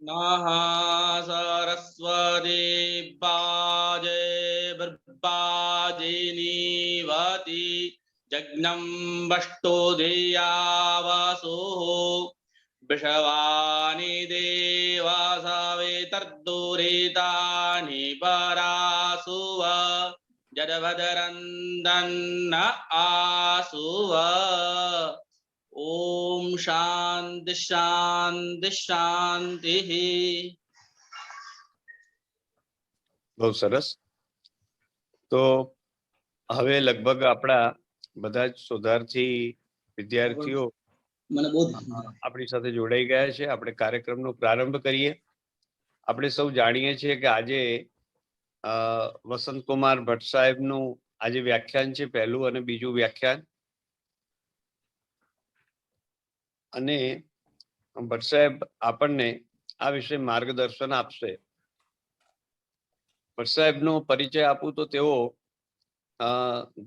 नः सरस्वती वाजे बृहस्पतिर्नीवति जज्ञं वष्टो धिया वसुः वृषवानि देवा सवितर्दुरितानि परासुव जडभद्रन्दन्न आसुव ओम शांति शांति शांति। બહુ સરસ. તો હવે લગભગ આપણા બધા જ શોધાર્થી વિદ્યાર્થીઓ આપણી સાથે જોડાઈ ગયા છે. આપણે કાર્યક્રમનો પ્રારંભ કરીએ. આપણે સૌ જાણીએ છીએ કે આજે વસંતકુમાર ભટ્ટ સાહેબનું આજે વ્યાખ્યાન છે, પહેલું અને બીજું વ્યાખ્યાન. અને ભટ્ટ સાહેબ આપણને આ વિશે માર્ગદર્શન આપશે. ભટ્ટ સાહેબનો પરિચય આપું તો તેઓ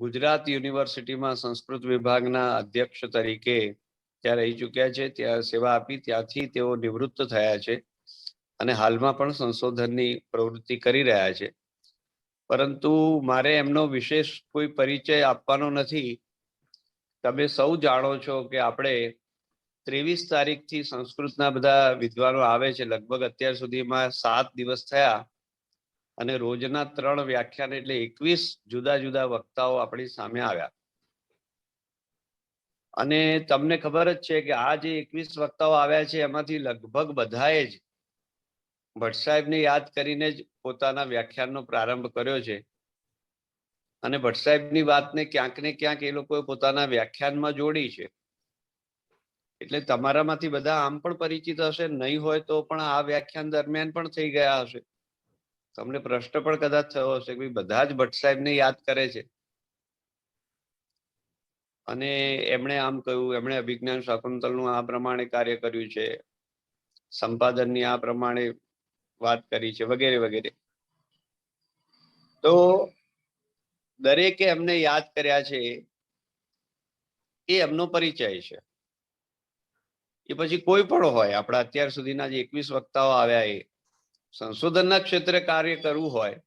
ગુજરાત યુનિવર્સિટીમાં સંસ્કૃત વિભાગના અધ્યક્ષ તરીકે ત્યાં રહી ચૂક્યા છે. ત્યાં સેવા આપી, ત્યાંથી તેઓ નિવૃત્ત થયા છે અને હાલમાં પણ સંશોધનની પ્રવૃત્તિ કરી રહ્યા છે. પરંતુ મારે એમનો વિશેષ કોઈ પરિચય આપવાનો નથી. તમે સૌ જાણો છો કે આપણે 23 તારીખથી સંસ્કૃતના બધા વિદ્વાનો આવે છે. લગભગ અત્યાર સુધીમાં 7 દિવસ થયા અને રોજના 3 વ્યાખ્યાન એટલે 21 જુદા જુદા વક્તાઓ આપણી સામે આવ્યા. અને તમને ખબર જ છે કે આ જે 21 વક્તાઓ આવ્યા છે એમાંથી લગભગ બધાએ જ ભટ્ટ સાહેબને યાદ કરીને જ પોતાના વ્યાખ્યાનનો પ્રારંભ કર્યો છે. અને ભટ્ટ સાહેબની વાતને ક્યાંક ને ક્યાંક એ લોકોએ પોતાના વ્યાખ્યાનમાં જોડી છે. એટલે તમારામાંથી બધા આમ પણ પરિચિત હશે, નહીં હોય તો પણ આ વ્યાખ્યાન દરમિયાન પણ થઈ ગયા હશે. તમને પ્રશ્ન પણ કદાચ થયો હશે કે બધા જ ભટ્ટ સાહેબને યાદ કરે છે અને એમણે આમ કહ્યું, એમણે અભિજ્ઞાન શાકુંતલનું આ પ્રમાણે કાર્ય કર્યું છે, સંપાદનની આ પ્રમાણે વાત કરી છે, વગેરે વગેરે. તો દરેકે એમને યાદ કર્યા છે એ એમનો પરિચય છે. એ પછી કોઈ પણ હોય, આપણા અત્યાર સુધીના જે 21 વક્તાઓ આવ્યા એ સંશોધનના ક્ષેત્રે કાર્ય કરવું હોય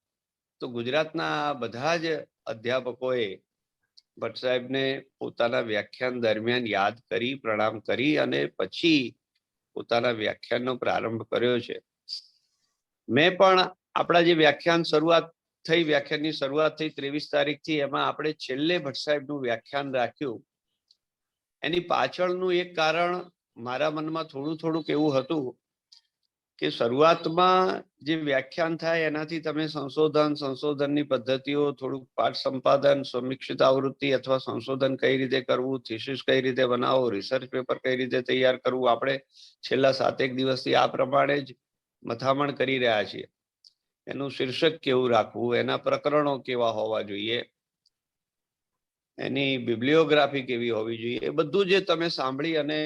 તો ગુજરાતના બધા જ અધ્યાપકોએ ભટ્ટ સાહેબને પોતાના વ્યાખ્યાન દરમિયાન યાદ કરી, પ્રણામ કરી અને પછી પોતાના વ્યાખ્યાનનો પ્રારંભ કર્યો છે. મેં પણ આપણા જે વ્યાખ્યાનની શરૂઆત થઈ 23 તારીખથી, એમાં આપણે છેલ્લે ભટ્ટ સાહેબનું વ્યાખ્યાન રાખ્યું. એની પાછળનું એક કારણ મારા મનમાં થોડુંક એવું હતું કે શરૂઆતમાં જે વ્યાખ્યાન થાય એનાથી તમે સંશોધનની પદ્ધતિઓ, થોડુંક પાઠ સંપાદન, સમીક્ષિત આવૃત્તિ અથવા સંશોધન કઈ રીતે કરવું, થીસીસ કઈ રીતે બનાવો, રિસર્ચ પેપર કઈ રીતે તૈયાર કરવું, આપણે છેલ્લા 7 દિવસથી આ પ્રમાણે જ મથામણ કરી રહ્યા છીએ. એનું શીર્ષક કેવું રાખવું, એના પ્રકરણો કેવા હોવા જોઈએ, એની બિબ્લિયોગ્રાફી કેવી હોવી જોઈએ, એ બધું જે તમે સાંભળી અને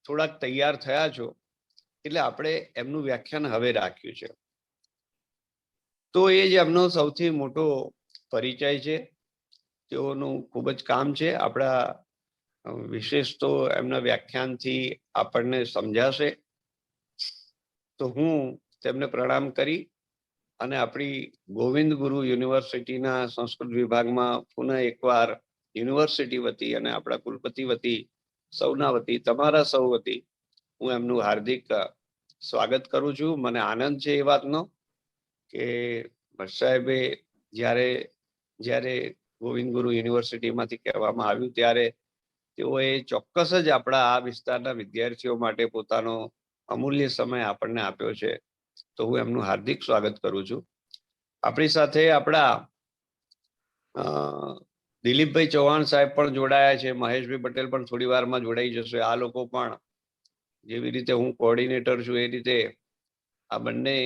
થોડાક તૈયાર થયા છો, એટલે આપણે એમનું વ્યાખ્યાન હવે રાખ્યું છે. તો એ જ એમનો સૌથી મોટો પરિચય છે. તેઓનું ખૂબ જ કામ છે. આપણા વિશેષ તો એમના વ્યાખ્યાનથી આપણને સમજાશે. તો હું તેમને પ્રણામ કરી અને આપણી ગોવિંદ ગુરુ યુનિવર્સિટીના સંસ્કૃત વિભાગમાં પુનઃ એકવાર યુનિવર્સિટી વતી અને આપણા કુલપતિ વતી, સૌના વતી, તમારા સૌ વતી હું એમનું હાર્દિક સ્વાગત કરું છું. મને આનંદ છે એ વાતનો કે ભટ્ટ સાહેબે જ્યારે ગોવિંદ ગુરુ યુનિવર્સિટીમાંથી કહેવામાં આવ્યું ત્યારે તેઓએ ચોક્કસ જ આપણા આ વિસ્તારના વિદ્યાર્થીઓ માટે પોતાનો અમૂલ્ય સમય આપણને આપ્યો છે. તો હું એમનું હાર્દિક સ્વાગત કરું છું. આપણી સાથે આપણા દિલીપભાઈ ચૌહાણ સાહેબ પણ જોડાયા છે. મહેશભાઈ પટેલ પણ થોડી વારમાં જોડાઈ જશે. આ લોકો પણ જેવી રીતે હું કોઓર્ડિનેટર છું એ રીતે આ બંને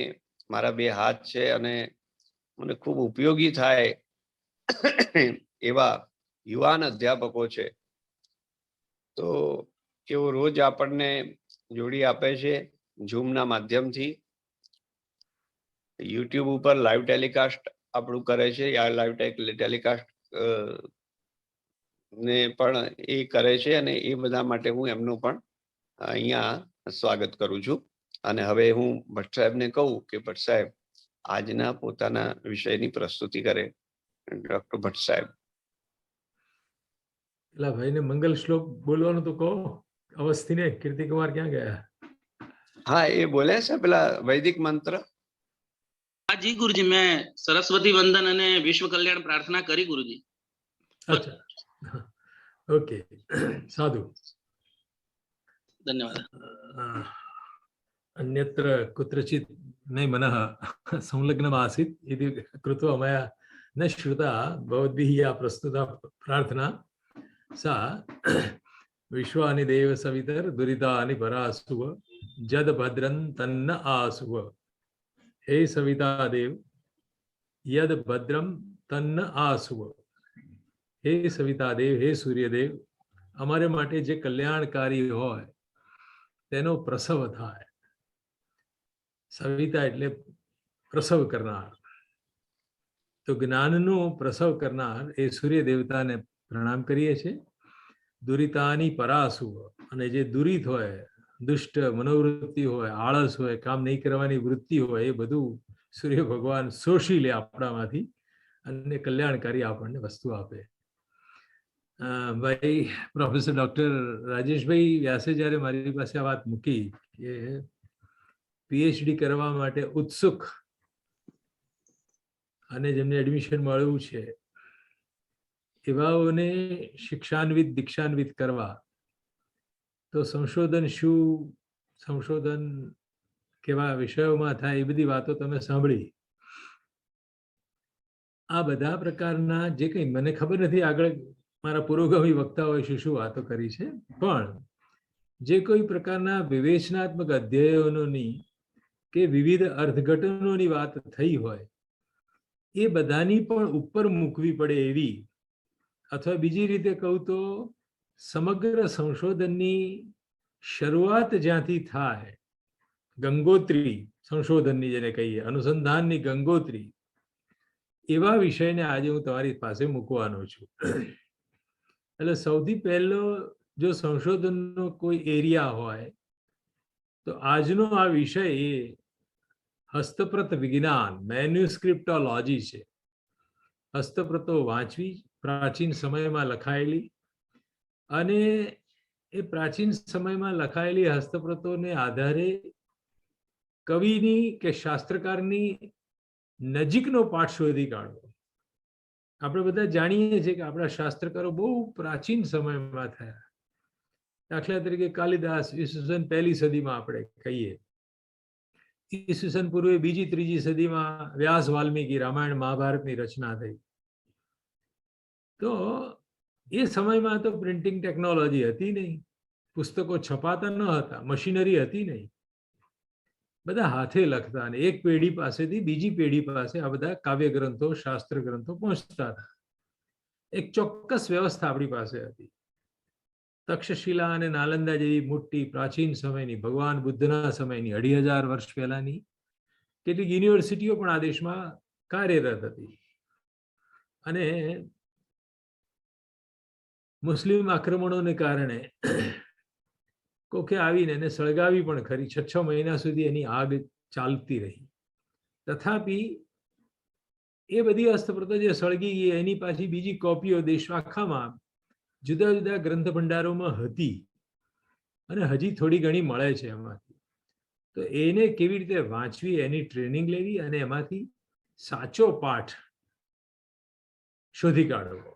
મારા બે હાથ છે અને મને ખૂબ ઉપયોગી થાય એવા યુવાન અધ્યાપકો છે. તો તેઓ રોજ આપણને જોડી આપે છે ઝૂમના માધ્યમથી. યુટ્યુબ ઉપર લાઈવ ટેલિકાસ્ટ આપણું કરે છે. આ લાઈવ ટેલિકાસ્ટ ને પણ એ કરે છે અને એ બધા માટે હું એમનું પણ અહીંયા સ્વાગત કરું છું. અને હવે હું ભટ્ટ સાહેબને કહું કે ભટ્ટ સાહેબ આજના પોતાના વિષયની પ્રસ્તુતિ કરે. ડોક્ટર ભટ્ટ સાહેબ. પેલા ભાઈને મંગલ શ્લોક બોલવાનું તો કહો. અવસ્થીને કીર્તિકુમાર ક્યાં ગયા? હા, એ બોલે છે પેલા વૈદિક મંત્ર. હા જી ગુરુજી, મેં સરસ્વતી વંદન અને વિશ્વ કલ્યાણ પ્રાર્થના કરી ગુરુજી. અચ્છા, ઓકે, સાધુ. ધન્યવાદ. અન્યત્ર કુत्रचित् मे मनः संलग्नमासीत् इति कृत्वा मया न श्रुता भवद्भिः या प्रस्तुता प्रार्थना सा विश्वानि देव सवितर दुरितानि परासुव जद भद्रं तन्न आसुव. हे सविता देव यद भद्रम तन्न आसुव. हे सविता देव, हे सूर्यदेव, અમારે માટે જે કલ્યાણકારી હોય તેનો પ્રસવ થાય. સવિતા એટલે પ્રસવ કરનાર. તો જ્ઞાનનો પ્રસવ કરનાર એ સૂર્ય દેવતાને પ્રણામ કરીએ છીએ. દુરિતાની પરાસુવ, અને જે દુરિત હોય, દુષ્ટ મનોવૃત્તિ હોય, આળસ હોય, કામ નહીં કરવાની વૃત્તિ હોય, એ બધું સૂર્ય ભગવાન શોષી લે આપણામાંથી અને કલ્યાણકારી આપણને વસ્તુ આપે. ભાઈ પ્રોફેસર ડોક્ટર રાજેશભાઈ વ્યાસે જ્યારે મારી પાસે આ વાત મૂકી કે પીએચડી કરવા માટે ઉત્સુક અને જેમને એડમિશન મળ્યું છે એવાઓને શિક્ષાન્વિત દીક્ષાન્વિત કરવા, તો સંશોધન શું, સંશોધન કેવા વિષયોમાં થાય, એ બધી વાતો તમે સાંભળી. આ બધા પ્રકારના જે કંઈ મને ખબર નથી આગળ મારા પુરોગામી વક્તાઓએ શું વાતો કરી છે, પણ જે કોઈ પ્રકારના વિવેચનાત્મક અધ્યયનોની કે વિવિધ અર્થઘટનોની વાત થઈ હોય એ બધાની પણ ઉપર મૂકવી પડે એવી, અથવા બીજી રીતે કહું તો સમગ્ર સંશોધનની શરૂઆત જ્યાંથી થાય, ગંગોત્રી સંશોધનની જેને કહીએ, અનુસંધાનની ગંગોત્રી, એવા વિષયને આજે હું તમારી પાસે મૂકવાનો છું. એટલે સૌથી પહેલો જો સંશોધનનો કોઈ એરિયા હોય તો આજનો આ વિષય એ હસ્તપ્રત વિજ્ઞાન, મેન્યુસ્ક્રિપ્ટોલોજી છે. હસ્તપ્રતો વાંચવી, પ્રાચીન સમયમાં લખાયેલી, અને એ પ્રાચીન સમયમાં લખાયેલી હસ્તપ્રતોને આધારે કવિની કે શાસ્ત્રકારની નજીકનો પાઠ શોધી કાઢવો. આપણે બધા જાણીએ છીએ કે આપણા શાસ્ત્રકારો બહુ પ્રાચીન સમયમાં થયા. દાખલા તરીકે કાલિદાસ ઈસવીસન 1લી સદીમાં આપણે કહીએ, ઈસવીસન પૂર્વે 2જી 3જી સદીમાં વ્યાસ વાલ્મીકી રામાયણ મહાભારતની રચના થઈ. તો એ સમયમાં તો પ્રિન્ટિંગ ટેકનોલોજી હતી નહીં, પુસ્તકો છપાતા ન હતા, મશીનરી હતી નહીં, બધા હાથે લખતા, અને એક પેઢી પાસેથી બીજી પેઢી પાસે આ બધા કાવ્ય ગ્રંથો, શાસ્ત્ર ગ્રંથો પહોંચતા હતા. એક ચોક્કસ વ્યવસ્થા આપણી પાસે હતી. તક્ષશિલા અને નાલંદા જેવી મોટી પ્રાચીન સમયની, ભગવાન બુદ્ધના સમયની, 2500 વર્ષ પહેલાની કેટલીક યુનિવર્સિટીઓ પણ આ દેશમાં કાર્યરત હતી. અને મુસ્લિમ આક્રમણોને કારણે કોકે આવીને એને સળગાવી પણ ખરી. 6 મહિના સુધી એની આગ ચાલતી રહી. તથાપી એ બધી હસ્તપ્રતો જે સળગી ગઈ એની પાછી બીજી કોપીઓ દેશ આખામાં જુદા જુદા ગ્રંથ ભંડારોમાં હતી, અને હજી થોડી ઘણી મળે છે એમાંથી. તો એને કેવી રીતે વાંચવી, એની ટ્રેનિંગ લેવી અને એમાંથી સાચો પાઠ શોધી કાઢવો.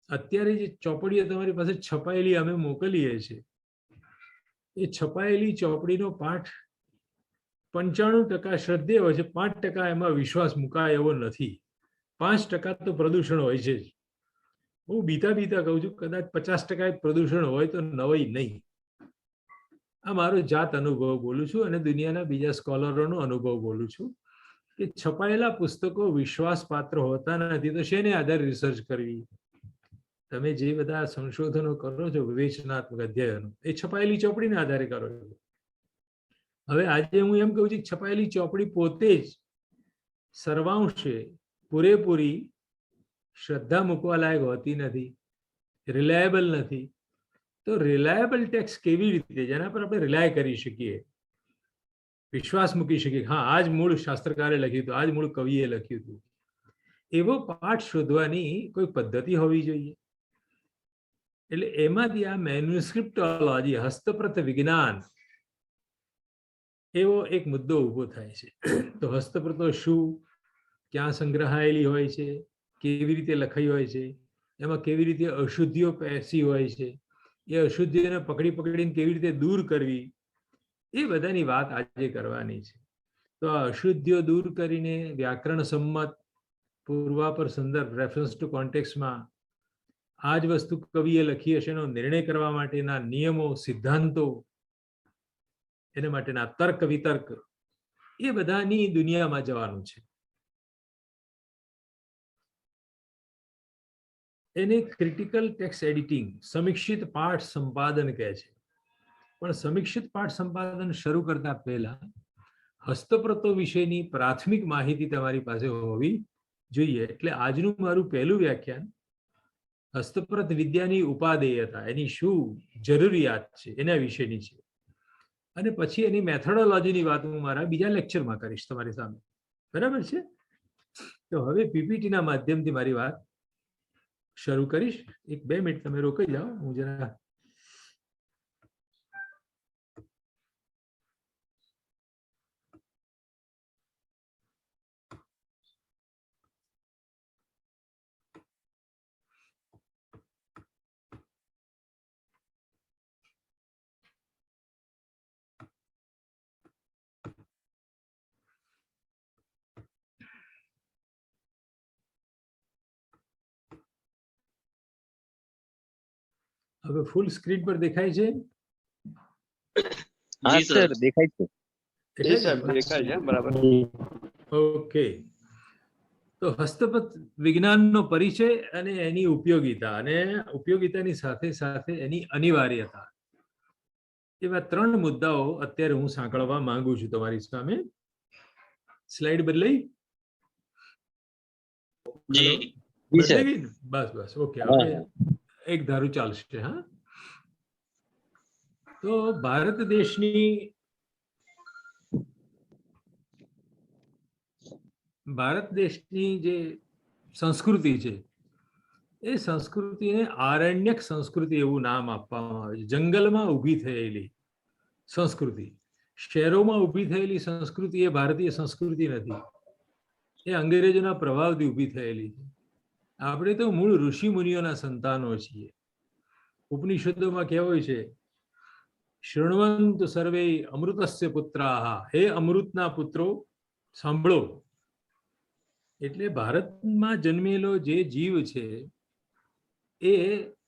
અત્યારે જે ચોપડીઓ તમારી પાસે છપાયેલી અમે મોકલીએ છીએ, એ છપાયેલી ચોપડીનો પાઠ 95% શ્રદ્ધેય હોય છે, 5% એમાં વિશ્વાસ મુકાય એવો નથી. 5% તો પ્રદૂષણ હોય છે જ. હું બીતા કહું છું, કદાચ 50% પ્રદૂષણ હોય તો નવાઈ નહીં. આ મારો જાત અનુભવ બોલું છું, અને દુનિયાના બીજા સ્કોલરોનો અનુભવ બોલું છું કે છપાયેલા પુસ્તકો વિશ્વાસપાત્ર હોતા નથી, તો શેને આધારે રિસર્ચ કરવી? તમે જે બધા સંશોધનો કરો છો, વિવેચનાત્મક અધ્યયનો, એ છપાયેલી ચોપડીને આધારે કરો છો. હવે આજે હું એમ કહું છું કે છપાયેલી ચોપડી પોતે જ સર્વાંશે પૂરેપૂરી શ્રદ્ધા મૂકવા લાયક હોતી નથી, રિલાયેબલ નથી. તો રિલાયેબલ ટેક્સ્ટ કેવી રીતે, જેના પર આપણે રિલાય કરી શકીએ, વિશ્વાસ મૂકી શકીએ હા આ જ મૂળ શાસ્ત્રકારે લખ્યું હતું, આ જ મૂળ કવિએ લખ્યું હતું, એવો પાઠ શોધવાની કોઈ પદ્ધતિ હોવી જોઈએ. એટલે એમાંથી આ મેન્યુસ્ક્રિપ્ટોલોજી, હસ્તપ્રત વિજ્ઞાન, એવો એક મુદ્દો ઊભો થાય છે. તો હસ્તપ્રતો શું, ક્યાં સંગ્રહાયેલી હોય છે, કેવી રીતે લખાઈ હોય છે, એમાં કેવી રીતે અશુદ્ધિઓ પેસી હોય છે, એ અશુદ્ધિઓને પકડીને કેવી રીતે દૂર કરવી, એ બધાની વાત આજે કરવાની છે. તો આ અશુદ્ધિઓ દૂર કરીને વ્યાકરણ સંમત પૂર્વાપર સંદર્ભ રેફરન્સ ટુ કોન્ટેક્સ્ટમાં આ જ વસ્તુ કવિએ લખી હશે એનો નિર્ણય કરવા માટેના નિયમો, સિદ્ધાંતો, એને માટેના તર્ક વિતર્ક, એ બધાની દુનિયામાં જવાનું છે. એને ક્રિટિકલ ટેક્સ્ટ એડિટિંગ, સમીક્ષિત પાઠ સંપાદન કહે છે. પણ સમીક્ષિત પાઠ સંપાદન શરૂ કરતા પહેલા હસ્તપ્રતો વિશેની પ્રાથમિક માહિતી તમારી પાસે હોવી જોઈએ. એટલે આજનું મારું પહેલું વ્યાખ્યાન હસ્તપ્રત વિદ્યાની ઉપાદેયતા, એની શું જરૂરિયાત છે એના વિશેની છે. અને પછી એની મેથોડોલોજીની વાત હું મારા બીજા લેક્ચરમાં કરીશ તમારી સામે. બરાબર છે? તો હવે પીપીટીના માધ્યમથી મારી વાત શરૂ કરીશ. 1-2 મિનિટ તમે રોકાઈ જાઓ, હું જરા હવે ફૂલ સ્ક્રીન પર દેખાય છે? હા જી સર સર. દેખાય છે. જી સાહેબ દેખાય છે બરાબર. ઓકે. તો હસ્તપ્રત વિજ્ઞાનનો પરિચય અને એની ઉપયોગિતા, અને ઉપયોગિતાની સાથે સાથે એની અનિવાર્યતા, એવા 3 મુદ્દાઓ અત્યારે હું સાંકળવા માંગુ છું તમારી સામે. સ્લાઇડ બદલાઈ? જી. બદલાઈ ગઈ ને? બસ ઓકે. હવે એક ધારું ચાલશે. હા, તો ભારત દેશની જે સંસ્કૃતિ છે એ સંસ્કૃતિને આરણ્યક સંસ્કૃતિ એવું નામ આપવામાં આવે છે. જંગલમાં ઊભી થયેલી સંસ્કૃતિ, શહેરોમાં ઊભી થયેલી સંસ્કૃતિ એ ભારતીય સંસ્કૃતિ નથી, એ અંગ્રેજોના પ્રભાવથી ઊભી થયેલી છે. આપણે તો મૂળ ઋષિ મુનિઓના સંતાનો છીએ. ઉપનિષદોમાં કહેવાય છે, શૃણવંતુ સર્વે અમૃતસ્ય પુત્રાહ, હે અમૃતના પુત્રો સાંભળો. એટલે ભારતમાં જન્મેલો જે જીવ છે એ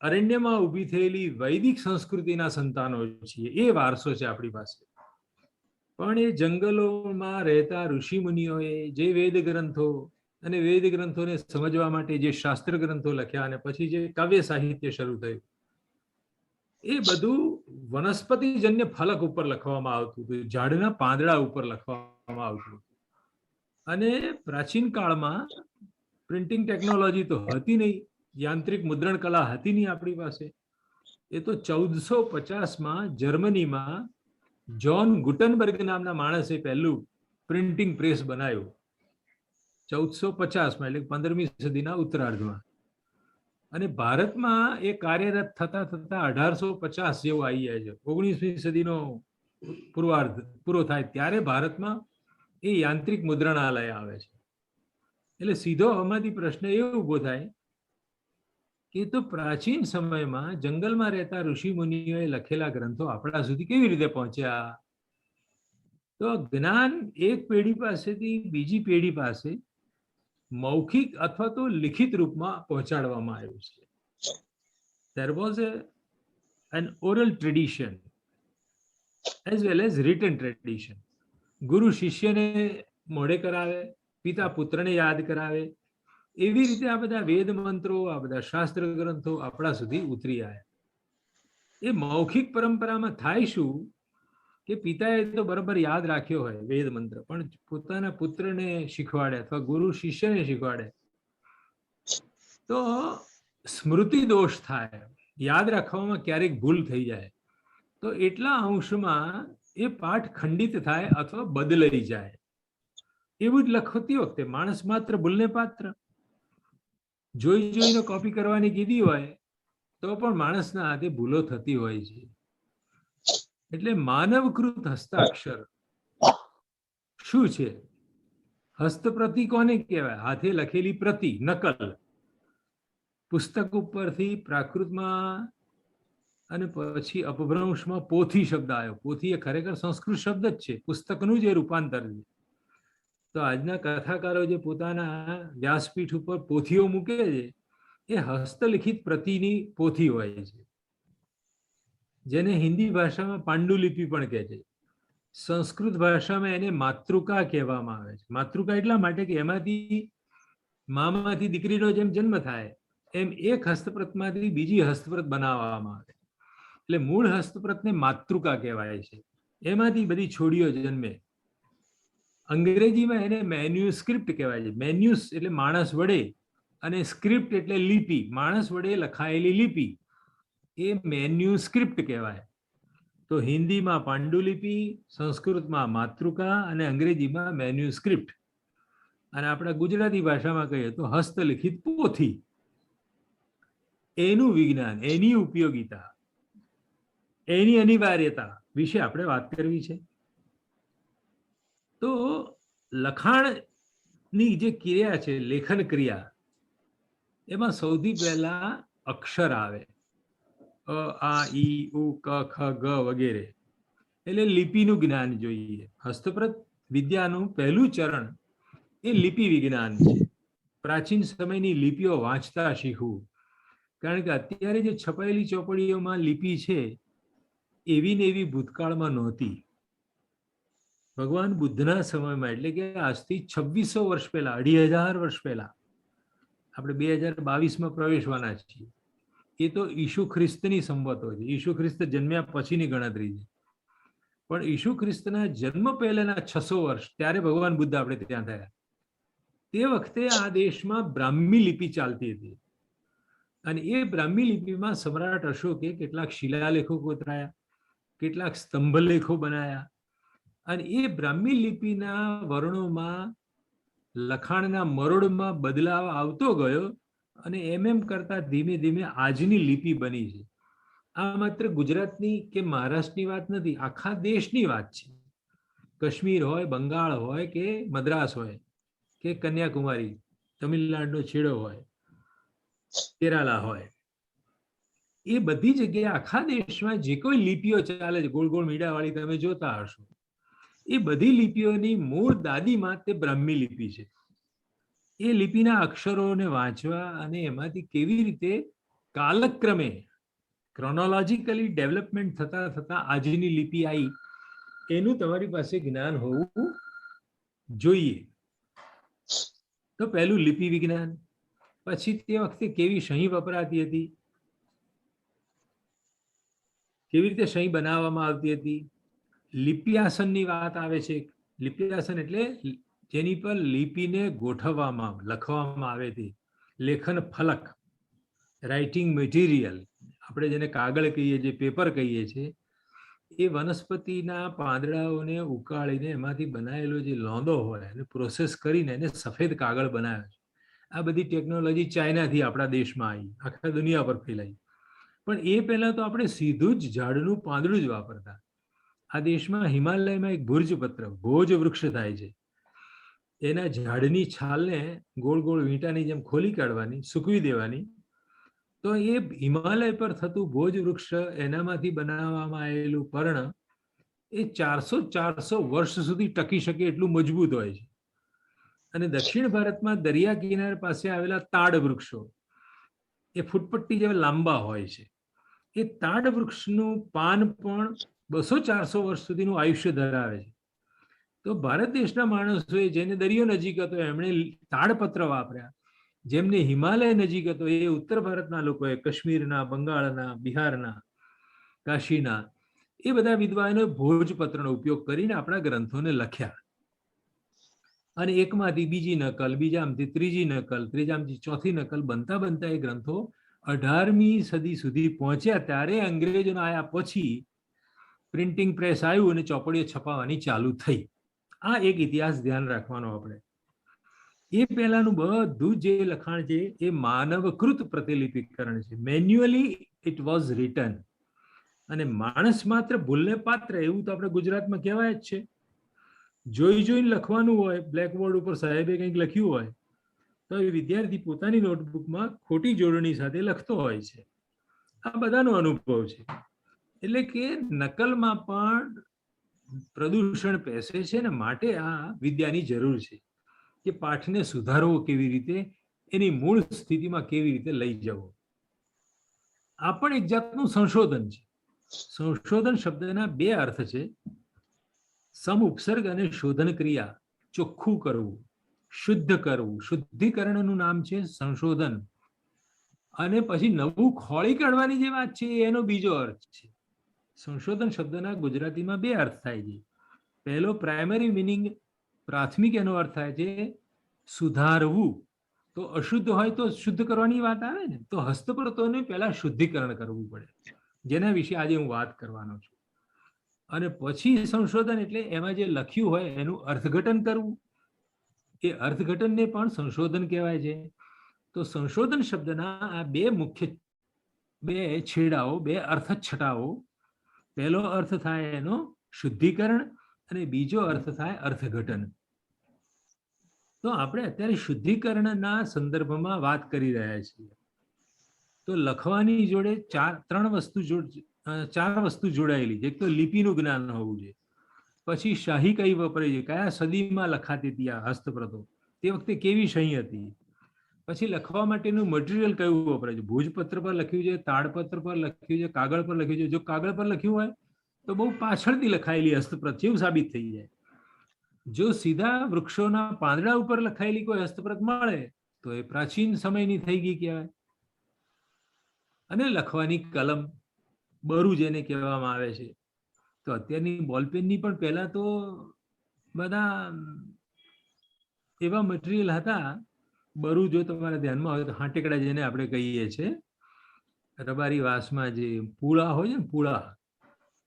અરણ્યમાં ઊભી થયેલી વૈદિક સંસ્કૃતિના સંતાનો છીએ. એ વારસો છે આપણી પાસે. પણ એ જંગલોમાં રહેતા ઋષિ મુનિઓએ જે વેદ ગ્રંથો અને વેદ ગ્રંથોને સમજવા માટે જે શાસ્ત્ર ગ્રંથો લખ્યા અને પછી જે કાવ્ય સાહિત્ય શરૂ થયું, એ બધું વનસ્પતિજન્ય ફલક ઉપર લખવામાં આવતું હતું, ઝાડના પાંદડા ઉપર લખવામાં આવતું હતું. અને પ્રાચીન કાળમાં પ્રિન્ટિંગ ટેકનોલોજી તો હતી નહીં, યાંત્રિક મુદ્રણ કલા હતી નહીં આપણી પાસે. એ તો 1450માં જર્મનીમાં જ્હોન ગુટનબર્ગ નામના માણસે પહેલું પ્રિન્ટિંગ પ્રેસ બનાવ્યું. 1450માં, એટલે 15મી સદીના ઉત્તરાર્ધમાં. અને ભારતમાં એ કાર્યરત થતા 1850 જેવું આવી જાય છે. 19મી સદીનો પૂરો થાય ત્યારે ભારતમાં એ યાંત્રિક મુદ્રણાલય આવે છે. એટલે સીધો આમાંથી પ્રશ્ન એ ઊભો થાય કે તો પ્રાચીન સમયમાં જંગલમાં રહેતા ઋષિ મુનિઓએ લખેલા ગ્રંથો આપણા સુધી કેવી રીતે પહોંચ્યા? તો જ્ઞાન એક પેઢી પાસેથી બીજી પેઢી પાસે મૌખિક અથવા તો લિખિત રૂપમાં પહોંચાડવામાં આવ્યું છે. There was an oral tradition as well as written tradition. ગુરુ શિષ્યને મોઢે કરાવે, પિતા પુત્રને યાદ કરાવે, એવી રીતે આ બધા વેદ મંત્રો, આ બધા શાસ્ત્ર ગ્રંથો આપણા સુધી ઉતરી આવ્યા. એ મૌખિક પરંપરામાં થાય શું કે પિતાએ તો બરાબર યાદ રાખ્યો હોય વેદ મંત્ર, પણ પોતાના પુત્રને શીખવાડે અથવા ગુરુ શિષ્યને શીખવાડે તો સ્મૃતિ દોષ થાય, યાદ રાખવામાં ક્યારેક ભૂલ થઈ જાય. તો એટલા અંશમાં એ પાઠ ખંડિત થાય અથવા બદલાઈ જાય. એવું જ લખતી વખતે માણસ માત્ર ભૂલને પાત્ર. જોઈ જોઈને કોપી કરવાની કીધી હોય તો પણ માણસના હાથે ભૂલો થતી હોય છે. એટલે માનવકૃત હસ્તાક્ષર શું છે? હસ્તપ્રતિ કોને કહેવાય? હાથે લખેલી પ્રતિ, નકલ. પુસ્તક ઉપરથી પ્રાકૃતમાં અને પછી અપભ્રંશમાં પોથી શબ્દ આવ્યો. પોથી એ ખરેખર સંસ્કૃત શબ્દ જ છે, પુસ્તકનું જે રૂપાંતર છે. તો આજના કથાકારો જે પોતાના વ્યાસપીઠ ઉપર પોથીઓ મૂકે છે એ હસ્તલિખિત પ્રતિની પોથી હોય છે, જેને હિન્દી ભાષામાં પાંડુલિપિ પણ કહે છે. સંસ્કૃત ભાષામાં એને માતૃકા કહેવામાં આવે છે. માતૃકા એટલા માટે કે એમાંથી મામાંથી દીકરીનો જેમ જન્મ થાય એમ એક હસ્તપ્રતમાંથી બીજી હસ્તપ્રત બનાવવામાં આવે. એટલે મૂળ હસ્તપ્રતને માતૃકા કહેવાય છે. એમાંથી બધી છોડીઓ જન્મે. અંગ્રેજીમાં એને મેન્યુસ્ક્રિપ્ટ કહેવાય છે. મેન્યુસ એટલે માણસ વડે, અને સ્ક્રિપ્ટ એટલે લિપિ, માણસ વડે લખાયેલી લિપિ, એ મેન્યુસ્ક્રિપ્ટ કહેવાય. તો હિન્દીમાં પાંડુલિપિ, સંસ્કૃતમાં માતૃકા અને અંગ્રેજીમાં મેન્યુસ્ક્રિપ્ટ. અને આપણા ગુજરાતી ભાષામાં કહીએ તો હસ્તલિખિત પોથી. એનું વિજ્ઞાન, એની ઉપયોગિતા, એની અનિવાર્યતા વિશે આપણે વાત કરવી છે. તો લખાણની જે ક્રિયા છે, લેખન ક્રિયા, એમાં સૌથી પહેલા અક્ષર આવે. અ, આ, ઈ, ઉ, ક, ખ, ગ વગેરે. એટલે લિપિનું જ્ઞાન જોઈએ. હસ્તપ્રત વિદ્યાનું પહેલું ચરણ એ લિપિ વિજ્ઞાન છે. પ્રાચીન સમયની લિપિઓ વાંચતા શીખવું. કારણ કે અત્યારે જે છપાયેલી ચોપડીઓમાં લિપિ છે એવી ને એવી ભૂતકાળમાં નહોતી. ભગવાન બુદ્ધના સમયમાં, એટલે કે આજથી 2600 વર્ષ પહેલા, 2500 વર્ષ પહેલા, આપણે 2022માં પ્રવેશવાના છીએ. એ તો ઈસુ ખ્રિસ્તની સંવતો છે, ઈસુ ખ્રિસ્ત જન્મ્યા પછીની ગણતરી છે. પણ ઈસુ ખ્રિસ્તના જન્મ પહેલાના 600 વર્ષ, ત્યારે ભગવાન બુદ્ધ આપણે ત્યાં થયા, તે વખતે આ દેશમાં બ્રાહ્મી લિપિ ચાલતી હતી. અને એ બ્રાહ્મી લિપિમાં સમ્રાટ અશોકે કેટલાક શિલાલેખો કોતરાયા, કેટલાક સ્તંભલેખો બનાયા. અને એ બ્રાહ્મી લિપિના વર્ણોમાં, લખાણના મરોડમાં બદલાવ આવતો ગયો અને એમ કરતા ધીમે ધીમે આજની લિપિ બની છે. આ માત્ર ગુજરાતની કે મહારાષ્ટ્રની વાત નથી, આખા દેશની વાત છે. કાશ્મીર હોય, બંગાળ હોય કે મદ્રાસ હોય કે કન્યાકુમારી, તમિલનાડુનો છેડો હોય, કેરાલા હોય, એ બધી જગ્યાએ આખા દેશમાં જે કોઈ લિપિઓ ચાલે છે, ગોળ ગોળ મીડાવાળી તમે જોતા હશો, એ બધી લિપિઓની મૂળ દાદીમાં તે બ્રાહ્મી લિપિ છે. એ લિપિના અક્ષરોને વાંચવા અને એમાંથી કેવી રીતે કાલક્રમે ક્રોનોલોજીકલી ડેવલપમેન્ટ થતા થતા આજની લિપિ આવી, એનું તમારી પાસે જ્ઞાન હોવું જોઈએ. તો પહેલું લિપિ વિજ્ઞાન. પછી તે વખતે કેવી સહી વપરાતી હતી, કેવી રીતે સહી બનાવવામાં આવતી હતી. લિપ્યાસનની વાત આવે છે. લિપ્યાસન એટલે જેની પર લિપિને ગોઠવવામાં, લખવામાં આવે છે. લેખન ફલક, રાઇટિંગ મટીરિયલ, આપણે જેને કાગળ કહીએ છીએ, પેપર કહીએ છીએ, એ વનસ્પતિના પાંદડાઓને ઉકાળીને એમાંથી બનાવેલો જે લોંદો હોય એને પ્રોસેસ કરીને એને સફેદ કાગળ બનાવે છે. આ બધી ટેકનોલોજી ચાઇનાથી આપણા દેશમાં આવી, આખા દુનિયા પર ફેલાઈ. પણ એ પહેલા તો આપણે સીધું જ ઝાડનું પાંદડું જ વાપરતા. આ દેશમાં હિમાલયમાં એક ભુર્જપત્ર, ભોજ વૃક્ષ થાય છે, એના ઝાડની છાલને ગોળ ગોળ વીંટાની જેમ ખોલી કાઢવાની, સૂકવી દેવાની. તો એ હિમાલય પર થતું ભોજ વૃક્ષ, એનામાંથી બનાવવામાં આવેલું પર્ણ એ 400 વર્ષ સુધી ટકી શકે એટલું મજબૂત હોય છે. અને દક્ષિણ ભારતમાં દરિયા કિનારે પાસે આવેલા તાડ વૃક્ષો એ ફૂટપટ્ટી જેવા લાંબા હોય છે. એ તાડ વૃક્ષનું પાન પણ 200-400 વર્ષ સુધીનું આયુષ્ય ધરાવે છે. તો ભારત દેશના માણસોએ, જેને દરિયો નજીક હતો, એમણે તાડપત્ર વાપર્યા. જેમને હિમાલય નજીક હતો, એ ઉત્તર ભારતના લોકોએ, કાશ્મીરના, બંગાળના, બિહારના, કાશીના, એ બધા વિદ્વાનોએ ભોજપત્રનો ઉપયોગ કરીને આપણા ગ્રંથોને લખ્યા. અને એકમાંથી બીજી નકલ, બીજામાંથી ત્રીજી નકલ, ત્રીજામાંથી ચોથી નકલ બનતા બનતા એ ગ્રંથો 18મી સદી સુધી પહોંચ્યા. ત્યારે અંગ્રેજોના આયા પછી પ્રિન્ટિંગ પ્રેસ આવ્યું અને ચોપડીઓ છપાવવાની ચાલુ થઈ. આ એક ઇતિહાસ ધ્યાન રાખવાનો આપણે. એ પહેલાનું બધું જે લખાણ છે એ માનવકૃત પ્રતિલિપિકરણ છે. Manually it was return. અને માણસ માત્ર ભૂલને પાત્ર એવું તો આપણે ગુજરાતમાં કહેવાય જ છે. જોઈને લખવાનું હોય, બ્લેકબોર્ડ ઉપર સાહેબે કંઈક લખ્યું હોય તો એ વિદ્યાર્થી પોતાની નોટબુકમાં ખોટી જોડણી સાથે લખતો હોય છે. આ બધાનો અનુભવ છે. એટલે કે નકલમાં પણ પ્રદૂષણ પેસે છે ને માટે આ વિદ્યાની જરૂર છે કે પાઠને સુધારવો કેવી રીતે, એની મૂળ સ્થિતિમાં કેવી રીતે લઈ જવો. આ પણ એક જાતનું સંશોધન છે. સંશોધન શબ્દના બે અર્થ છે, સમ ઉપસર્ગ અને શોધન ક્રિયા. ચોખ્ખું કરવું, શુદ્ધ કરવું, શુદ્ધિકરણનું નામ છે સંશોધન. અને પછી નવું ખોળી કાઢવાની જે વાત છે એનો બીજો અર્થ છે. સંશોધન શબ્દના ગુજરાતીમાં બે અર્થ થાય છે. પહેલો પ્રાઇમરી મિનિંગ, પ્રાથમિક એનો અર્થ થાય છે સુધારવું. તો અશુદ્ધ હોય તો શુદ્ધ કરવાની વાત આવે ને, તો હસ્તપ્રતોને પહેલા શુદ્ધિકરણ કરવું પડે, જેના વિશે આજે હું વાત કરવાનો છું. અને પછી સંશોધન એટલે એમાં જે લખ્યું હોય એનું અર્થઘટન કરવું. એ અર્થઘટનને પણ સંશોધન કહેવાય છે. તો સંશોધન શબ્દના આ બે મુખ્ય બે છેડાઓ, બે અર્થ છટાઓ. પહેલો અર્થ થાય એનો શુદ્ધિકરણ અને બીજો અર્થ થાય અર્થઘટન. તો આપણે અત્યારે શુદ્ધિકરણના સંદર્ભમાં વાત કરી રહ્યા છીએ. તો લખવાની જોડે ચાર વસ્તુ જોડાયેલી છે. એક તો લિપિનું જ્ઞાન હોવું જોઈએ, પછી શાહી કઈ વપરાય છે, કયા સદીમાં લખાતી હતી આ હસ્તપ્રતો, તે વખતે કેવી સહી હતી, પછી લખવા માટેનું મટીરિયલ કયું વપરાય છે, ભોજપત્ર પર લખ્યું છે, તાડપત્ર પર લખ્યું છે, કાગળ પર લખ્યું છે. જો કાગળ પર લખ્યું હોય તો બહુ પાછળથી લખાયેલી હસ્તપ્રત છે એવું સાબિત થઈ જાય. જો સીધા વૃક્ષોના પાંદડા ઉપર લખાયેલી કોઈ હસ્તપ્રત મળે તો એ પ્રાચીન સમયની થઈ ગઈ કહેવાય. અને લખવાની કલમ, બરું જેને કહેવામાં આવે છે. તો અત્યારની બોલપેનની પણ પહેલા તો બધા એવા મટીરિયલ હતા. બરું જો તમારા ધ્યાનમાં હોય તો હાંટેકડા જેને આપણે કહીએ છીએ, રબારી વાસમાં જે પૂળા હોય છે ને, પૂળા,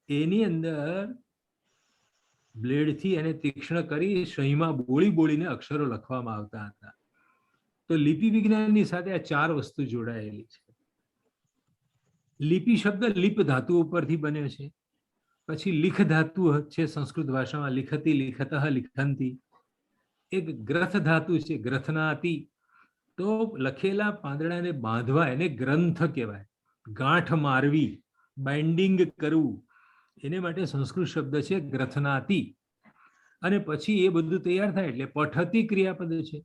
એની અંદર બ્લેડથી એને તીક્ષ્ણ કરી સહીમાં બોળીને અક્ષરો લખવામાં આવતા હતા. તો લિપિ વિજ્ઞાનની સાથે આ ચાર વસ્તુ જોડાયેલી છે. લિપિ શબ્દ લિપ ધાતુ ઉપરથી બન્યો છે. પછી લિખ ધાતુ છે સંસ્કૃત ભાષામાં, લિખતી, લિખતઃ, લિખંતી. એક ગ્રથ ધાતુ છે, ગ્રથનાતિ. તો લખેલા પાંદડાને બાંધવા એને ગ્રંથ કહેવાય. ગાંઠ મારવી, બાઇન્ડિંગ કરવું, એને માટે સંસ્કૃત શબ્દ છે ગ્રથનાતિ. અને પછી એ બધું તૈયાર થાય એટલે પઠતી ક્રિયાપદ છે.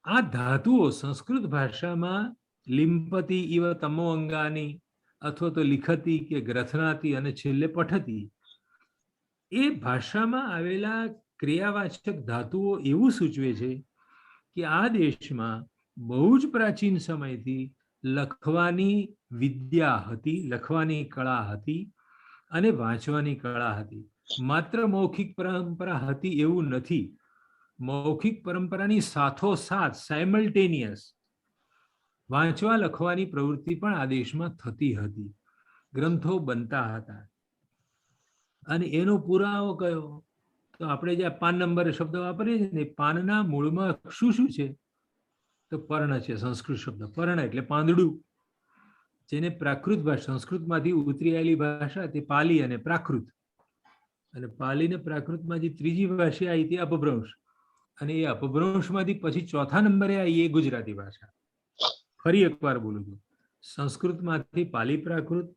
આ ધાતુઓ સંસ્કૃત ભાષામાં લિંપતિ ઇવ તમો અંગાની, અથવા તો લિખતી કે ગ્રથનાતિ અને છેલ્લે પઠતી, એ ભાષામાં આવેલા ક્રિયાવાચક ધાતુઓ એવું સૂચવે છે કે આ દેશમાં બહુ જ પ્રાચીન સમયથી લખવાની વિદ્યા હતી, લખવાની કળા હતી અને વાંચવાની કળા હતી. માત્ર મૌખિક પરંપરા હતી એવું નથી. મૌખિક પરંપરાની સાથોસાથ સાયમલ્ટેનિયસ વાંચવા લખવાની પ્રવૃત્તિ પણ આ દેશમાં થતી હતી. ગ્રંથો બનતા હતા. અને એનો પુરાવો કયો? તો આપણે જે પાન નંબર શબ્દ વાપરીએ છીએ ને, પાનના મૂળમાં શું છે? તો પર્ણ છે, સંસ્કૃત શબ્દ. પર્ણ એટલે પાંદડું. જેને પ્રાકૃત ભાષા, સંસ્કૃતમાંથી ઉતરી આવેલી ભાષા તે પાલી અને પ્રાકૃત. અને પાલી ને પ્રાકૃતમાં જે ત્રીજી ભાષા આવી તે અપભ્રંશ. અને એ અપભ્રંશમાંથી પછી ચોથા નંબરે આવી એ ગુજરાતી ભાષા. ફરી એકવાર બોલું છું, સંસ્કૃતમાંથી પાલી પ્રાકૃત,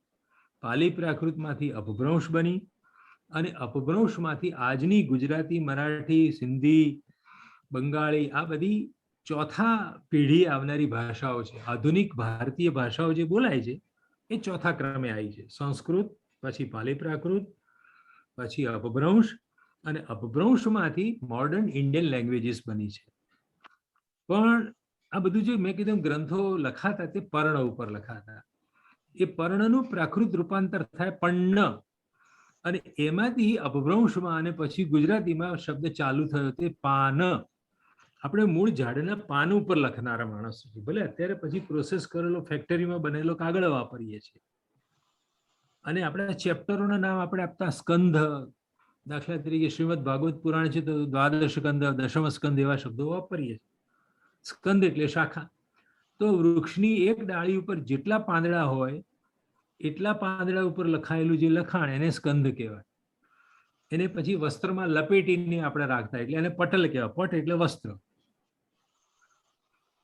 પાલી પ્રાકૃતમાંથી અપભ્રંશ બની, અને અપભ્રંશમાંથી આજની ગુજરાતી, મરાઠી, સિંધી, બંગાળી, આ બધી ચોથા પેઢી આવનારી ભાષાઓ છે. આધુનિક ભારતીય ભાષાઓ જે બોલાય છે એ ચોથા ક્રમે આવી છે. સંસ્કૃત, પછી પાલી પ્રાકૃત, પછી અપભ્રંશ, અને અપભ્રંશમાંથી મોડર્ન ઇન્ડિયન લેંગ્વેજીસ બની છે. પણ આ બધું જે મેં કીધું ગ્રંથો લખાતા તે પર્ણ ઉપર લખાતા. એ પર્ણનું પ્રાકૃત રૂપાંતર થાય પર્ણ, અને એમાંથી અપભ્રંશમાં અને પછી ગુજરાતીમાં શબ્દ ચાલુ થયો તે પાન. આપણે મૂળ ઝાડના પાન ઉપર લખનારા માણસો છે. ભલે અત્યારે પછી પ્રોસેસ કરેલો ફેક્ટરીમાં બનેલો કાગળ વાપરીએ છીએ. અને આપણા ચેપ્ટરોના નામ આપણે આપતા સ્કંધ, દાખલા તરીકે શ્રીમદ ભાગવત પુરાણ છે તો દ્વાદશ સ્કંદ, દશમ સ્કંદ એવા શબ્દો વાપરીએ. સ્કંદ એટલે શાખા. તો વૃક્ષની એક ડાળી ઉપર જેટલા પાંદડા હોય એટલા પાંદડા ઉપર લખાયેલું જે લખાણ એને સ્કંદ કહેવાય. એને પછી વસ્ત્રમાં લપેટીને આપણે રાખતા એટલે એને પટલ કહેવાય. પટ એટલે વસ્ત્ર.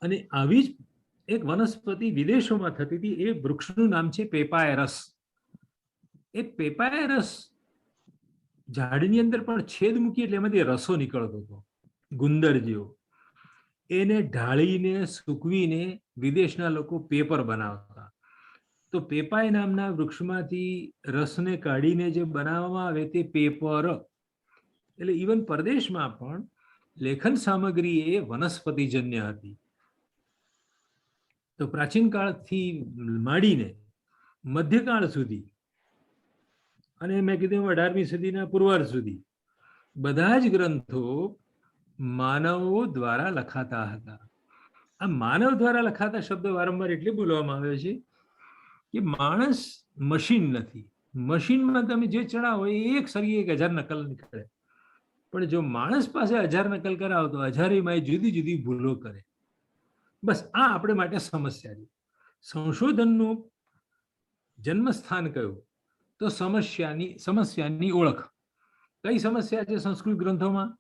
અને આવી જ એક વનસ્પતિ વિદેશોમાં થતી હતી, એ વૃક્ષનું નામ છે પેપાયરસ. એ પેપાયરસ ઝાડની અંદર પણ છેદ મૂકી એટલે એમાંથી રસો નીકળતો હતો ગુંદર જેવો. એને ઢાળીને સૂકવીને વિદેશના લોકો પેપર બનાવતા. તો પેપાય નામના વૃક્ષમાંથી રસને કાઢીને જે બનાવવામાં આવે તે પેપર. એટલે ઇવન પરદેશમાં પણ લેખન સામગ્રી એ વનસ્પતિજન્ય હતી. તો પ્રાચીન કાળથી માંડીને મધ્યકાળ સુધી અને મેં કીધું 18મી સદીના પૂર્વાર્ધ સુધી બધા જ ગ્રંથો માનવો દ્વારા લખાતા હતા. આ માનવ દ્વારા લખાતા શબ્દ વારંવાર એટલે બોલવામાં આવે છે કે માણસ મશીન નથી. મશીનમાં તમે જે ચડાવો એ એક સરી 1000 નકલ નીકળે, પણ જો માણસ પાસે 1000 નકલ કરાવો તો 1000માં જુદી જુદી ભૂલો કરે. બસ આ આપણે માટે સમસ્યા છે. સંશોધનનું જન્મસ્થાન કયું તો સમસ્યાની ઓળખ. કઈ સમસ્યા છે સંસ્કૃત ગ્રંથોમાં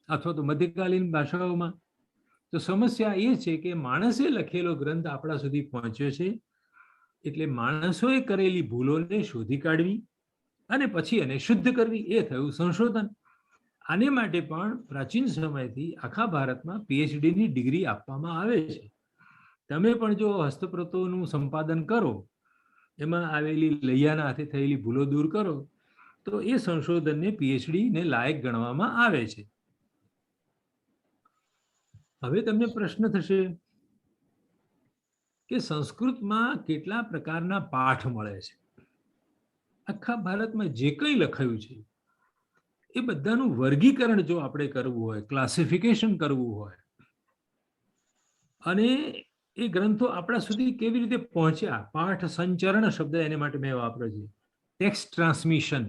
અથવા તો મધ્યકાલીન ભાષાઓમાં? તો સમસ્યા એ છે કે માણસે લખેલો ગ્રંથ આપણા સુધી પહોંચ્યો છે, એટલે માણસોએ કરેલી ભૂલોને શોધી કાઢવી અને પછી એને શુદ્ધ કરવી, એ થયું સંશોધન. આને માટે પણ પ્રાચીન સમયથી આખા ભારતમાં પીએચડીની ડિગ્રી આપવામાં આવે છે. તમે પણ જો હસ્તપ્રતોનું સંપાદન કરો, એમાં આવેલી લૈયાના હાથે થયેલી ભૂલો દૂર કરો, તો એ સંશોધનને પીએચડીને લાયક ગણવામાં આવે છે. હવે તમને પ્રશ્ન થશે કે સંસ્કૃતમાં કેટલા પ્રકારના પાઠ મળે છે? આખા ભારતમાં જે કંઈ લખાયું છે એ બધાનું વર્ગીકરણ જો આપણે કરવું હોય, ક્લાસિફિકેશન કરવું હોય, અને એ ગ્રંથો આપણા સુધી કેવી રીતે પહોંચ્યા, પાઠ સંચરણ શબ્દ એને માટે મેં વાપર્યો છે, ટેક્સ્ટ ટ્રાન્સમિશન.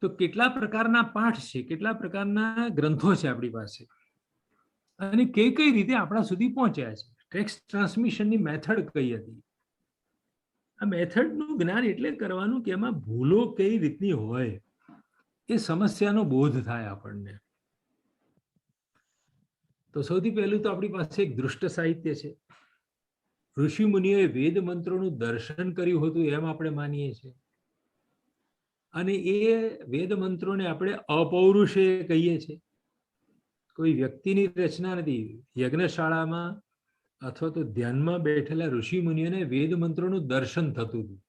તો કેટલા પ્રકારના પાઠ છે, કેટલા પ્રકારના ગ્રંથો છે આપણી પાસે, અને કઈ કઈ રીતે આપણા સુધી પહોંચ્યા છે. ટેક્સ્ટ ટ્રાન્સમિશનની મેથડ કઈ હતી? આ મેથડનું જ્ઞાન એટલે કરવાનું કે એમાં ભૂલો કઈ રીતની હોય, એ સમસ્યાનો બોધ થાય આપણને. તો સૌથી પહેલું તો આપણી પાસે એક દૃષ્ટ સાહિત્ય છે. ઋષિ મુનિઓએ વેદ મંત્રોનું દર્શન કર્યું હતું એમ આપણે માનીએ છીએ, અને એ વેદ મંત્રોને આપણે અપૌરુષેય કહીએ છીએ. કોઈ વ્યક્તિની રચના નથી. યજ્ઞશાળામાં અથવા તો ધ્યાનમાં બેઠેલા ઋષિ મુનિઓને વેદ મંત્રોનું દર્શન થતું હતું.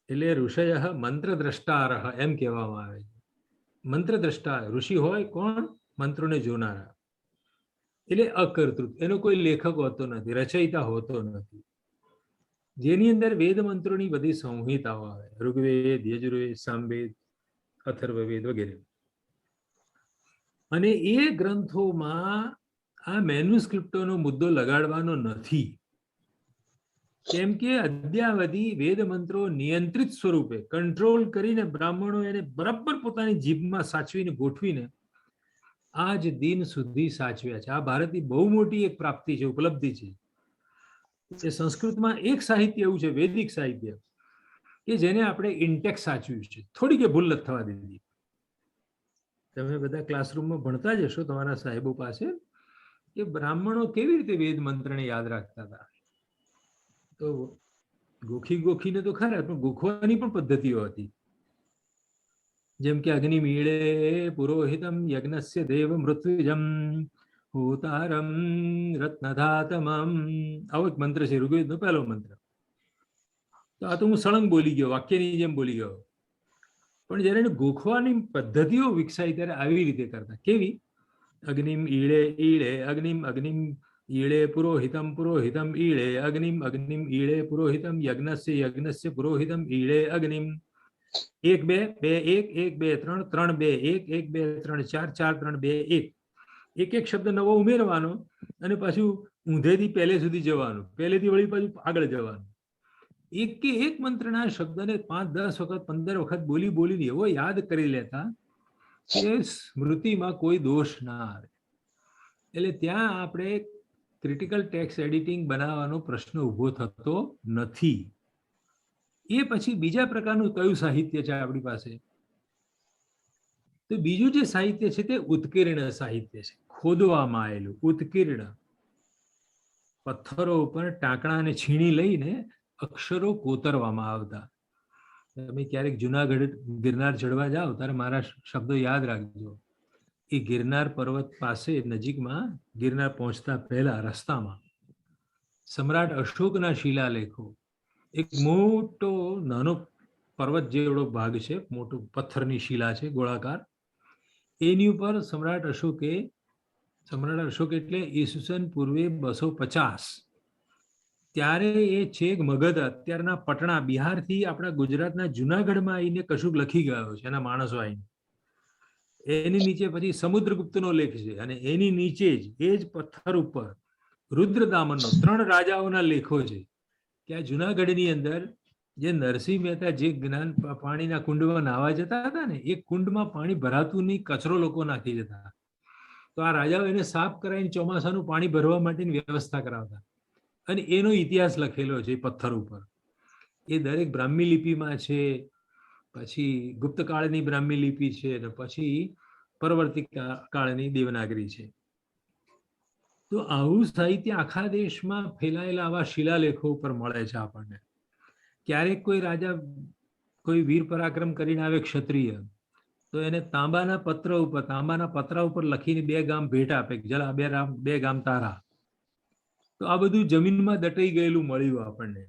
એટલે ઋષય મંત્ર દ્રષ્ટારહ એમ કહેવામાં આવે છે. મંત્ર દ્રષ્ટા ઋષિ હોય કોણ? મંત્રોને જોનારા. એટલે અકર્તૃક, એનો કોઈ લેખક હોતો નથી, રચયિતા હોતો નથી. જેની અંદર વેદ મંત્રોની બધી સંહિતાઓ આવે, ઋગ્વેદ, યજુર્વેદ, સામવેદ, અથર્વવેદ વગેરે. અને એ ગ્રંથોમાં આ મેન્યુસ્ક્રિપ્ટોનો મુદ્દો લગાડવાનો નથી, કેમ કે અદ્યાવધિ વેદ મંત્રો નિયંત્રિત સ્વરૂપે કંટ્રોલ કરીને બ્રાહ્મણો એને બરાબર પોતાની જીભમાં સાચવીને ગોઠવીને આજ દિન સુધી સાચવ્યા છે. આ ભારતની બહુ મોટી એક પ્રાપ્તિ છે, ઉપલબ્ધિ છે. એ સંસ્કૃતમાં એક સાહિત્ય એવું છે, વૈદિક સાહિત્ય, કે જેને આપણે ઇન્ટેક્સ સાચવ્યું છે, થોડી કે ભૂલ નથી થવા દીધી. તમે બધા ક્લાસરૂમમાં ભણતા જ હશો તમારા સાહેબો પાસે કે બ્રાહ્મણો કેવી રીતે વેદ મંત્રને યાદ રાખતા હતા. તો ગોખીને તો ખરા, પણ ગોખવાની પણ પદ્ધતિઓ હતી. જેમ કે અગ્નિ મીળે પુરોહિતમ યજ્ઞસ્ય દેવ મૃત્યુજમ હોતારમ રત્નધાતમમ, આવો એક મંત્ર છે, ઋગ્વેદનો પહેલો મંત્ર. તો આ તો હું સળંગ બોલી ગયો, વાક્યની જેમ બોલી ગયો. પણ જયારે એને ગોખવાની પદ્ધતિઓ વિકસાઈ ત્યારે આવી રીતે કરતા. કેવી? અગ્નિમ ઈળે ઈળે અગ્નિમ અગ્નિમ ઈળે પુરોહિતમ પુરોહિતમ ઈળે અગ્નિમ અગ્નિમ ઈળે પુરોહિતમ યજ્ઞસ્ય પુરોહિતમ ઈળે અગ્નિમ. 1 2 2 1 1 2 3 3 2 1 1 2 3 4 4 3 2 1. એક એક શબ્દ નવો ઉમેરવાનો અને પાછું ઊંધેથી પહેલે સુધી જવાનું, પહેલેથી વળી પાછું આગળ જવાનું. એક કે એક મંત્રના શબ્દને 5-10 વખત 15 વખત બોલીને એવો યાદ કરી લેતા કે સ્મૃતિમાં કોઈ દોષ ના આવે. એટલે ત્યાં આપણે ક્રિટિકલ ટેક્સ્ટ એડિટિંગ બનાવવાનો પ્રશ્ન ઊભો થતો નથી. એ પછી બીજા પ્રકારનું કયું સાહિત્ય છે આપણી પાસે? તો બીજું જે સાહિત્ય છે તે ઉત્કીર્ણ સાહિત્ય છે, ખોદવામાં આવેલું ઉત્કીર્ણ. પથ્થરો ઉપર ટાંકણાને છીણી લઈને અક્ષરો કોતરવામાં આવતા. તમે ક્યારેક જુનાગઢ ગિરનાર ચડવા જાઓ ત્યારે મારા શબ્દો યાદ રાખજો. એ ગિરનાર પર્વત પાસે નજીકમાં ગિરનાર પહોંચતા પહેલા રસ્તામાં સમ્રાટ અશોકના શિલાલેખો, એક મોટો નાનો પર્વત જેવડો ભાગ છે, મોટું પથ્થરની શિલા છે ગોળાકાર, એની ઉપર સમ્રાટ અશોક એટલે ઈસવીસન પૂર્વે 250 ત્યારે એ છેક મગધ અત્યારના પટણા બિહારથી આપણા ગુજરાતના જુનાગઢમાં આવીને કશુંક લખી ગયો છે એના માણસો આવીને. એની નીચે પછી સમુદ્રગુપ્તનો લેખ છે અને એની નીચે જ એ જ પથ્થર ઉપર રુદ્રદામનનો 3 રાજાઓના લેખો છે કે આ જુનાગઢની અંદર જે નરસિંહ મહેતા જે જ્ઞાન પાણીના કુંડમાં નાહવા જતા હતા ને, એ કુંડમાં પાણી ભરાતું નહીં, કચરો લોકો નાખી જતા. તો આ રાજાઓ એને સાફ કરાવીને ચોમાસાનું પાણી ભરવા માટેની વ્યવસ્થા કરાવતા અને એનો ઇતિહાસ લખેલો છે પથ્થર ઉપર. એ દરેક બ્રાહ્મી લિપિમાં છે, પછી ગુપ્ત કાળની બ્રાહ્મી લિપિ છે અને પછી પરવર્તી કાળની દેવનાગરી છે. તો આવું સાહિત્ય આખા દેશમાં ફેલાયેલા આવા શિલાલેખો ઉપર મળે છે આપણને. ક્યારેક કોઈ રાજા કોઈ વીર પરાક્રમ કરીને આવે ક્ષત્રિય, તો એને તાંબાના પતરા ઉપર લખીને 2 ગામ ભેટ આપે, જલા 2 ગામ તારા. તો આ બધું જમીનમાં દટાઈ ગયેલું મળ્યું આપણને.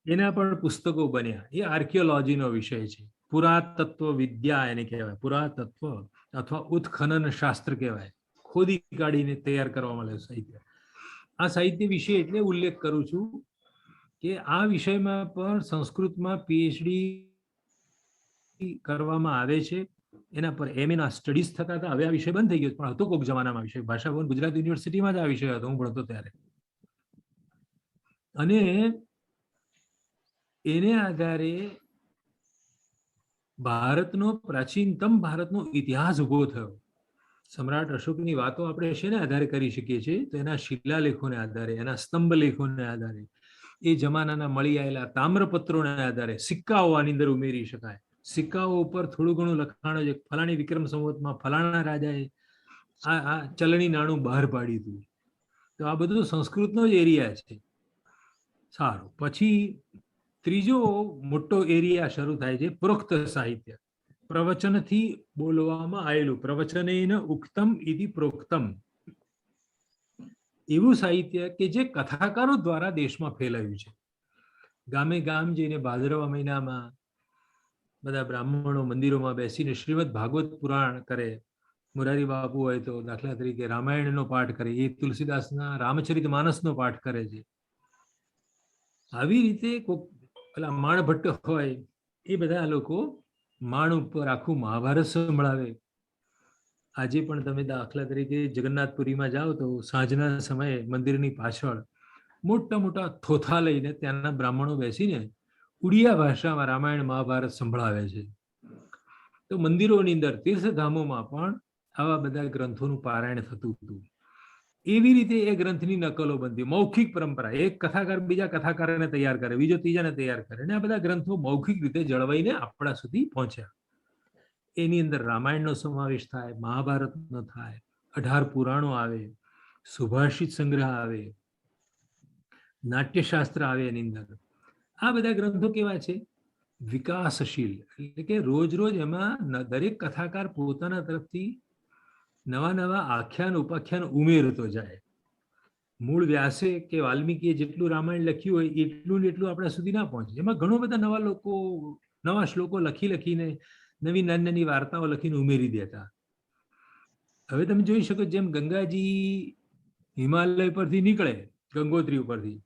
એના પણ પુસ્તકો બન્યા. એ આર્કિયોલોજીનો વિષય છે, પુરાતત્વ વિદ્યા એને કહેવાય. પુરાતત્વ અથવા ઉત્ખનન શાસ્ત્ર કહેવાય. ખોદી કાઢીને તૈયાર કરવામાં આવેલું સાહિત્ય. આ સાહિત્ય વિશે એટલે ઉલ્લેખ કરું છું કે આ વિષયમાં પણ સંસ્કૃતમાં પીએચડી કરવામાં આવે છે. એના પર એમએના સ્ટડીઝ થતા હતા. હવે આ વિષય બંધ થઈ ગયો, પણ હતો કોઈક જમાનામાં વિષય. ભાષા ભવન ગુજરાત યુનિવર્સિટીમાં જ આ વિષય હતો, હું ભણતો ત્યારે. અને એને આધારે પ્રાચીનતમ ભારતનો ઇતિહાસ ઉભો થયો. સમ્રાટ અશોકની વાતો આપણે શેને આધારે કરી શકીએ છીએ? તો એના શિલાલેખોને આધારે, એના સ્તંભ લેખોને આધારે, એ જમાનાના મળી આવેલા તામ્રપત્રોને આધારે. સિક્કાઓ આની અંદર ઉમેરી શકાય. સિક્કાઓ ઉપર થોડું ઘણું લખાણ છે, ફલાણી વિક્રમ સંવતમાં ફલાણા રાજાએ આ ચલણી નાણું બહાર પાડ્યું હતું. તો આ બધું સંસ્કૃતનો જ એરિયા છે. સારું, પછી ત્રીજો મોટો એરિયા શરૂ થાય છે પ્રોક્ત સાહિત્ય. પ્રવચનથી બોલવામાં આવેલું, પ્રવચનેન ઉક્તમ ઇતિ પ્રોક્તમ. એવું સાહિત્ય કે જે કથાકારો દ્વારા દેશમાં ફેલાયું છે. ગામે ગામ જઈને ભાદરવા મહિનામાં બધા બ્રાહ્મણો મંદિરોમાં બેસીને શ્રીમદ ભાગવત પુરાણ કરે. મોરારી બાપુ હોય તો દાખલા તરીકે રામાયણનો પાઠ કરે, એ તુલસીદાસના રામચરિત માનસનો પાઠ કરે છે. આવી રીતે પેલા માણ ભટ્ટ હોય, એ બધા લોકો માણ ઉપર આખું મહાભારત સંભળાવે. આજે પણ તમે દાખલા તરીકે જગન્નાથપુરીમાં જાઓ તો સાંજના સમયે મંદિરની પાછળ મોટા મોટા થોથા લઈને ત્યાંના બ્રાહ્મણો બેસીને ઉડિયા ભાષામાં રામાયણ મહાભારત સંભળાવે છે. તો મંદિરોની અંદર, તીર્થધામોમાં પણ આવા બધા ગ્રંથોનું પારાયણ થતું હતું. એવી રીતે એ ગ્રંથની નકલો બનતી, મૌખિક પરંપરા. એક કથાકાર બીજા કથાકારને તૈયાર કરે, બીજો ત્રીજાને તૈયાર કરે, અને આ બધા ગ્રંથો મૌખિક રીતે જળવાઈને આપણા સુધી પહોંચ્યા. એની અંદર રામાયણનો સમાવેશ થાય, મહાભારતનો થાય, 18 પુરાણો આવે, સુભાષિત સંગ્રહ આવે, નાટ્યશાસ્ત્ર આવે એની અંદર. આ બધા ગ્રંથો કેવા છે? વિકાસશીલ. એટલે કે રોજ રોજ એમાં દરેક કથાકાર પોતાના તરફથી નવા નવા આખ્યાન ઉપાખ્યાન ઉમેરતો જાય. મૂળ વ્યાસે કે વાલ્મીકીએ જેટલું રામાયણ લખ્યું હોય એટલું ને એટલું આપણા સુધી ના પહોંચે. એમાં ઘણો બધા નવા શ્લોકો લખીને નવી નાની વાર્તાઓ લખીને ઉમેરી દેતા. હવે તમે જોઈ શકો, જેમ ગંગાજી હિમાલય પરથી નીકળે, ગંગોત્રી ઉપરથી,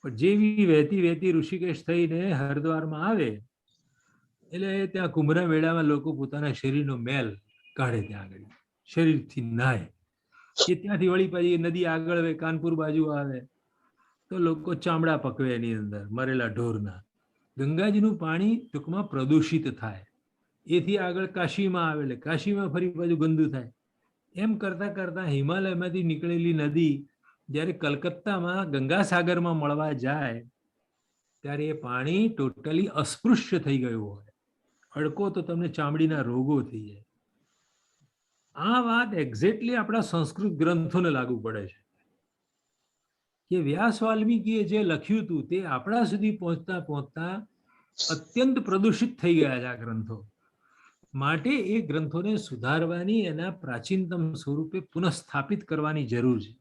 પણ જેવી વહેતી ઋષિકેશ થઈને હરિદ્વારમાં આવે એટલે ત્યાં કુંભના મેળામાં લોકો પોતાના શરીરનો મેલ કાઢે, ત્યાં આગળ શરીરથી નાય. એ ત્યાંથી વળી પાછી નદી આગળ કાનપુર બાજુ આવે, તો લોકો ચામડા પકવે એની અંદર મરેલા ઢોરના. ગંગાજીનું પાણી ટૂંકમાં પ્રદૂષિત થાય, એથી આગળ કાશીમાં આવે એટલે કાશીમાં ફરી પાછું ગંદુ થાય. એમ કરતા કરતા હિમાલયમાંથી નીકળેલી નદી જ્યારે કલકત્તામાં ગંગાસાગરમાં મળવા જાય ત્યારે એ પાણી ટોટલી અસ્પૃશ્ય થઈ ગયું હોય, અડકો તો તમને ચામડીના રોગો થઈ જાય. આ વાત એક્ઝેક્ટલી આપણા સંસ્કૃત ગ્રંથોને લાગુ પડે છે કે વ્યાસ વાલ્મીકીએ જે લખ્યું હતું તે આપણા સુધી પહોંચતા પહોંચતા અત્યંત પ્રદૂષિત થઈ ગયા છે આ ગ્રંથો. માટે એ ગ્રંથોને સુધારવાની, એના પ્રાચીનતમ સ્વરૂપે પુનઃસ્થાપિત કરવાની જરૂર છે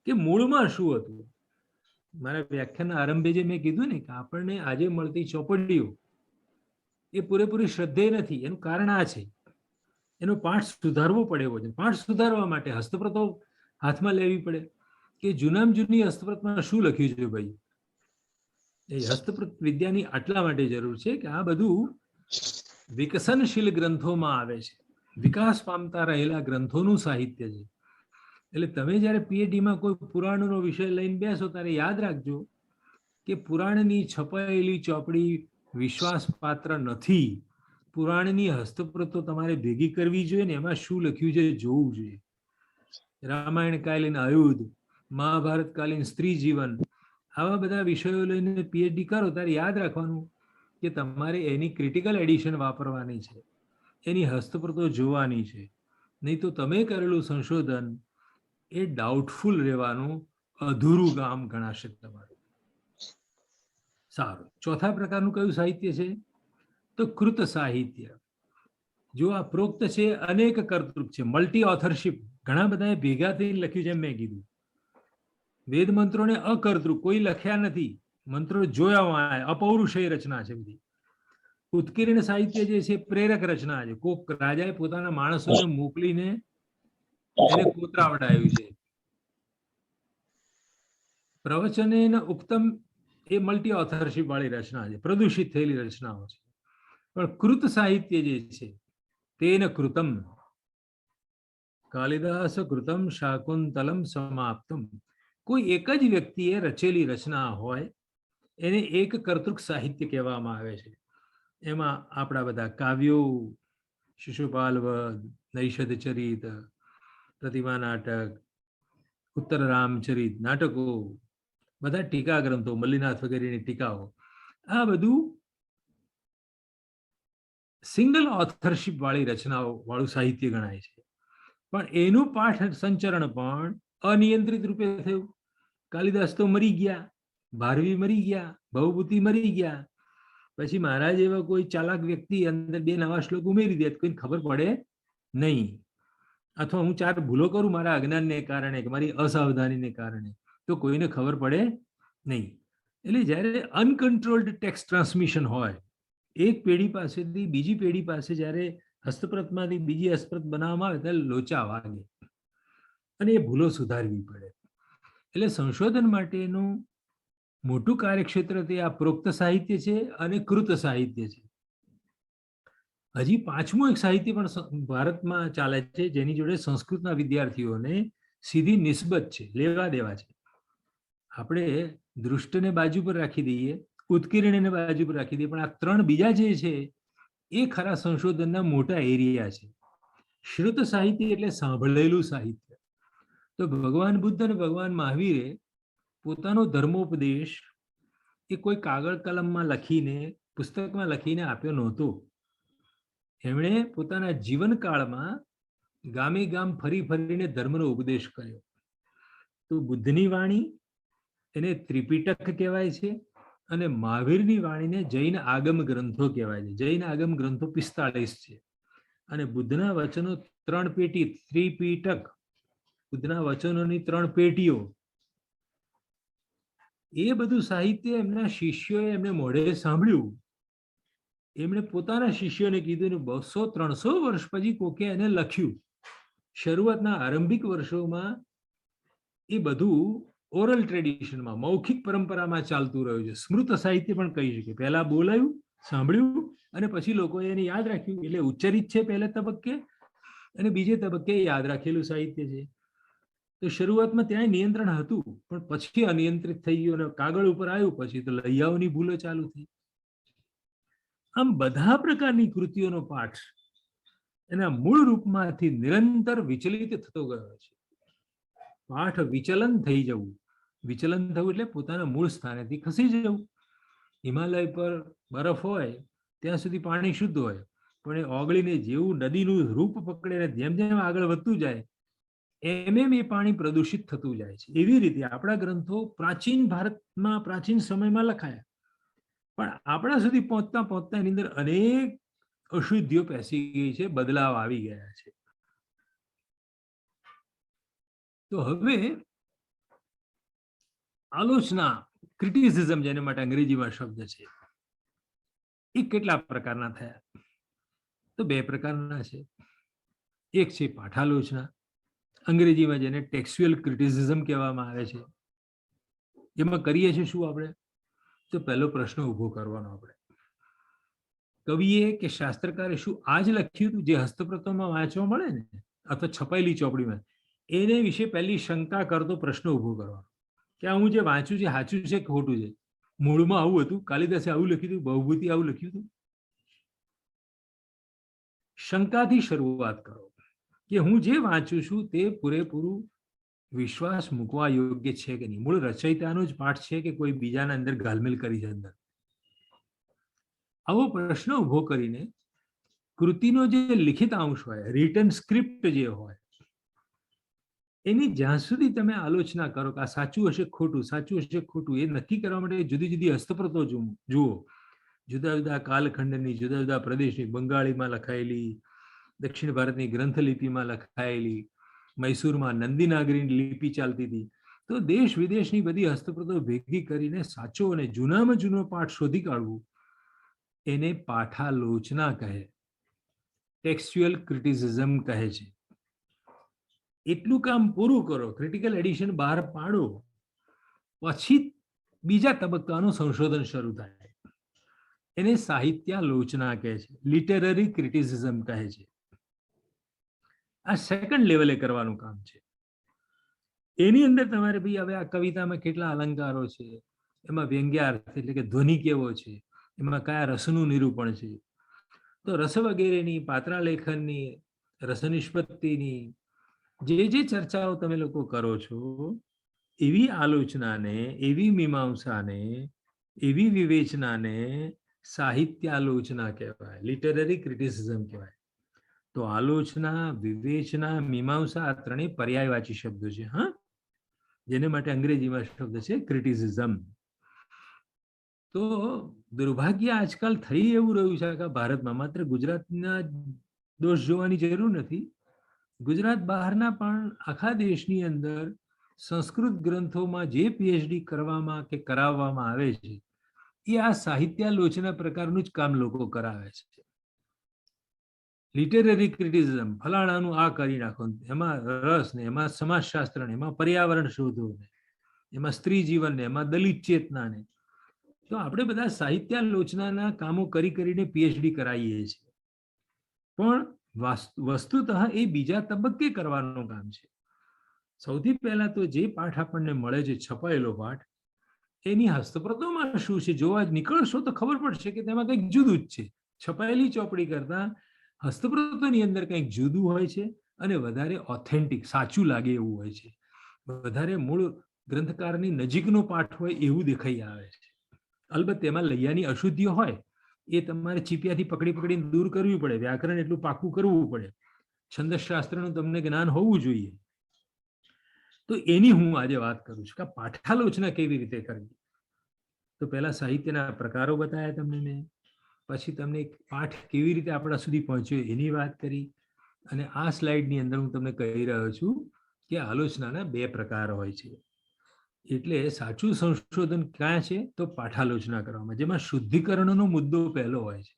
કે મૂળમાં શું હતું. મારા વ્યાખ્યાનના આરંભે જે મેં કીધું ને કે આપણને આજે મળતી ચોપડીઓ એ પૂરેપૂરી શ્રદ્ધેય નથી. એનું કારણ આ છે, એનો પાઠ સુધારવો પડે એવો છે. પાઠ સુધારવા માટે હસ્તપ્રતો હાથમાં લેવી પડે કે જૂનામાં જૂની હસ્તપ્રતમાં શું લખ્યું છે ભાઈ. એ હસ્તપ્રત વિદ્યાની આટલા માટે જરૂર છે કે આ બધું વિકસનશીલ ગ્રંથોમાં આવે છે, વિકાસ પામતા રહેલા ગ્રંથોનું સાહિત્ય છે. એટલે તમે જ્યારે પીએચડીમાં કોઈ પુરાણનો વિષય લઈને બેસો ત્યારે યાદ રાખજો કે પુરાણની છપાયેલી ચોપડી વિશ્વાસપાત્ર નથી. પુરાણની હસ્તપ્રતો તમારે ભેગી કરવી જોઈએ ને એમાં શું લખ્યું છે જોવું જોઈએ. રામાયણકાલીન આયુધ, મહાભારતકાલીન સ્ત્રી જીવન, આવા બધા વિષયો લઈને પીએચડી કરો ત્યારે યાદ રાખવાનું કે તમારે એની ક્રિટિકલ એડિશન વાપરવાની છે, એની હસ્તપ્રતો જોવાની છે. નહીં તો તમે કરેલું સંશોધન એ ડાઉટફુલ રહેવાનું અધૂરું કામ ગણાશે તમારું. સારું, ચોથા પ્રકારનું કયું સાહિત્ય છે તો કૃત સાહિત્ય. જો આ પ્રોક્ત છે અનેક કર્તૃક છે, મલ્ટી ઓથરશિપ, ઘણા બધાએ ભેગા થઈને લખ્યું છે. એમ મેં કીધું વેદ મંત્રોને અકર્તૃક, કોઈ લખ્યા નથી, મંત્રો જોયા, અપૌરુષેય રચના છે બધી. ઉત્કીર્ણ સાહિત્ય જે છે પ્રેરક રચના છે, કોક રાજાએ પોતાના માણસોને મોકલીને એને કોતરાવડાવ્યું છે. પ્રવચનેન ઉક્તમ એ મલ્ટી ઓથરશિપ વાળી રચના છે, પ્રદૂષિત થયેલી રચનાઓ છે. પણ કૃત સાહિત્ય જે છે તેન કૃતમ, કાલિદાસ કૃતમ શાકુંતલમ સમાપ્તમ, કોઈ એક જ વ્યક્તિએ રચેલી રચના હોય એને એક કર્તૃક સાહિત્ય કહેવામાં આવે છે. એમાં આપણા બધા કાવ્યો, શિશુપાલ વધ, નૈષધ ચરિત, પ્રતિમા નાટક, ઉત્તર રામચરિત નાટકો, બધા ટીકા ગ્રંથો, મલ્લીનાથ વગેરેની ટીકાઓ, આ બધું સિંગલ ઓથરશિપ વાળી રચનાઓ વાળું સાહિત્ય ગણાય છે. પણ એનું પાઠ સંચરણ પણ અનિયંત્રિત રૂપે થયું. કાલિદાસ તો મરી ગયા, ભારવી મરી ગયા, ભવભૂતિ મરી ગયા, પછી મહારાજ એવા કોઈ ચાલાક વ્યક્તિ અંદર બે નવા શ્લોક ઉમેરી દે, કોઈને ખબર પડે નહીં. અથવા હું ચાર ભૂલો કરું મારા અજ્ઞાનને કારણે કે મારી અસાવધાનીને કારણે, તો કોઈને ખબર પડે નહીં. એટલે જ્યારે અનકન્ટ્રોલ્ડ ટેક્સ્ટ ટ્રાન્સમિશન હોય, એક પેઢી પાસેથી બીજી પેઢી પાસે જ્યારે હસ્તપ્રતમાંથી બીજી હસ્તપ્રત બનાવવામાં આવે ત્યારે લોચા વાગે અને એ ભૂલો સુધારવી પડે. એટલે સંશોધન માટેનું મોટું કાર્યક્ષેત્ર તે આ પ્રોક્ત સાહિત્ય છે અને કૃત સાહિત્ય છે. હજી પાંચમું એક સાહિત્ય પણ ભારતમાં ચાલે છે જેની જોડે સંસ્કૃતના વિદ્યાર્થીઓને સીધી નિસ્બત છે, લેવા દેવા છે. આપણે દૃષ્ટને બાજુ પર રાખી દઈએ, ઉત્કીર્ણને બાજુ પર રાખી દઈએ, પણ આ ત્રણ બીજા જે છે એ ખરા સંશોધનના મોટા એરિયા છે. શ્રુત સાહિત્ય એટલે સાંભળેલું સાહિત્ય. તો ભગવાન બુદ્ધ અને ભગવાન મહાવીરે પોતાનો ધર્મોપદેશ એ કોઈ કાગળ કલમમાં લખીને, પુસ્તકમાં લખીને આપ્યો નહોતો. એમણે પોતાના જીવનકાળમાં ગામે ગામ ફરી ફરીને ધર્મનો ઉપદેશ કર્યો. તો બુદ્ધની વાણી એને ત્રિપિટક કહેવાય છે અને મહાવીરની વાણીને જૈન આગમ ગ્રંથો કહેવાય છે. જૈન આગમ ગ્રંથો 45 છે અને બુદ્ધના વચનો 3 પેટી, ત્રિપિટક, બુદ્ધના વચનોની 3 પેટીઓ. એ બધું સાહિત્ય એમના શિષ્યોએ એમને મોઢે સાંભળ્યું. એમણે પોતાના શિષ્યોને કીધું ને 200-300 વર્ષ પછી કોકે એને લખ્યું. શરૂઆતના આરંભિક વર્ષોમાં એ બધું ઓરલ ટ્રેડિશનમાં, મૌખિક પરંપરામાં ચાલતું રહ્યું છે. સ્મૃત સાહિત્ય પણ કહી શકે. પહેલા બોલાયું, સાંભળ્યું અને પછી લોકોએ એને યાદ રાખ્યું. એટલે ઉચ્ચરિત છે પહેલા તબક્કે અને બીજે તબક્કે યાદ રાખેલું સાહિત્ય છે. તો તો શરૂઆતમાં ત્યાં નિયંત્રણ હતું, પણ પછી અનિયંત્રિત થઈ ગયું અને કાગળ ઉપર આવ્યું પછી તો લૈયાઓની ભૂલો ચાલુ થઈ. આમ બધા પ્રકારની કૃતિઓનો પાઠ એના મૂળ રૂપમાંથી નિરંતર વિચલિત થતો ગયો છે. પાઠ વિચલન થઈ જવું, વિચલન થવું એટલે પોતાના મૂળ સ્થાનેથી ખસી જવું. હિમાલય પર બરફ હોય ત્યાં સુધી પાણી શુદ્ધ હોય, પણ એ ઓગળીને જેવું નદીનું રૂપ પકડીને જેમ જેમ આગળ વધતું જાય એમ એ પાણી પ્રદૂષિત થતું જાય છે. એવી રીતે આપણા ગ્રંથો પ્રાચીન ભારતમાં પ્રાચીન સમયમાં લખાયા, પણ આપણા સુધી પહોંચતા પહોંચતા એની અંદર અનેક અશુદ્ધિઓ પેસી ગઈ છે, બદલાવ આવી ગયા છે. તો હવે આલોચના, ક્રિટિસિઝમ જેને માટે અંગ્રેજીમાં શબ્દ છે, એ કેટલા પ્રકારના થયા? તો બે પ્રકારના છે. એક છે પાઠાલોચના, અંગ્રેજીમાં જેને ટેક્સ્ચ્યુઅલ ક્રિટિસિઝમ કહેવામાં આવે છે. એમાં કરીએ છીએ શું આપણે? તો પહેલો પ્રશ્ન ઊભો કરવાનો આપણે, કવિએ કે શાસ્ત્રકારે શું આ જ લખ્યું હતું જે હસ્તપ્રતોમાં વાંચવા મળે ને, અથવા છપાયેલી ચોપડીમાં? એને વિશે પહેલી શંકા કરતો પ્રશ્ન ઊભો કરવાનો કે આ હું જે વાંચ્યું છે સાચું છે કે ખોટું છે? મૂળમાં આવું હતું, કાલિદાસે આવું લખ્યું હતું, બહુભૂતિ આવું લખ્યું હતું? શંકાથી શરૂઆત કરો કે હું જે વાંચું છું તે પૂરેપૂરું વિશ્વાસ મૂકવા યોગ્ય છે કે નહીં? મૂળ રચયિતાનો જ પાઠ છે કે કોઈ બીજાના અંદર ગાલમેલ કરી છે અંદર? આવો પ્રશ્ન ઉભો કરીને કૃતિનો જે લિખિત અંશ હોય, રિટન સ્ક્રિપ્ટ જે હોય, એની જ્યાં સુધી તમે આલોચના કરો કે આ સાચું હશે ખોટું, સાચું હશે ખોટું, એ નક્કી કરવા માટે જુદી જુદી હસ્તપ્રતો જુઓ. જુદા જુદા કાલખંડની, જુદા જુદા પ્રદેશની, બંગાળીમાં લખાયેલી, દક્ષિણ ભારતની ગ્રંથલિપિમાં લખાયેલી, મૈસૂરમાં નંદીનાગરીની લિપિ ચાલતી હતી. તો દેશ વિદેશની બધી હસ્તપ્રતો ભેગી કરીને સાચો અને જૂનામાં જૂનો પાઠ શોધી કાઢવું, એને પાઠાલોચના કહે, ટેક્સ્ચ્યુઅલ ક્રિટિસિઝમ કહે છે. એટલું કામ પૂરું કરો, ક્રિટિકલ એડિશન બહાર પાડો, પછી બીજા તબક્કાનું સંશોધન શરૂ થાય. એને સાહિત્યાલોચના કહે છે, લિટરરી ક્રિટિસિઝમ કહે છે. આ સેકન્ડ લેવલે કરવાનું કામ છે. એની અંદર તમારે ભાઈ હવે આ કવિતામાં કેટલા અલંકારો છે, એમાં વ્યંગ્યાર્થ એટલે કે ધ્વનિ કેવો છે, એમાં કયા રસનું નિરૂપણ છે, તો રસ વગેરેની, પાત્રાલેખનની, રસનિષ્પત્તિની જે ચર્ચાઓ તમે લોકો કરો છો, એવી આલોચનાને, એવી મીમાંસાને, એવી વિવેચનાને સાહિત્યાલોચના કહેવાય, લિટરરી ક્રિટિસિઝમ કહેવાય. તો આલોચના, વિવેચના, મીમાંસા આ ત્રણેય પર્યાયવાચી શબ્દો છે, હા, જેને માટે અંગ્રેજીમાં શબ્દ છે ક્રિટિસિઝમ. તો દુર્ભાગ્ય આજકાલ થઈ એવું રહ્યું છે કે ભારતમાં માત્ર ગુજરાતના દોષ જોવાની જરૂર નથી, ગુજરાત બહારના પણ આખા દેશની અંદર સંસ્કૃત ગ્રંથોમાં જે પીએચડી કરવામાં કે કરાવવામાં આવે છે, એ આ સાહિત્યાલોચના પ્રકારનું જ કામ લોકો કરાવે છે. લિટરરી ક્રિટિસિઝમ, ફલાણાનું આ કરી નાખો, એમાં રસ ને, એમાં સમાજશાસ્ત્ર ને, એમાં પર્યાવરણ શોધો ને, એમાં સ્ત્રી જીવન ને, એમાં દલિત ચેતના ને. તો આપણે બધા સાહિત્યાલોચનાના કામો કરીને પીએચડી કરાવીએ છીએ, પણ વસ્તુતઃ એ બીજા તબક્કે કરવાનું કામ છે. સૌથી પહેલા તો જે પાઠ આપણને મળે છે, છપાયેલો પાઠ, એની હસ્તપ્રતોમાં શું છે જોવા જ નીકળશો તો ખબર પડશે કે તેમાં કંઈક જુદું જ છે. છપાયેલી ચોપડી કરતા હસ્તપ્રતોની અંદર કંઈક જુદું હોય છે અને વધારે ઓથેન્ટિક, સાચું લાગે એવું હોય છે, વધારે મૂળ ગ્રંથકારની નજીકનો પાઠ હોય એવું દેખાઈ આવે છે. અલબત્ત તેમાં લૈયાની અશુદ્ધિઓ હોય, એ તમારે ચીપિયાથી પકડીને દૂર કરવી પડે, વ્યાકરણ એટલું પાકું કરવું પડે, છંદશાસ્ત્રનું તમને જ્ઞાન હોવું જોઈએ. તો એની હું આજે વાત કરું છું કે પાઠાલોચના કેવી રીતે કરવી. તો પહેલા સાહિત્યના પ્રકારો બતાવ્યા તમને મેં, પછી તમને પાઠ કેવી રીતે આપણા સુધી પહોંચ્યો એની વાત કરી, અને આ સ્લાઇડની અંદર હું તમને કહી રહ્યો છું કે આલોચનાના બે પ્રકાર હોય છે. એટલે સાચું સંશોધન ક્યાં છે? તો પાઠાલોચના કરવામાં, જેમાં શુદ્ધિકરણનો મુદ્દો પહેલો હોય છે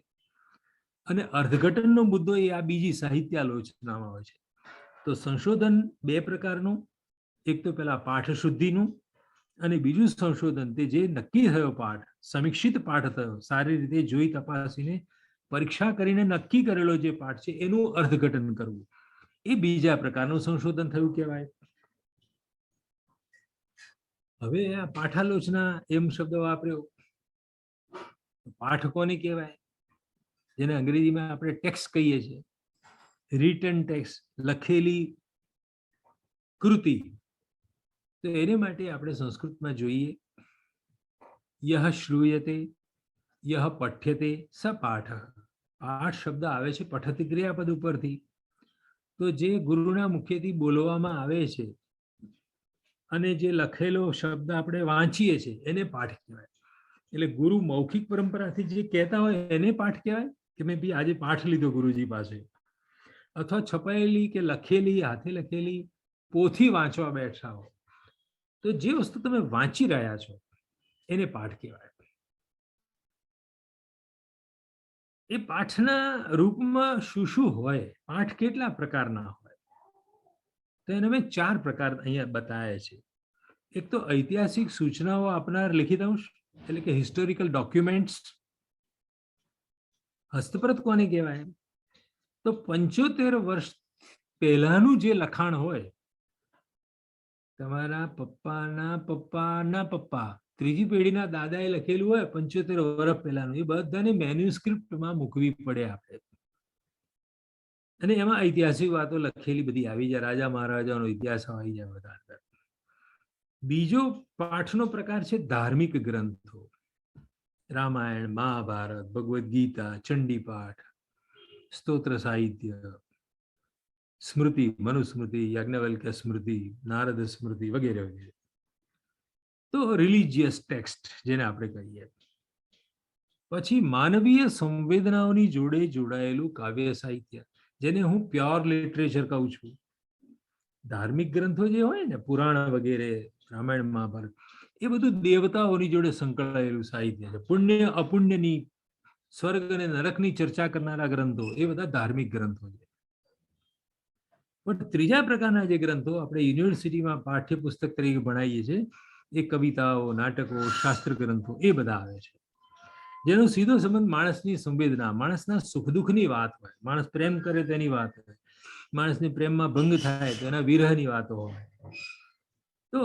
અને અર્થઘટનનો મુદ્દો એ આ બીજી સાહિત્યાલોચનામાં હોય છે. તો સંશોધન બે પ્રકારનું, એક તો પેલા પાઠ શુદ્ધિનું, અને બીજું સંશોધન તે જે નક્કી થયો પાઠ, સમીક્ષિત પાઠ થયો, સારી રીતે જોઈ તપાસીને પરીક્ષા કરીને નક્કી કરેલો જે પાઠ છે એનું અર્થઘટન કરવું, એ બીજા પ્રકારનું સંશોધન થયું કહેવાય. હવે આ પાઠાલોચના એમ શબ્દ વાપર્યો. પાઠ કોને કહેવાય? જેને અંગ્રેજીમાં આપણે ટેક્સ્ટ કહીએ છીએ, રિટન ટેક્સ્ટ, લખેલી કૃતિ. તો એને માટે આપણે સંસ્કૃતમાં જોઈએ, યહ શ્રૂયતે યહ પઠ્યતે સ પાઠ. પાઠ શબ્દ આવે છે પઠતી ક્રિયાપદ ઉપરથી. તો જે ગુરુના મુખેથી બોલવામાં આવે છે અને જે લખેલો શબ્દ આપણે વાંચીએ છીએ એને પાઠ કહેવાય. એટલે ગુરુ મૌખિક પરંપરાથી જે કહેતા હોય એને પાઠ કહેવાય કે મેં બી આજે પાઠ લીધો ગુરુજી પાસે, અથવા છપાયેલી કે લખેલી, હાથે લખેલી પોથી વાંચવા બેઠા હો, તો જે વસ્તુ તમે વાંચી રહ્યા છો એને પાઠ કહેવાય. એ પાઠના રૂપમાં શું શું હોય, પાઠ કેટલા પ્રકારના હોય, તો એને મેં 4 પ્રકાર અહીંયા બતાવ્યા છે. એક તો ઐતિહાસિક સૂચનાઓ આપનાર લિખિત અંશ, એટલે કે હિસ્ટોરિકલ ડોક્યુમેન્ટ્સ. હસ્તપ્રત કોને કહેવાય? તો 75 વર્ષ પહેલાનું જે લખાણ હોય, તમારા પપ્પાના પપ્પાના પપ્પા, ત્રીજી પેઢીના દાદાએ લખેલું હોય 75 વર્ષ પહેલાનું, એ બધાને મેન્યુસ્ક્રિપ્ટમાં મૂકવી પડે આપણે. અને એમાં ઐતિહાસિક વાતો લખેલી બધી આવી જાય, રાજા મહારાજાનો ઇતિહાસ આવી જાય બધા અંદર. બીજો પાઠનો પ્રકાર છે ધાર્મિક ગ્રંથો. રામાયણ, મહાભારત, ભગવદ્ ગીતા, ચંડી પાઠ, સ્તોત્ર સાહિત્ય, સ્મૃતિ, મનુસ્મૃતિ, યાજ્ઞવલ્ક્ય સ્મૃતિ, નારદ સ્મૃતિ વગેરે વગેરે. તો રિલિજિયસ ટેક્સ્ટ જેને આપણે કહીએ. પછી માનવીય સંવેદનાઓની જોડે જોડાયેલું કાવ્ય સાહિત્ય, જેને હું પ્યોર લિટરેચર કહું છું. ધાર્મિક ગ્રંથો જે હોય ને, પુરાણ વગેરે, રામાયણ, મહાભારત, એ બધું દેવતાઓની જોડે સંકળાયેલું સાહિત્ય છે. પુણ્ય અપુણ્યની, સ્વર્ગ અને નરકની ચર્ચા કરનારા ગ્રંથો, એ બધા ધાર્મિક ગ્રંથો છે. પણ ત્રીજા પ્રકારના જે ગ્રંથો આપણે યુનિવર્સિટીમાં પાઠ્યપુસ્તક તરીકે ભણાવીએ છીએ, એ કવિતાઓ, નાટકો, શાસ્ત્ર ગ્રંથો, એ બધા આવે છે. જેનો સીધો સંબંધ માણસની સંવેદના, માણસના સુખ દુઃખની વાત હોય. માણસ પ્રેમ કરે તેની વાત હોય, માણસની પ્રેમમાં ભંગ થાય તો એના વિરહની વાતો હોય. તો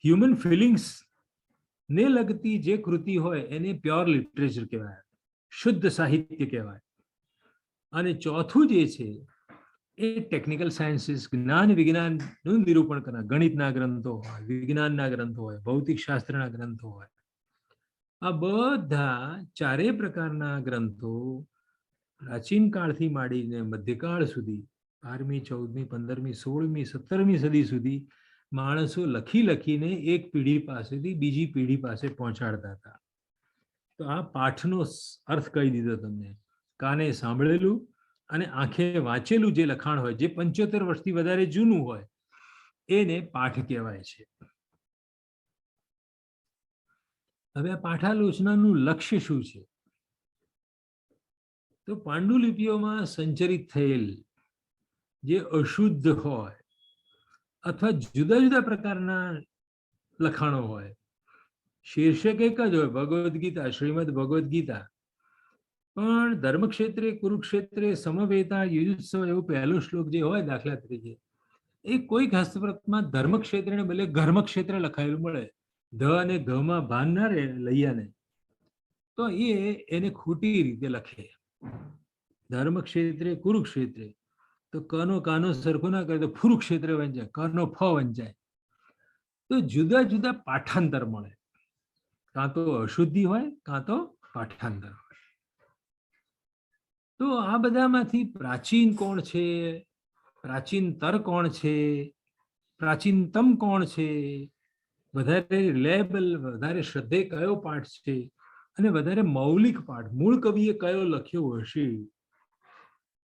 હ્યુમન ફિલિંગ્સ ને લગતી જે કૃતિ હોય એને પ્યોર લિટરેચર કહેવાય, શુદ્ધ સાહિત્ય કહેવાય. અને ચોથું જે છે એ ટેકનિકલ સાયન્સીસ, જ્ઞાન વિજ્ઞાનનું નિરૂપણ કરનાર, ગણિતના ગ્રંથો હોય, વિજ્ઞાનના ગ્રંથો હોય, ભૌતિક શાસ્ત્રના ગ્રંથો હોય. આ બધા 4 પ્રકારના ગ્રંથો પ્રાચીન કાળથી માંડીને મધ્યકાળ સુધી, 12મી, 14મી, 15મી, 16મી, 17મી સદી સુધી માણસો લખીને એક પેઢી પાસેથી બીજી પેઢી પાસે પહોંચાડતા હતા. તો આ પાઠનો અર્થ કહી દીધો તમને. કાને સાંભળેલું અને આંખે વાંચેલું જે લખાણ હોય, જે 75 વર્ષથી વધારે જૂનું હોય, એને પાઠ કહેવાય છે. હવે આ પાઠાલોચનાનું લક્ષ્ય શું છે? તો પાંડુલિપિઓમાં સંચરિત થયેલ જે અશુદ્ધ હોય અથવા જુદા જુદા પ્રકારના લખાણો હોય, શીર્ષક એક જ હોય, ભગવદ્ ગીતા, શ્રીમદ ભગવદ્ ગીતા, પણ ધર્મક્ષેત્રે, કુરુક્ષેત્રે, સમવેતા, યુયુત્સવ એવું પહેલો શ્લોક જે હોય, દાખલા તરીકે, એ કોઈક હસ્તપ્રતમાં ધર્મક્ષેત્રને બદલે ધર્મક્ષેત્ર લખાયેલું મળે. ધ અને ઘમાં ભાન ના રહે લૈયાને, તો એને ખોટી રીતે લખે. ધર્મક્ષેત્રે, કુરુક્ષેત્રે, તો કનો કાનો સરખો ના કરે તો ફુરુક્ષેત્ર વંચાય, કનો ફ વંચાય. તો જુદા જુદા પાઠાંતર મળે, કાં તો અશુદ્ધિ હોય, કાં તો પાઠાંતર હોય. તો આ બધામાંથી પ્રાચીન કોણ છે, પ્રાચીનતર કોણ છે, પ્રાચીનતમ કોણ છે, વધારે રિલાયેબલ, વધારે શ્રદ્ધેય કયો પાઠ છે, અને વધારે મૌલિક પાઠ, મૂળ કવિએ કયો લખ્યો હશે,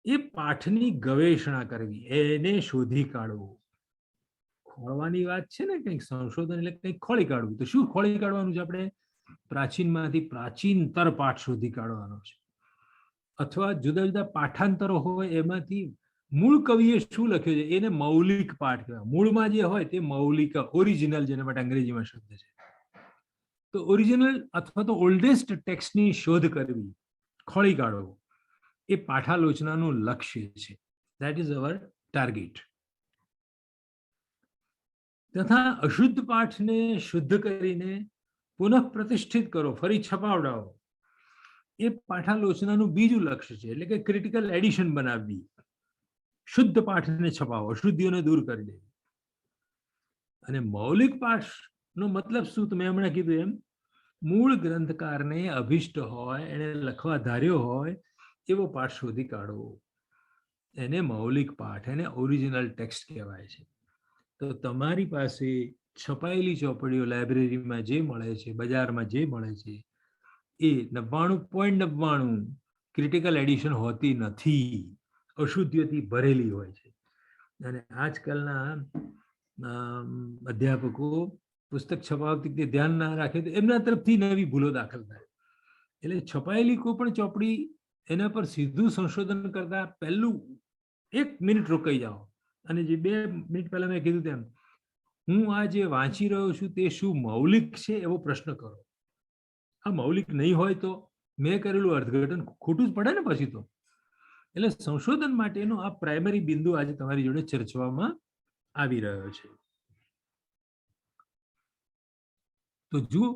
એ પાઠની ગવેષણા કરવી, એને શોધી કાઢવું. ખોળવાની વાત છે ને, કંઈક સંશોધન એટલે કંઈક ખોળી કાઢવું. તો શું ખોળી કાઢવાનું છે? આપણે પ્રાચીનમાંથી પ્રાચીનતર પાઠ શોધી કાઢવાનો છે, અથવા જુદા જુદા પાઠાંતરો હોય એમાંથી મૂળ કવિએ શું લખ્યું છે એને મૌલિક પાઠ કહેવાય. મૂળમાં જે હોય તે મૌલિક, ઓરિજિનલ, જેના માટે અંગ્રેજીમાં શબ્દ છે. તો ઓરિજિનલ અથવા તો ઓલ્ડેસ્ટ ટેક્સ્ટની શોધ કરવી, ખોળી કાઢવો, એ પાઠાલોચનાનું લક્ષ્ય છે. That is our target. તથા અશુદ્ધ પાઠને શુદ્ધ કરીને પુનઃ પ્રતિષ્ઠિત કરો, ફરી છપાવડાવો. એ પાઠાલોચનાનું બીજું લક્ષ્ય છે. એટલે કે ક્રિટિકલ એડિશન બનાવવી, શુદ્ધ પાઠને છપાવો, અશુદ્ધિઓને દૂર કરી દેવી. અને મૌલિક પાઠનો મતલબ શું? તો મેં હમણાં કીધું એમ, મૂળ ગ્રંથકારને અભિષ્ટ હોય, એને લખવા ધાર્યો હોય એવો પાઠ શોધી કાઢવો, એને મૌલિક પાઠ, એને ઓરિજિનલ ટેક્સ્ટ કહેવાય છે. તો તમારી પાસે છપાયેલી ચોપડીઓ લાઇબ્રેરીમાં જે મળે છે, બજારમાં જે મળે છે, એ 99.99 ક્રિટિકલ એડિશન હોતી નથી, અશુદ્ધિઓથી ભરેલી હોય છે. અને આજકાલના અધ્યાપકો પુસ્તક છપાવતી ધ્યાન ના રાખે તો એમના તરફથી નવી ભૂલો દાખલ થાય. એટલે છપાયેલી કોઈ પણ ચોપડી, એના પર સીધું સંશોધન કરતા પહેલું 1 મિનિટ રોકાઈ જાઓ, અને જે 2 મિનિટ પહેલા મેં કીધું તેમ, હું આ જે વાંચી રહ્યો છું તે શું મૌલિક છે એવો પ્રશ્ન કરો. આ મૌલિક નહીં હોય તો મેં કરેલું અર્થઘટન ખોટું જ પડે ને પછી તો. એટલે સંશોધન માટેનો આ પ્રાઇમરી બિંદુ આજે તમારી જોડે ચર્ચવામાં આવી રહ્યો છે. તો જુઓ,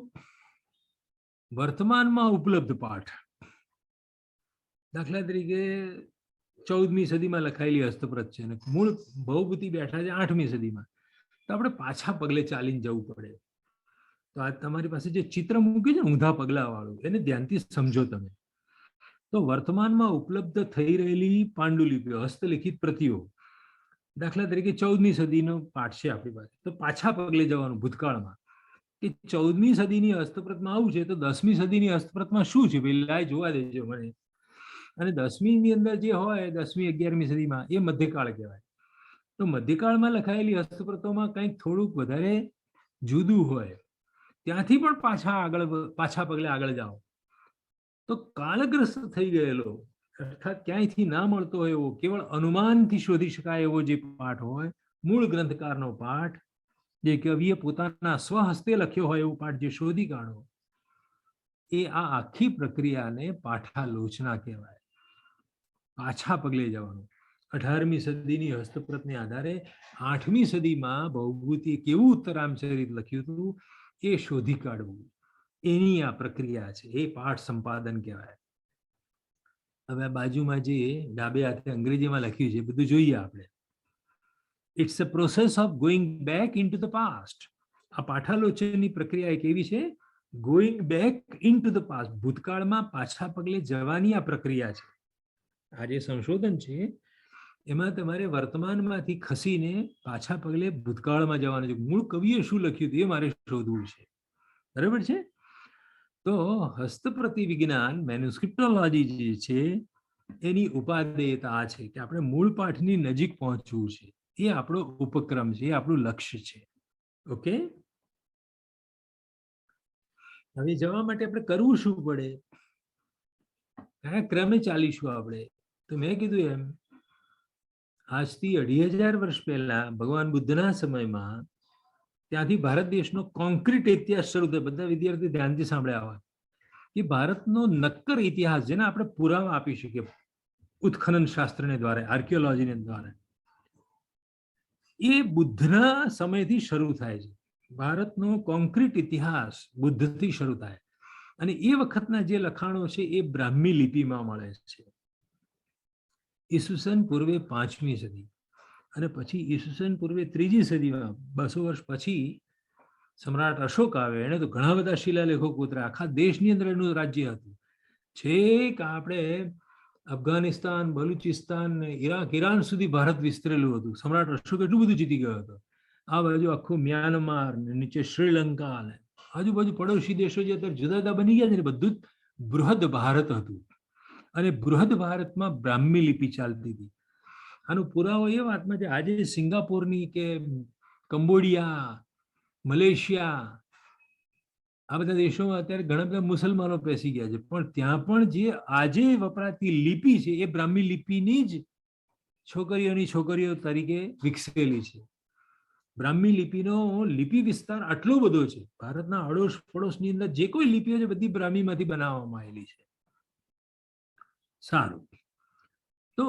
વર્તમાનમાં ઉપલબ્ધ પાઠ, દાખલા તરીકે 14મી સદીમાં લખાયેલી હસ્તપ્રત છે અને મૂળ ભવભૂતિ બેઠા છે 8મી સદીમાં, તો આપણે પાછા પગલે ચાલીને જવું પડે. તો આ તમારી પાસે જે ચિત્ર મૂક્યું છે ને ઊંધા પગલા વાળું, એને ધ્યાનથી સમજો તમે. તો વર્તમાનમાં ઉપલબ્ધ થઈ રહેલી પાંડુલિપિઓ, હસ્તલિખિત પ્રતિઓ, દાખલા તરીકે 14મી સદીનો પાઠ છે આપણી પાસે, તો પાછા પગલે જવાનું ભૂતકાળમાં, કે 14મી સદીની હસ્તપ્રતમાં આવું છે તો 10મી સદીની હસ્તપ્રતમાં શું છે ભાઈ, લાય જોવા દેજો મને. અને 10મીની અંદર જે હોય 10મી 11મી સદીમાં, એ મધ્યકાળ કહેવાય. તો મધ્યકાળમાં લખાયેલી હસ્તપ્રતોમાં કંઈક થોડુંક વધારે જુદું હોય, ત્યાંથી પણ પાછા પગલે આગળ જાઓ. તો કાળગ્રસ્ત થઈ ગયેલો, અર્થાત ક્યાંયથી ના મળતો હોય એવો, કેવળ અનુમાનથી શોધી શકાય એવો જે પાઠ હોય, મૂળ ગ્રંથકારનો પાઠ, જે કવિએ પોતાના સ્વહસ્તે લખ્યો હોય એવો પાઠ જે શોધી કાઢો, એ આ આખી પ્રક્રિયાને પાઠાલોચના કહેવાય. પાછા પગલે જવાનું. 18મી સદીની હસ્તપ્રતને આધારે 8મી સદીમાં ભવભૂતિએ કેવું ઉત્તરામચરિત લખ્યું હતું એ શોધી કાઢવું, એની આ પ્રક્રિયા છે, એ પાઠ સંપાદન કહેવાય. હવે બાજુમાં જે ડાબે હાથે અંગ્રેજીમાં લખ્યું છે બધું જોઈએ આપણે. It's a process of going back into the past. આ પાઠાલોચનની પ્રક્રિયા એક એવી છે, going back into the past, ભૂતકાળમાં પાછા પગલે જવાની આ પ્રક્રિયા છે. આ જે સંશોધન છે એમાં તમારે વર્તમાનમાંથી ખસીને પાછા પગલે ભૂતકાળમાં જવાનું છે. મૂળ કવિએ શું લખ્યું હતું એ મારે શોધવું છે. બરાબર છે? તો હસ્તપ્રતિ વિજ્ઞાન, મેન્યુસ્ક્રિપ્ટોલોજી જે છે, એની ઉપાદેયતા આ છે કે આપણે મૂળ પાઠની નજીક પહોંચવું છે. એ આપણો ઉપક્રમ છે, એ આપણું લક્ષ્ય છે. ઓકે, હવે જવા માટે આપણે કરવું શું પડે, કયા ક્રમે ચાલીશું આપણે? તો મેં કીધું એમ, આજથી 2500 વર્ષ પહેલા ભગવાન બુદ્ધના સમયમાં ત્યાંથી ભારત દેશનો કોન્ક્રીટ ઇતિહાસ શરૂ થયો. બધા વિદ્યાર્થી ધ્યાનથી સાંભળ્યા હોય કે ભારતનો નક્કર ઇતિહાસ, જેને આપણે પુરાવા આપી શકીએ ઉત્ખનન શાસ્ત્રને દ્વારા, આર્કિયોલોજીને દ્વારા, એ બુદ્ધના સમયથી શરૂ થાય છે. ભારતનો કોન્ક્રીટ ઇતિહાસ બુદ્ધથી શરૂ થાય. અને એ વખતના જે લખાણો છે એ બ્રાહ્મી લિપિમાં મળે છે. ઈસુસન પૂર્વે 5મી સદી અને પછી ઈસુસન પૂર્વે 3જી સદીમાં 200 વર્ષ પછી સમ્રાટ અશોક આવે, એને તો ઘણા બધા શિલાલેખો કોતરા, આખા દેશની અંદર એનું રાજ્ય હતું. છેક આપણે અફઘાનિસ્તાન, બલુચિસ્તાન, ઈરાક, ઈરાન સુધી ભારત વિસ્તરેલું હતું. સમ્રાટ અશોક એટલું બધું જીતી ગયો હતો. આ બાજુ આખું મ્યાનમાર, નીચે શ્રીલંકા, આજુબાજુ પડોશી દેશો જે અત્યારે જુદા જુદા બની ગયા છે ને, બધું જ બૃહદ ભારત હતું. અને બૃહદ ભારતમાં બ્રાહ્મી લિપિ ચાલતી હતી. આનો પુરાવો એ વાતમાં છે, આજે સિંગાપોરની કે કંબોડિયા, મલેશિયા, આ બધા દેશોમાં અત્યારે ઘણા બધા મુસલમાનો પેસી ગયા છે, પણ ત્યાં પણ જે આજે વપરાતી લિપિ છે એ બ્રાહ્મી લિપિની જ છોકરીઓ તરીકે વિકસેલી છે. બ્રાહ્મી લિપિનો લિપિ વિસ્તાર આટલો બધો છે, ભારતના અડોશ પડોશની અંદર જે કોઈ લિપિઓ છે બધી બ્રાહ્મીમાંથી બનાવવામાં આવેલી છે. સારું, તો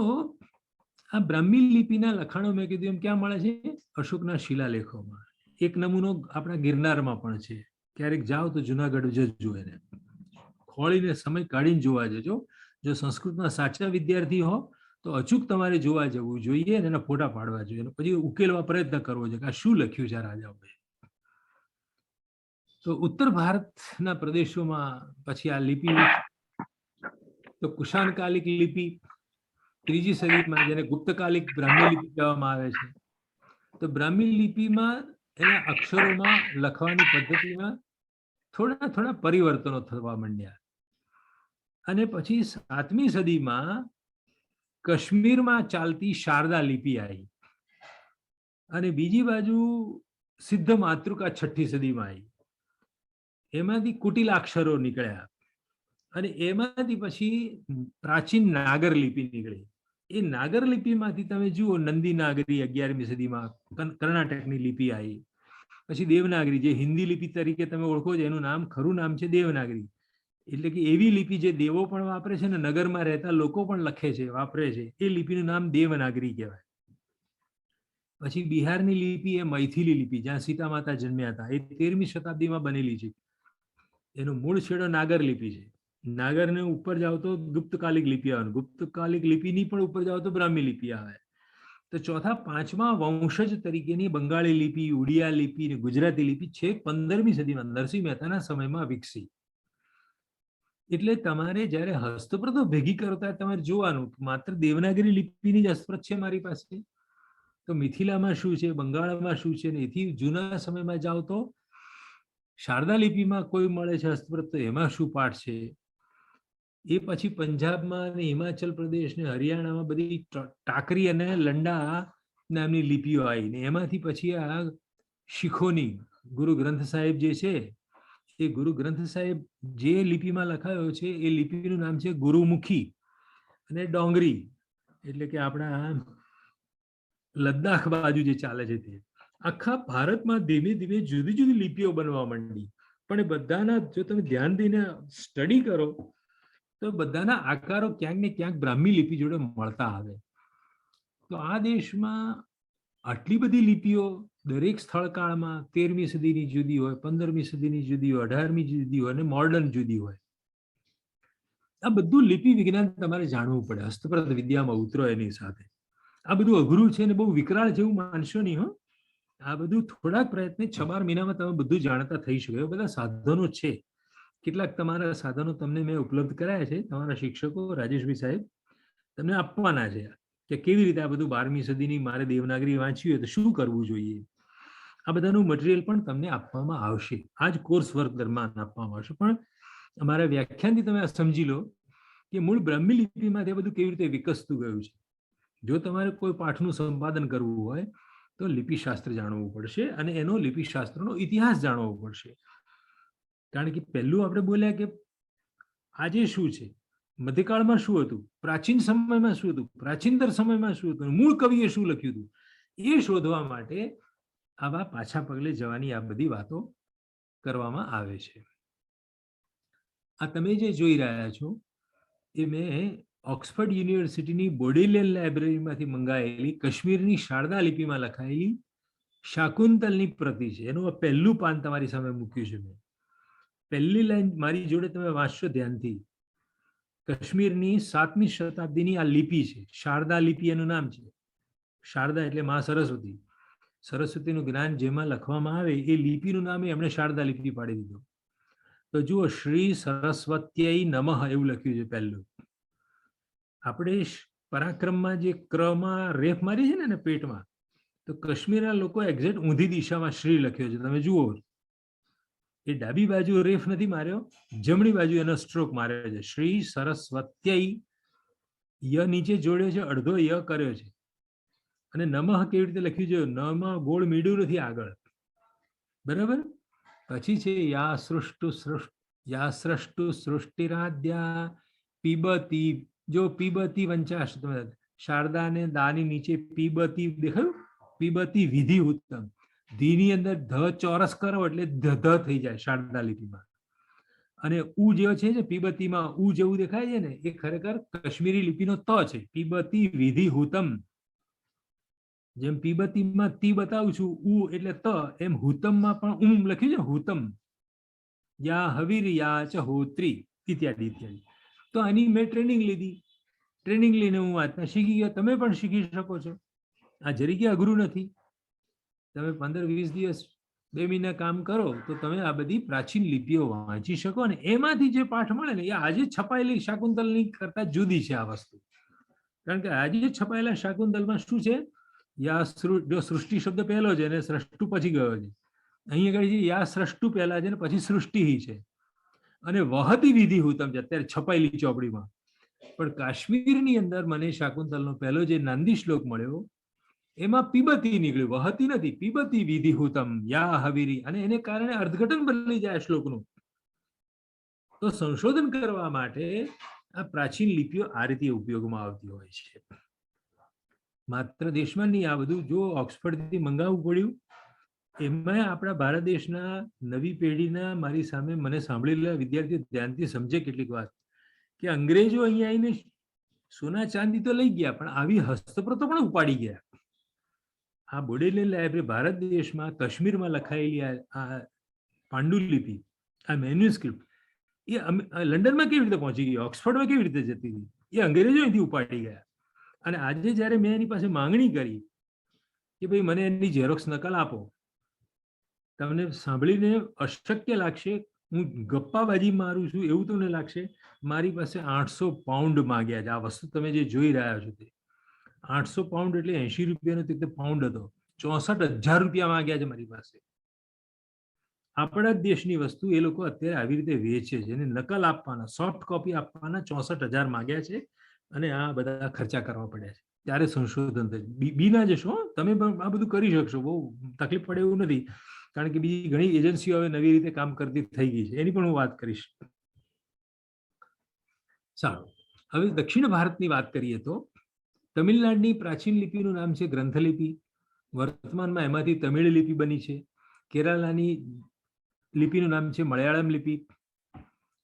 આ બ્રાહ્મી લિપિના લખાણો મેં કીધું એમ ક્યાં મળે છે? અશોકના શિલાલેખોમાં. એક નમૂનો આપણા ગિરનારમાં પણ છે. ક્યારેક જાઓ તો જુનાગઢ જજો, એને ખોળીને સમય કાઢીને જોવા જજો. જો સંસ્કૃતના સાચા વિદ્યાર્થી હો તો અચૂક તમારે જોવા જવું જોઈએ અને એના ફોટા પાડવા જોઈએ, પછી ઉકેલવા પ્રયત્ન કરવો જોઈએ કે આ શું લખ્યું છે આ રાજાઓએ. તો ઉત્તર ભારતના પ્રદેશોમાં પછી આ લિપિ, તો કુષાણકાલિક લિપિ 3જી સદીમાં, જેને ગુપ્તકાલિક બ્રાહ્મી લિપિ કહેવામાં આવે છે. તો બ્રાહ્મી લિપિમાં એના અક્ષરોમાં, લખવાની પદ્ધતિમાં થોડા પરિવર્તનો થવા માંડ્યા. અને પછી 7મી સદીમાં કાશ્મીરમાં ચાલતી શારદા લિપિ આવી, અને બીજી બાજુ સિદ્ધ માતૃકા 6ઠી સદીમાં આવી. એમાંથી કુટિલાક્ષરો નીકળ્યા, અને એમાંથી પછી પ્રાચીન નાગર લિપિ નીકળી. એ નાગર લિપિમાંથી તમે જુઓ, નંદી નાગરી 11મી સદીમાં, કર્ણાટકની લિપિ આવી. પછી દેવનાગરી, જે હિન્દી લિપિ તરીકે તમે ઓળખો છો, એનું નામ, ખરું નામ છે દેવનાગરી. એટલે કે એવી લિપિ જે દેવો પણ વાપરે છે ને નગરમાં રહેતા લોકો પણ લખે છે, વાપરે છે, એ લિપિનું નામ દેવનાગરી કહેવાય. પછી બિહારની લિપિ એ મૈથિલી લિપિ, જ્યાં સીતા માતા જન્મ્યા હતા, એ 13મી શતાબ્દીમાં બનેલી છે. એનો મૂળ છેડો નાગર લિપિ છે. નાગરને ઉપર જાઓ તો ગુપ્તકાલિક લિપિ આવે, ગુપ્તકાલિક લિપિની પણ ઉપર જાઓ તો બ્રાહ્મી લિપિ આવે. તો ચોથા પાંચમા વંશજ તરીકેની બંગાળી લિપિ, ઉડિયા લિપિ અને ગુજરાતી લિપિ છે 15મી સદીમાં નરસિંહ મહેતાના સમયમાં વિકસી. એટલે તમારે જ્યારે હસ્તપ્રતો ભેગી કરતા તમારે જોવાનું, માત્ર દેવનાગરી લિપિની જ હસ્તપ્રત છે મારી પાસે, તો મિથિલામાં શું છે, બંગાળમાં શું છે, ને એથી જૂના સમયમાં જાઓ તો શારદા લિપિમાં કોઈ મળે છે હસ્તપ્રત, તો એમાં શું પાઠ છે. એ પછી પંજાબમાં અને હિમાચલ પ્રદેશ ને હરિયાણામાં બધી ટાકરી અને લંડા નામની લિપિઓ આવી, ને એમાંથી પછી આ શીખોની ગુરુ ગ્રંથ સાહેબ જે છે, એ ગુરુ ગ્રંથ સાહેબ જે લિપિમાં લખાયો છે એ લિપિનું નામ છે ગુરુમુખી અને ડોંગરી, એટલે કે આપણા લદ્દાખ બાજુ જે ચાલે છે તે. આખા ભારતમાં ધીમે ધીમે જુદી જુદી લિપિઓ બનવા માંડી, પણ એ બધાના જો તમે ધ્યાન દઈને સ્ટડી કરો તો બધાના આકારો ક્યાંક ને ક્યાંક બ્રાહ્મી લિપિ જોડે મળતા આવે. તો આ દેશમાં આટલી બધી લિપિઓ દરેક સ્થળકાળમાં 13મી સદીની જુદી હોય, 15મી સદીની જુદી હોય, 18મી જુદી હોય અને મોડર્ન જુદી હોય. આ બધું લિપિ વિજ્ઞાન તમારે જાણવું પડે, હસ્તપ્રત વિદ્યામાં ઉતરો એની સાથે. આ બધું અઘરું છે ને બહુ વિકરાળ જેવું માનશો નહીં હો. આ બધું થોડાક પ્રયત્ને 6-12 મહિનામાં તમે બધું જાણતા થઈ શકો. એ બધા સાધનો છે. કેટલાક તમારા સાધનો તમને મેં ઉપલબ્ધ કરાયા છે, તમારા શિક્ષકો રાજેશભાઈ સાહેબ તમને આપવાના છે, કે કેવી રીતે આ બધું 12મી સદીની મારે દેવનાગરી વાંચવી હોય તો શું કરવું જોઈએ. આ બધાનું મટીરિયલ પણ તમને આપવામાં આવશે, આ જ કોર્સ વર્ક દરમિયાન આપવામાં આવશે. પણ અમારા વ્યાખ્યાનથી તમે સમજી લો કે મૂળ બ્રાહ્મી લિપિમાં તે બધું કેવી રીતે વિકસતું ગયું છે. જો તમારે કોઈ પાઠનું સંપાદન કરવું હોય તો લિપિશાસ્ત્ર જાણવું પડશે, અને એનો લિપિશાસ્ત્રનો ઇતિહાસ જાણવો પડશે. કારણ કે પહેલું આપણે બોલ્યા કે આજે શું છે, મધ્યકાળમાં શું હતું, પ્રાચીન સમયમાં શું હતું, પ્રાચીનતર સમયમાં શું હતું, મૂળ કવિએ શું લખ્યું હતું, એ શોધવા માટે આવા પાછા પગલે જવાની આ બધી વાતો કરવામાં આવે છે. આ તમે જે જોઈ રહ્યા છો એ મેં ઓક્સફર્ડ યુનિવર્સિટીની બોડેલિયન લાઇબ્રેરીમાંથી મંગાવેલી કાશ્મીરની શારદા લિપિમાં લખાયેલી શાકુંતલની પ્રતિ છે. એનું પહેલું પાન તમારી સામે મૂક્યું છે મેં. પહેલી લાઈન મારી જોડે તમે વાંચશો ધ્યાનથી. કાશ્મીરની 7મી શતાબ્દીની આ લિપિ છે, શારદા લિપિ એનું નામ છે. શારદા એટલે મા સરસ્વતી, સરસ્વતીનું જ્ઞાન જેમાં લખવામાં આવે એ લિપિનું નામ એમણે શારદા લિપિ પાડી દીધું. તો જુઓ, શ્રી સરસ્વત્યય નમઃ એવું લખ્યું છે પહેલું. આપણે પરાક્રમમાં જે ક્રમાં રેફ મારી છે ને પેટમાં, તો કાશ્મીરના લોકો એક્ઝેક્ટ ઊંધી દિશામાં શ્રી લખ્યો છે. તમે જુઓ, એ ડાબી બાજુ રેફ નથી માર્યો, જમણી બાજુ એનો સ્ટ્રોક માર્યો છે. શ્રી સરસ્વત્યય, ય નીચે જોડ્યો છે, અડધો ય કર્યો છે. અને નમઃ કેવી રીતે લખ્યું છે, નમઃ ગોળ મીડું નથી આગળ, બરાબર. પછી છે યા સૃષ્ટુ સૃષ્ટિરાદ્યા પીબતી. જો પીબતી વંચાશ, શારદા ને દાની નીચે પીબતી દેખાયું, પીબતી વિધિ ઉત્તમ. ધીની અંદર ધ ચોરસ કરો એટલે ધ થઈ જાય શારદા લિપિમાં. અને ઉ જેવો છે ને પીબતીમાં ઉ જેવું દેખાય છે ને, એ ખરેખર કાશ્મીરી લિપિનો ત છે. પીબતી વિધિ હુતમ. જેમ પીબતીમાં તી બતાવું છું ઉ એટલે ત, એમ હુતમમાં પણ લખ્યું છે હુતમ, યા હવીર યા ચ હોત્રી ઇત્યાદિ ઇત્યાદિ. તો આની મેં ટ્રેનિંગ લીધી, ટ્રેનિંગ લઈને હું વાંચતા શીખી ગયો. તમે પણ શીખી શકો છો. આ જરીકે અઘરું નથી. તમે 15-20 દિવસ 2 મહિના કામ કરો તો તમે આ બધી પ્રાચીન લિપિઓ વાંચી શકો, અને એમાંથી જે પાઠ મળે ને એ આજે છપાયેલી શાકુંતલની કરતા જુદી છે આ વસ્તુ. કારણ કે આજે છપાયેલા શાકુંતલમાં શું છે, જો સૃષ્ટિ શબ્દ પહેલો છે અને સ્રષ્ટુ પછી ગયો છે. અહીં આગળ છે યા સ્રષ્ટુ પહેલા છે ને પછી સૃષ્ટિ છે, અને વહતી વિધિ હુતમ છે અત્યારે છપાયેલી ચોપડીમાં. પણ કાશ્મીરની અંદર મને શાકુંતલનો પહેલો જે નાંદી શ્લોક મળ્યો એમાં પીબતી નીકળ્યું, વહતી નથી, પીબતી વિધિ હુતમ યા હવીરી, અને એને કારણે અર્થઘટન બદલી જાય શ્લોકનું. તો સંશોધન કરવા માટે આ પ્રાચીન લિપિઓ આ રીતે ઉપયોગમાં આવતી હોય છે. માત્ર દેશમાં નહીં, આ બધું જો ઓક્સફર્ડથી મંગાવવું પડ્યું, એમાં આપણા ભારત દેશના નવી પેઢીના મારી સામે મને સાંભળેલા વિદ્યાર્થીઓ ધ્યાનથી સમજે કેટલીક વાત, કે અંગ્રેજો અહીંયા આવીને સોના ચાંદી તો લઈ ગયા, પણ આવી હસ્તપ્રતો પણ ઉપાડી ગયા. આ બોડેલેન્ડ લાઇબ્રેરી ભારત દેશમાં કાશ્મીરમાં લખાયેલી આ પાંડુલિપિ, આ મેન્યુસ્ક્રિપ્ટ, એ લંડનમાં કેવી રીતે પહોંચી ગઈ, ઓક્સફર્ડમાં કેવી રીતે જતી હતી, એ અંગ્રેજો અહીંથી ઉપાડી ગયા. અને આજે જ્યારે મેં એની પાસે માંગણી કરી કે ભાઈ મને એની ઝેરોક્સ નકલ આપો, તમને સાંભળીને અશક્ય લાગશે, હું ગપ્પાબાજી મારું છું એવું તમને લાગશે. મારી પાસે 800 પાઉન્ડ માંગ્યા છે. આ વસ્તુ તમે જે જોઈ રહ્યા છો તે 800 પાઉન્ડ એટલે 80 રૂપિયાનો તે પાઉન્ડ હતો. 64,000 રૂપિયા માંગ્યા છે મારી પાસે. આપણા દેશની વસ્તુ એ લોકો અત્યારે આવી રીતે વેચે છે, અને નકલ આપવાના, સોફ્ટ કોપી આપવાના 64,000 માંગ્યા છે, અને આ બધા ખર્ચા કરવા પડ્યા છે. ત્યારે સંશોધન થયું. બી ના જશો, તમે પણ આ બધું કરી શકશો, બહુ તકલીફ પડે એવું નથી. કારણ કે બીજી ઘણી એજન્સીઓ હવે નવી રીતે કામ કરતી થઈ ગઈ છે, એની પણ હું વાત કરીશ. સારું, હવે દક્ષિણ ભારતની વાત કરીએ તો તમિલનાડુની પ્રાચીન લિપિનું નામ છે ગ્રંથલિપિ. વર્તમાનમાં એમાંથી તમિળ લિપિ બની છે. કેરાલાની લિપિનું નામ છે મલયાળમ લિપિ.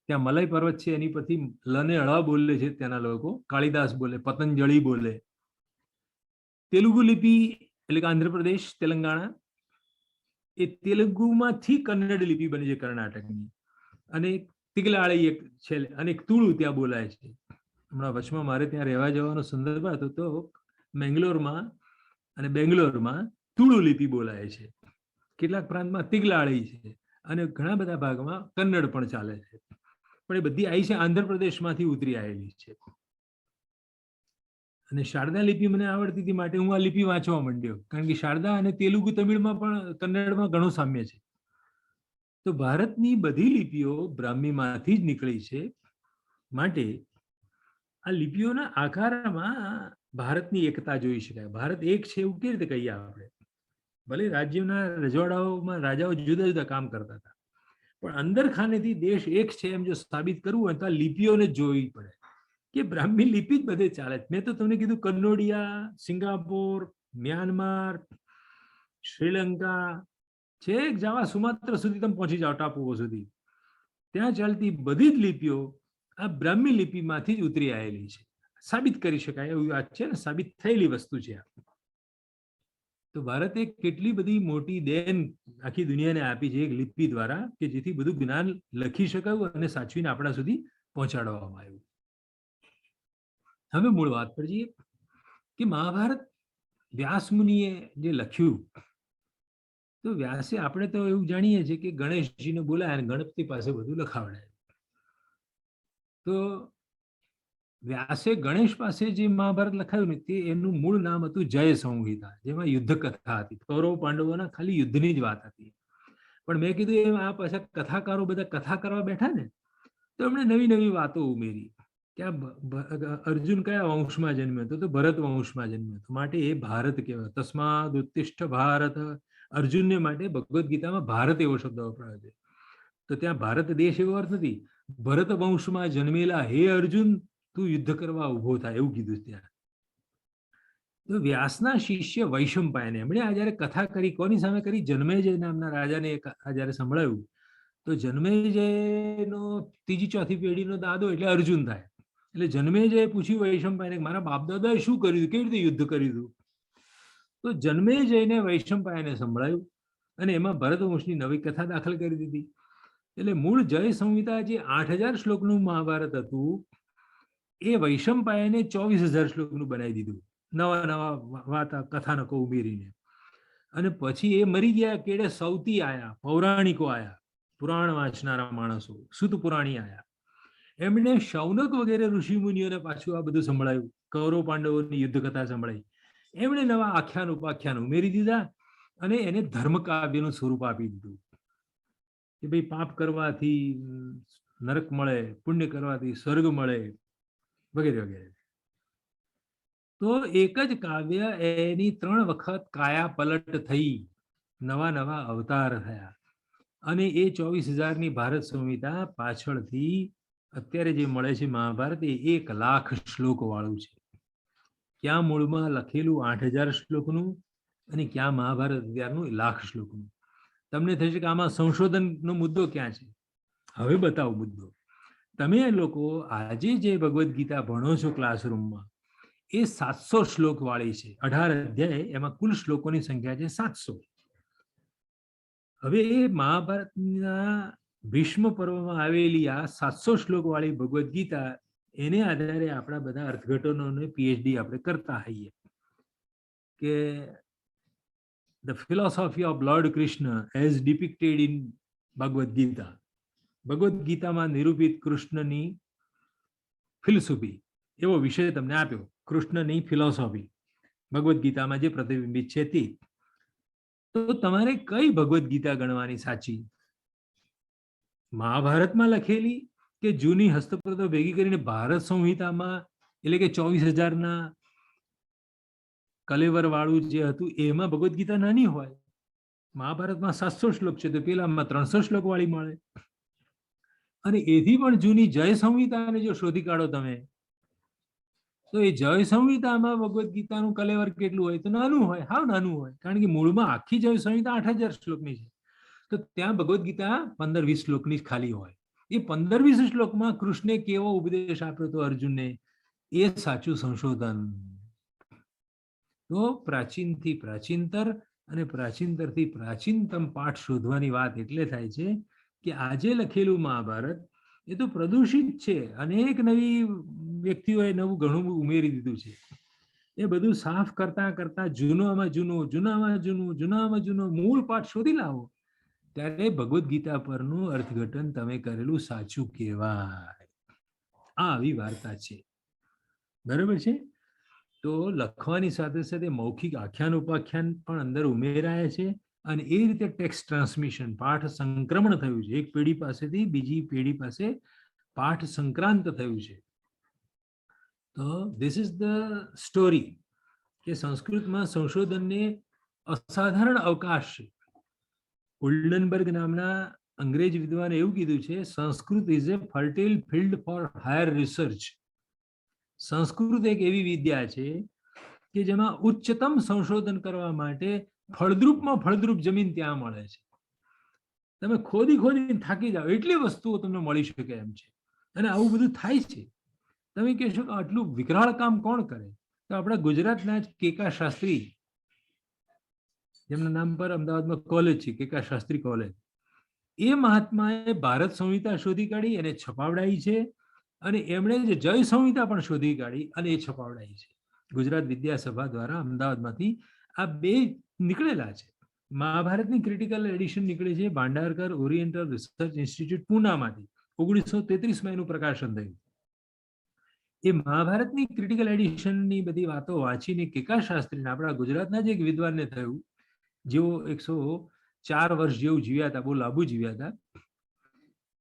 ત્યાં મલય પર્વત છે, એની પરથી લને અળા બોલે છે ત્યાંના લોકો, કાળીદાસ બોલે, પતંજલિ બોલે. તેલુગુ લિપિ એટલે કે આંધ્રપ્રદેશ, તેલંગાણા, એ તેલુગુમાંથી કન્નડ લિપિ બની છે કર્ણાટકની. અને તિગલાળી એક છે, અને એક તુળુ ત્યાં બોલાય છે. હમણાં વચમાં મારે ત્યાં રહેવા જવાનો સંદર્ભ હતો, તો મેંગ્લોરમાં અને બેંગ્લોરમાં તુળુ લિપિ બોલાય છે. કેટલાક પ્રાંતમાં તિગલાળી છે, અને ઘણા બધા ભાગમાં કન્નડ પણ ચાલે છે. પણ એ બધી આવી છે આંધ્રપ્રદેશમાંથી ઉતરી આવેલી છે. અને શારદા લિપિ મને આવડતી હતી માટે હું આ લિપિ વાંચવા માંડ્યો, કારણ કે શારદા અને તેલુગુ તમિળમાં પણ કન્નડમાં ઘણું સામ્ય છે. તો ભારતની બધી લિપિઓ બ્રાહ્મીમાંથી જ નીકળી છે. માટે આ લિપિઓના આકારમાં ભારતની એકતા જોઈ શકાય. ભારત એક છે એવું કેવી રીતે કહીએ આપણે? ભલે રાજ્યના રજવાડાઓમાં રાજાઓ જુદા જુદા કામ કરતા હતા, પણ અંદર ખાનેથી દેશ એક છે એમ જો સાબિત કરવું હોય તો આ લિપિઓને જોવી પડે, કે બ્રાહ્મી લિપિ જ બધે ચાલે. મેં તો તમને કીધું કનોડિયા, સિંગાપોર, મ્યાનમાર, શ્રીલંકા, છેક જાવા સુમાત્રા સુધી તમે પહોંચી જાઓ, ટાપુઓ સુધી, ત્યાં ચાલતી બધી જ લિપિઓ આ બ્રાહ્મી લિપિમાંથી જ ઉતરી આવેલી છે. સાબિત કરી શકાય એવી વાત છે ને, સાબિત થયેલી વસ્તુ છે. તો ભારતે કેટલી બધી મોટી દેન આખી દુનિયાને આપી છે એક લિપિ દ્વારા, કે જેથી બધું જ્ઞાન લખી શકાયું અને સાચવીને આપણા સુધી પહોંચાડવામાં આવ્યું. હવે મૂળ વાત પર જઈએ કે મહાભારત વ્યાસ મુનિએ જે લખ્યું, તો વ્યાસે, આપણે તો એવું જાણીએ છીએ કે ગણેશજીને બોલાય અને ગણપતિ પાસે બધું લખાવડાય. તો વ્યાસે ગણેશ પાસે જે મહાભારત લખાયું ને, તે એનું મૂળ નામ હતું જય સંહિતા, જેમાં યુદ્ધ કથા હતી. કૌરવ પાંડવોના ખાલી યુદ્ધની જ વાત હતી. પણ મેં કીધું એમ આ પાછા કથાકારો બધા કથા કરવા બેઠા ને, તો એમણે નવી નવી વાતો ઉમેરી. કે અર્જુન કયા વંશમાં જન્મ્યો હતો? તો ભરત વંશમાં જન્મ્યો હતો, માટે એ ભારત કહેવાય. તસ્માદ ઉત્તિષ્ઠ ભારત. અર્જુનને માટે ભગવદ્ ગીતામાં ભારત એવો શબ્દ વપરાયો છે. તો ત્યાં ભારત દેશ એવો અર્થ નથી. ભરત વંશમાં જન્મેલા હે અર્જુન, તું યુદ્ધ કરવા ઉભો થાય, એવું કીધું ત્યાં. તો વ્યાસના શિષ્ય વૈશંપાયને એમણે આ જયારે કથા કરી, કોની સામે કરી? જન્મેજય નામના રાજાને આ જયારે સંભળાયું, તો જન્મેજયનો ત્રીજી ચોથી પેઢીનો દાદો એટલે અર્જુન થાય. એટલે જન્મેજયે પૂછ્યું વૈશંપાયને, મારા બાપ દાદાએ શું કર્યું, કેવી રીતે યુદ્ધ કર્યું હતું? તો જન્મે જઈને વૈશંપાયને સંભળાયું અને એમાં ભરતવંશની નવી કથા દાખલ કરી દીધી. એટલે મૂળ જય સંહિતા જે 8000 શ્લોકનું મહાભારત હતું એ વૈશંપાયને 24000 શ્લોકનું બનાવી દીધું, નવા નવા વાતા કથાનકો ઉમેરીને. અને પછી એ મરી ગયા કેડે સૌતી આયા, પૌરાણિકો આયા, પુરાણ વાંચનારા માણસો, સુત પુરાણી આયા. એમણે શૌનક વગેરે ઋષિ મુનિઓને પાછું આ બધું સંભળાયું, કૌરવ પાંડવોની યુદ્ધ કથા સંભળાઈ. એમણે નવા આખ્યાન ઉપાખ્યાન ઉમેરી દીધા અને એને ધર્મકાવ્યનું સ્વરૂપ આપી દીધું કે ભાઈ પાપ કરવાથી નરક મળે, પુણ્ય કરવાથી સ્વર્ગ મળે, વગેરે વગેરે. તો એક જ કાવ્ય એની 3 વખત કાયા પલટ થઈ, નવા નવા અવતાર થયા અને એ 24000ની ભારત સંહિતા પાછળથી અત્યારે જે મળે છે મહાભારત એ 1,00,000 શ્લોક વાળું છે. ક્યાં મૂળમાં લખેલું 8000 શ્લોકનું અને ક્યાં મહાભારત અત્યારનું 1,00,000 શ્લોકનું. તમને થશે કે આમાં સંશોધનનો મુદ્દો ક્યાં છે? હવે બતાવો મુદ્દો. તમે લોકો આજે જે ભગવદ્ ગીતા ભણો છો ક્લાસરૂમમાં એ 700 શ્લોક વાળી છે, 18 અધ્યાય, એમાં કુલ શ્લોકોની સંખ્યા છે 700. હવે એ મહાભારતના ભીષ્મ પર્વમાં આવેલી આ 700 શ્લોક વાળી ભગવદ્ ગીતા, એને આધારે આપણા બધા અર્થઘટનોને પીએચડી આપણે કરતા હોઈએ કે the philosophy of lord Krishna as depicted in Bhagavad Gita. Bhagavad ગીતામાં નિરૂપિત કૃષ્ણની ફિલોસોફી એવો વિષય તમને આપ્યો, કૃષ્ણની ફિલોસોફી ભગવદ્ ગીતામાં જે પ્રતિબિંબિત છે તે. તો તમારે કઈ ભગવદ્ ગીતા ગણવાની સાચી? મહાભારતમાં લખેલી કે જૂની હસ્તપ્રતો ભેગી કરીને ભારત સંહિતામાં, એટલે કે 24000ના કલેવર વાળું જે હતું એમાં ભગવદ્ ગીતા નાની હોય. મહાભારતમાં 700 શ્લોક છે તો પેલામાં 300 શ્લોક વાળી મળે. અને એથી પણ જૂની જય સંહિતાને જો શોધી કાઢો તમે તો એ જય સંહિતામાં ભગવદ્ ગીતાનું કલેવર કેટલું હોય? તો નાનું હોય, હાવ નાનું હોય. કારણ કે મૂળમાં આખી જય સંહિતા 8000 શ્લોકની છે, તો ત્યાં ભગવદ્ ગીતા 15-20 શ્લોકની જ ખાલી હોય. એ 15-20 શ્લોકમાં કૃષ્ણે કેવો ઉપદેશ આપ્યો હતો અર્જુનને, એ સાચું સંશોધન. તો પ્રાચીનથી પ્રાચીનતર અને પ્રાચીનતરથી પ્રાચીનતમ પાઠ શોધવાની વાત એટલે થાય છે કે આજે લખેલું મહાભારત એ તો પ્રદૂષિત છે, અનેક નવી વ્યક્તિઓએ નવું ઘણું ઉમેરી દીધું છે. એ બધું સાફ કરતા કરતા જૂનામાં જૂનું, જૂનામાં જૂનું, જૂનામાં જૂનો મૂળ પાઠ શોધી લાવો ત્યારે ભગવદ્ ગીતા પરનું અર્થઘટન તમે કરેલું સાચું કહેવાય. આ આવી વાર્તા છે, બરાબર છે? તો લખવાની સાથે સાથે મૌખિક આખ્યાન ઉપાખ્યાન પણ અંદર ઉમેરાયા છે અને એ રીતે ટેક્સ્ટ ટ્રાન્સમિશન, પાઠ સંક્રમણ થયું છે. એક પેઢી પાસેથી બીજી પેઢી પાસે પાઠ સંક્રાંત થયું છે. તો ધીસ ઇઝ ધ સ્ટોરી કે સંસ્કૃતમાં સંશોધનને અસાધારણ અવકાશ છે. ઓલ્ડનબર્ગ નામના અંગ્રેજ વિદ્વાને એવું કીધું છે, Sanskrit is A fertile field four higher research. Sanskrit એક એવી વિદ્યા છે કે જેમાં ઉચ્ચતમ સંશોધન કરવા માટે ફળદ્રુપમાં ફળદ્રુપ જમીન ત્યાં મળે છે. તમે ખોદી ખોદીને થાકી જાઓ એટલી વસ્તુઓ તમને મળી શકે એમ છે. અને આવું બધું થાય છે. તમે કહેશો કે આટલું વિકરાળ કામ કોણ કરે? તો આપણા ગુજરાતના જ કેકા શાસ્ત્રી, જેમના નામ પર અમદાવાદમાં કોલેજ છે, કેકા શાસ્ત્રી કોલેજ, એ મહાત્માએ ભારત સંહિતા શોધી કાઢી અને છપાવડાઈ છે. અને એમણે જે જય સંહિતા પણ શોધી કાઢી અને એ છપાવડાઈ છે. ગુજરાત વિદ્યાસભા દ્વારા અમદાવાદમાંથી આ બે નીકળેલા છે. મહાભારતની ક્રિટિકલ એડિશન નીકળે છે ભાંડારકર ઓરિએન્ટલ રિસર્ચ ઇન્સ્ટિટ્યૂટ પૂનામાંથી. 1933માં એનું પ્રકાશન થયું. એ મહાભારતની ક્રિટિકલ એડિશનની બધી વાતો વાંચીને કેકા શાસ્ત્રીને, આપણા ગુજરાતના જ એક વિદ્વાનને થયું, જેઓ 104 વર્ષ જેવું જીવ્યા હતા, બહુ લાંબુ જીવ્યા હતા.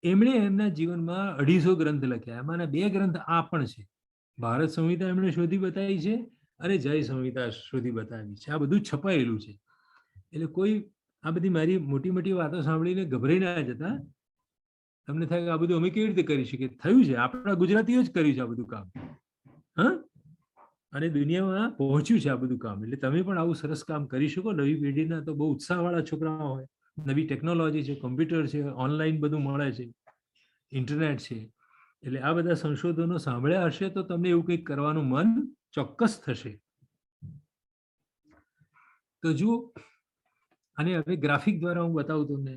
એમણે એમના જીવનમાં 250 ગ્રંથ લખ્યા. એમાંના 2 ગ્રંથ આ પણ છે. ભારત સંહિતા એમણે શોધી બતાવી છે અને જય સંહિતા શોધી બતાવી છે. આ બધું છપાયેલું છે. એટલે કોઈ આ બધી મારી મોટી મોટી વાતો સાંભળીને ગભરાઈ ના જતા. તમને થાય કે આ બધું અમે કેવી રીતે કરી શકીએ? થયું છે, આપણા ગુજરાતીઓ જ કર્યું છે આ બધું કામ. હા, અને દુનિયામાં પહોંચ્યું છે આ બધું કામ. એટલે તમે પણ આવું સરસ કામ કરી શકો. નવી પેઢીના તો બહુ ઉત્સાહવાળા છોકરાઓ હોય. નવી ટેકનોલોજી છે, કોમ્પ્યુટર છે, ઓનલાઈન બધું મળે છે, ઇન્ટરનેટ છે. એટલે આ બધા સંશોધનો સાંભળ્યા હશે તો તમને એવું કંઈક કરવાનું મન ચોક્કસ થશે. તો જુઓ, અને હવે ગ્રાફિક દ્વારા હું બતાવું તમને.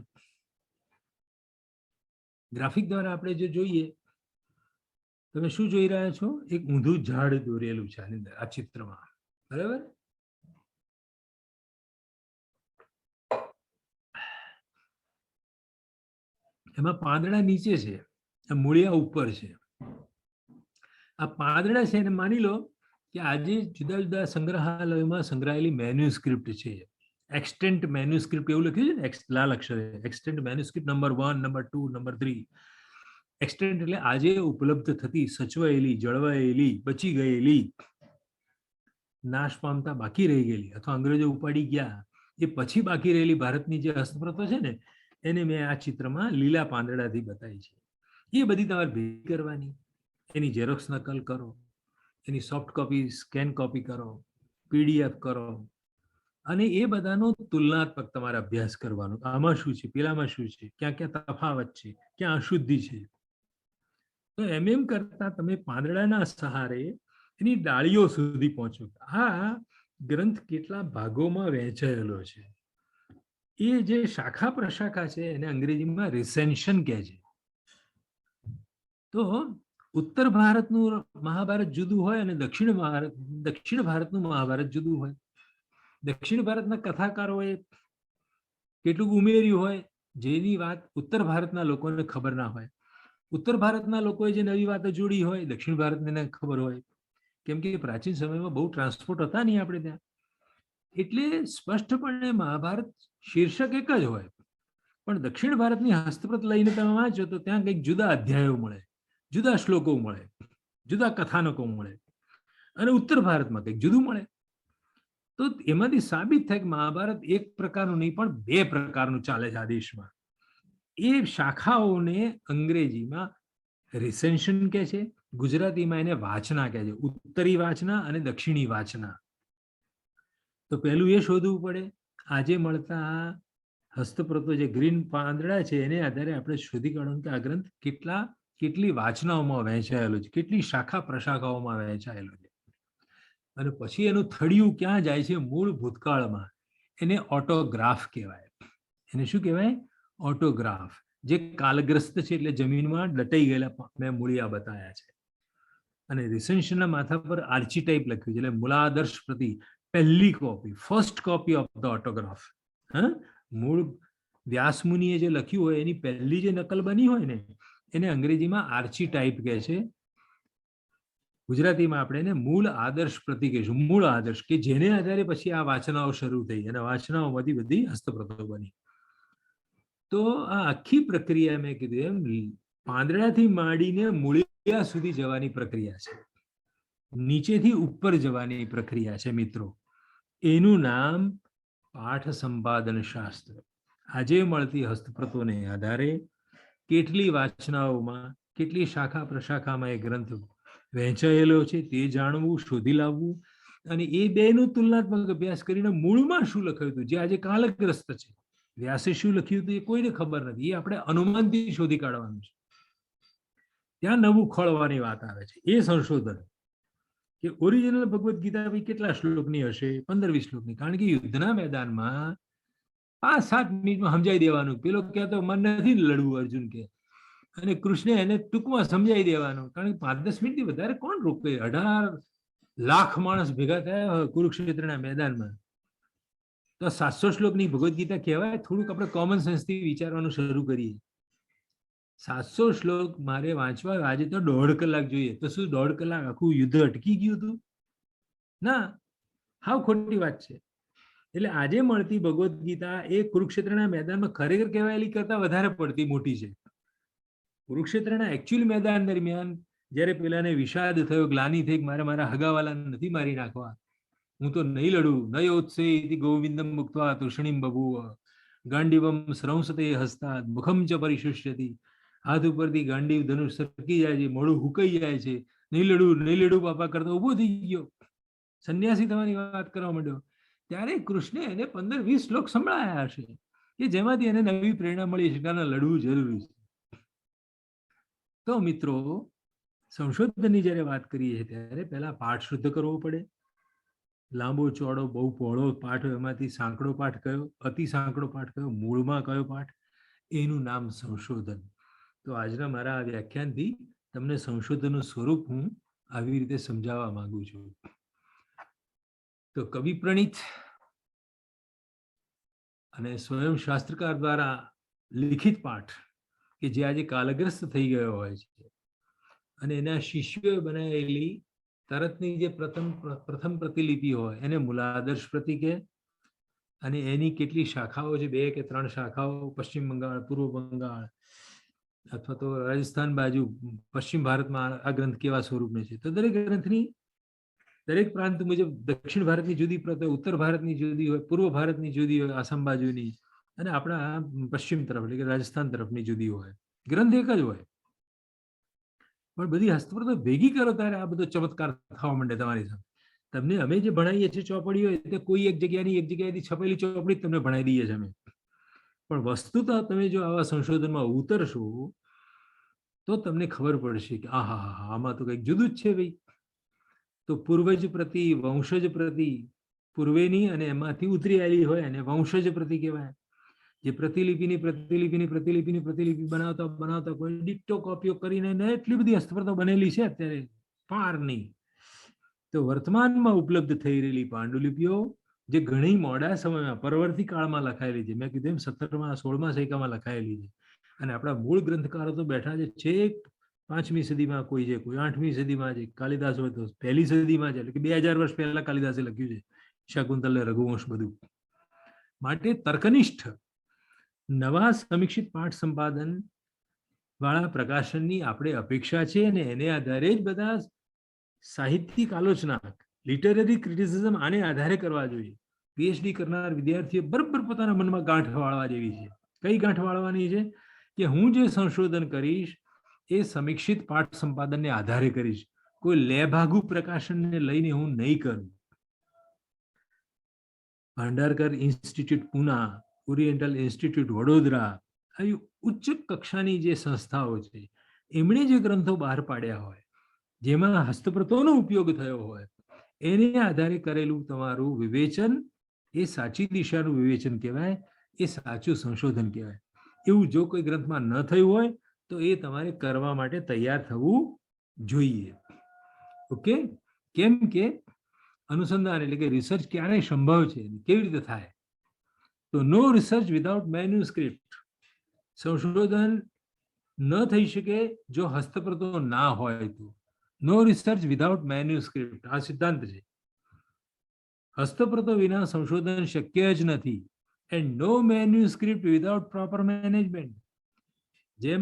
ગ્રાફિક દ્વારા આપણે જો જોઈએ, તમે શું જોઈ રહ્યા છો? એક ઊંધું ઝાડ દોરેલું છે આની અંદર, આ ચિત્રમાં, બરાબર? એમાં પાંદડા નીચે છે, મૂળિયા ઉપર છે. આ પાંદડા છે એને માની લો કે આજે જુદા જુદા સંગ્રહાલયોમાં સંગ્રહાયેલી મેન્યુસ્ક્રિપ્ટ છે. એક્સટેન્ટ મેન્યુસ્ક્રિપ્ટ એવું લખ્યું છે ને, લાલ અક્ષરે extant manuscript number 1, number 2, number 3. Extant એટલે આજે ઉપલબ્ધ થતી, સચવાયેલી, જળવાયેલી, બચી ગયેલી, નાશ પામતા બાકી રહી ગયેલી અથવા અંગ્રેજો ઉપાડી ગયા એ પછી બાકી રહેલી ભારતની જે હસ્તપ્રતો છે ને, એને મેં આ ચિત્રમાં લીલા પાંદડાથી બતાવી છે. એ બધી તમારે ભેગી કરવાની, એની ઝેરોક્સ નકલ કરો, એની સોફ્ટ કોપી સ્કેન કોપી કરો, પીડીએફ કરો, અને એ બધાનો તુલનાત્મક તમારે અભ્યાસ કરવાનો. આમાં શું છે, પેલામાં શું છે, ક્યાં ક્યાં તફાવત છે, ક્યાં અશુદ્ધિ છે. તો એમ કરતા તમે પાંદડાના સહારે એની ડાળીઓ સુધી પહોંચો. આ ગ્રંથ કેટલા ભાગોમાં વહેંચાયેલો છે. એ જે શાખા પ્રશાખા છે એને અંગ્રેજીમાં રિસેન્શન કહે છે. તો ઉત્તર ભારતનું મહાભારત જુદું હોય અને દક્ષિણ ભારતનું મહાભારત જુદું હોય. દક્ષિણ ભારતના કથાકારોએ કેટલુંક ઉમેર્યું હોય જેની વાત ઉત્તર ભારતના લોકોને ખબર ના હોય. ઉત્તર ભારતના લોકોએ જે નવી વાતો જોડી હોય દક્ષિણ ભારતને ખબર હોય, કેમ કે પ્રાચીન સમયમાં બહુ ટ્રાન્સપોર્ટ હતા નહીં આપણે ત્યાં. એટલે સ્પષ્ટપણે મહાભારત શીર્ષક એક જ હોય, પણ દક્ષિણ ભારતની હસ્તપ્રત લઈને તમે વાંચો તો ત્યાં કંઈક જુદા અધ્યાયો મળે, જુદા શ્લોકો મળે, જુદા કથાનકો મળે, અને ઉત્તર ભારતમાં કંઈક જુદું મળે. તો એમાંથી સાબિત થાય કે મહાભારત એક પ્રકારનું નહીં પણ બે પ્રકારનું ચાલે છે આ દેશમાં. એ શાખાઓને અંગ્રેજીમાં રિસેન્શન કહે છે, ગુજરાતીમાં એને વાચના કહે છે, ઉત્તરી વાચના અને દક્ષિણી વાચના. તો પહેલું એ શોધવું પડે. આજે મળતા હસ્તપ્રતો જે ગ્રીન પાંદડા છે એને આધારે આપણે શોધી કાઢવું કે આ ગ્રંથ કેટલી વાચનાઓમાં વહેંચાયેલો છે, કેટલી શાખા પ્રશાખાઓમાં વહેંચાયેલો છે. અને પછી એનું થડિયું ક્યાં જાય છે? મૂળ ભૂતકાળમાં. એને ઓટોગ્રાફ કહેવાય. એને શું કહેવાય? ઓટોગ્રાફ. જે કાલગ્રસ્ત છે એટલે જમીનમાં દટાઈ ગયેલા મેં મૂળિયા બતાવ્યા છે. અને રિસેન્શનના માથા પર આર્ચીટાઇપ લખ્યું છે, એટલે મૂલાદર્શ પ્રતિ, પહેલી copy, first copy of the autograph. મૂળ વ્યાસમુનિએ જે લખ્યું હોય એની પહેલી જે નકલ બની હોય ને એને અંગ્રેજીમાં આર્ચીટાઇપ કહે છે. ગુજરાતીમાં આપણે એને મૂળ આદર્શ પ્રતિ કહીશું. મૂળ આદર્શ કે જેને આધારે પછી આ વાચનાઓ શરૂ થઈ અને વાચનાઓમાંથી બધી હસ્તપ્રતો બની. તો આ આખી પ્રક્રિયા મેં કીધું એમ પાંદડાથી માંડીને મૂળિયા સુધી જવાની પ્રક્રિયા છે, નીચેથી ઉપર જવાની પ્રક્રિયા છે મિત્રો. એનું નામ પાઠ સંપાદન શાસ્ત્ર. આજે મળતી હસ્તપ્રતોને આધારે કેટલી વાચનાઓમાં, કેટલી શાખા પ્રશાખામાં એ ગ્રંથ વહેંચાયેલો છે તે જાણવું, શોધી લાવવું, અને એ બેનું તુલનાત્મક અભ્યાસ કરીને મૂળમાં શું લખાયું હતું જે આજે કાલગ્રસ્ત છે, વ્યાસે શું લખ્યું હતું એ કોઈને ખબર નથી, એ આપણે અનુમાનથી શોધી કાઢવાનું છે. ત્યાં નવું ખોળવાની વાત આવે છે. એ સંશોધન કે ઓરિજિનલ ભગવદ્ ગીતા ભાઈ કેટલા શ્લોકની હશે? 15-20 શ્લોકની. કારણ કે યુદ્ધના મેદાનમાં 5-7 મિનિટમાં સમજાઈ દેવાનું. પેલો કહેતો મને નથી લડવું, અર્જુન કે, અને કૃષ્ણે એને ટૂંકમાં સમજાવી દેવાનું. કારણ કે 5-10 મિનિટથી વધારે કોણ રોકે? 18 લાખ માણસ ભેગા થયા કુરુક્ષેત્રના મેદાનમાં. તો 700 શ્લોકની ભગવદ્ ગીતા કહેવાય? થોડુંક આપણે કોમન સેન્સથી વિચારવાનું શરૂ કરીએ. 700 શ્લોક મારે વાંચવા આજે તો 1.5 કલાક જોઈએ. તો શું 1.5 કલાક આખું યુદ્ધ અટકી ગયું હતું? ના, હાવ ખોટી વાત છે. એટલે આજે મળતી ભગવદ્ ગીતા એ કુરુક્ષેત્રના મેદાનમાં ખરેખર કહેવાયેલી કરતા વધારે પડતી મોટી છે. કુરુક્ષેત્રના એકચ્યુઅલ મેદાન દરમિયાન જ્યારે પેલાને વિષાદ થયો, ગ્લાની થઈ, મારે મારા હગાવાલા નથી મારી નાખવા, હું તો નહીં લડું, ન યોત્સે ઇતિ ગોવિંદમ મુક્ત્વા તૃષણીમ બભૂવ ગાંડીવમ સ્રંસતે હસ્તાદ મુખમ ચ પરિશુષ્યતિ. હાથ ઉપરથી ગાંડીવ ધનુષ સરકી જાય છે, મોઢું હુકાઈ જાય છે, નહીં લડું પાપા કરતા ઉભો થઈ ગયો, સંન્યાસી થવાની વાત કરવા માંડ્યો. ત્યારે કૃષ્ણે એને 15-20 શ્લોક સંભળાયા હશે કે જેમાંથી એને નવી પ્રેરણા મળી છે કે લડવું જરૂરી છે. તો મિત્રો, સંશોધનની જ્યારે વાત કરીએ ત્યારે પહેલા પાઠ શુદ્ધ કરવો પડે, લાંબો ચોડો બહુ પહોળો પાઠ હોય, એમાંથી સાંકડો પાઠ કયો, અતિ સાંકડો પાઠ કયો, મૂળમાં કયો પાઠ, એનું નામ સંશોધન. તો આજના મારા આ વ્યાખ્યાનથી તમને સંશોધનનું સ્વરૂપ હું આવી રીતે સમજાવવા માંગુ છું. તો કવિ પ્રણીત અને સ્વયં શાસ્ત્રકાર દ્વારા લિખિત પાઠ કે જે આજે કાલગ્રસ્ત થઈ ગયો હોય છે, અને એના શિષ્યોએ બનાવેલી તરતની જે પ્રથમ પ્રતિલિપિ હોય એને મૂલાદર્શ પ્રતિ કહે, અને એની કેટલી શાખાઓ છે, 2 કે 3 શાખાઓ, પશ્ચિમ બંગાળ, પૂર્વ બંગાળ અથવા તો રાજસ્થાન બાજુ, પશ્ચિમ ભારતમાં આ ગ્રંથ કેવા સ્વરૂપને છે. તો દરેક ગ્રંથની દરેક પ્રાંત મુજબ દક્ષિણ ભારતની જુદી પ્રત હોય, ઉત્તર ભારતની જુદી હોય, પૂર્વ ભારતની જુદી હોય, આસામ બાજુની, અને આપણા પશ્ચિમ તરફ એટલે કે રાજસ્થાન તરફની જુદી હોય. ગ્રંથ એક જ હોય, પણ બધી હસ્તપ્રતો ભેગી કરો ત્યારે આ બધો ચમત્કાર થવા માંડે તમારી સામે. તમને અમે જે ભણાવીએ છીએ ચોપડીઓ, તે કોઈ એક જગ્યાએથી છપેલી ચોપડી તમને ભણાવી દઈએ છીએ અમે, પણ વસ્તુતઃ તમે જો આવા સંશોધનમાં ઉતરશો તો તમને ખબર પડશે કે આહા, આમાં તો કંઈક જુદું જ છે ભાઈ. તો પૂર્વજ પ્રતિ, વંશજ પ્રતિ, પૂર્વેની અને એમાંથી ઉતરી આવેલી હોય અને વંશજ પ્રતિ કહેવાય. જે પ્રતિલિપિ બનાવતા કોઈ ડિક્ટો કોપીઓ કરીને એટલી બધી હસ્તપ્રતો બનેલી છે અત્યારે પાર નહીં. તો વર્તમાનમાં ઉપલબ્ધ થઈ રહેલી પાંડુલિપિઓ જે ઘણી મોડા સમયમાં પરવર્તી કાળમાં લખાયેલી છે, મેં કીધું એમ 17મા 16મા સૈકામાં લખાયેલી છે, અને આપણા મૂળ ગ્રંથકારો તો બેઠા છે છેક 5મી સદીમાં, કોઈ છે કોઈ 8મી સદીમાં છે, કાલિદાસ હોય તો 1લી સદીમાં છે, એટલે કે 2000 વર્ષ પહેલા કાલિદાસે લખ્યું છે શાકુંતલ, રઘુવંશ બધું. માટે તર્કનિષ્ઠ નવા સમીક્ષિત પાઠ સંપાદન વાળા પ્રકાશનની આપણે અપેક્ષા છે, અને એને આધારે જ બધા સાહિત્યિક આલોચના, લિટરરી ક્રિટિસિઝમ આને આધારે કરવા જોઈએ. પીએચડી કરનાર વિદ્યાર્થીઓ બરાબર પોતાના મનમાં ગાંઠ વાળવા જેવી છે. કઈ ગાંઠ વાળવાની છે? કે હું જે સંશોધન કરીશ એ સમીક્ષિત પાઠ સંપાદનને આધારે કરીશ, કોઈ લેભાગુ પ્રકાશનને લઈને હું નહીં કરું. Bhandarkar institute Poona, oriental institute Vadodara, આવી ઉચ્ચ કક્ષાની જે સંસ્થાઓ છે એમણે જે ગ્રંથો બહાર પાડ્યા હોય, જેમાં હસ્તપ્રતોનો ઉપયોગ થયો હોય, એને આધારે કરેલું તમારું વિવેચન એ સાચી દિશાનું વિવેચન કહેવાય, એ સાચું સંશોધન કહેવાય. એવું જો કોઈ ગ્રંથમાં ન થયું હોય તો એ તમારે કરવા માટે તૈયાર થવું જોઈએ. ઓકે? કેમ કે અનુસંધાન એટલે કે રિસર્ચ ક્યારે સંભવ છે, કેવી રીતે થાય? તો નો રિસર્ચ વિધાઉટ મેન્યુસ્ક્રિપ્ટ, સંશોધન ન થઈ શકે જો હસ્તપ્રતો ના હોય તો. નો રિસર્ચ વિધાઉટ મેન્યુસ્ક્રિપ્ટ, આ સિદ્ધાંત છે. હસ્તપ્રતો વિના સંશોધન શક્ય જ નથી. And no manuscript without proper management. જેમ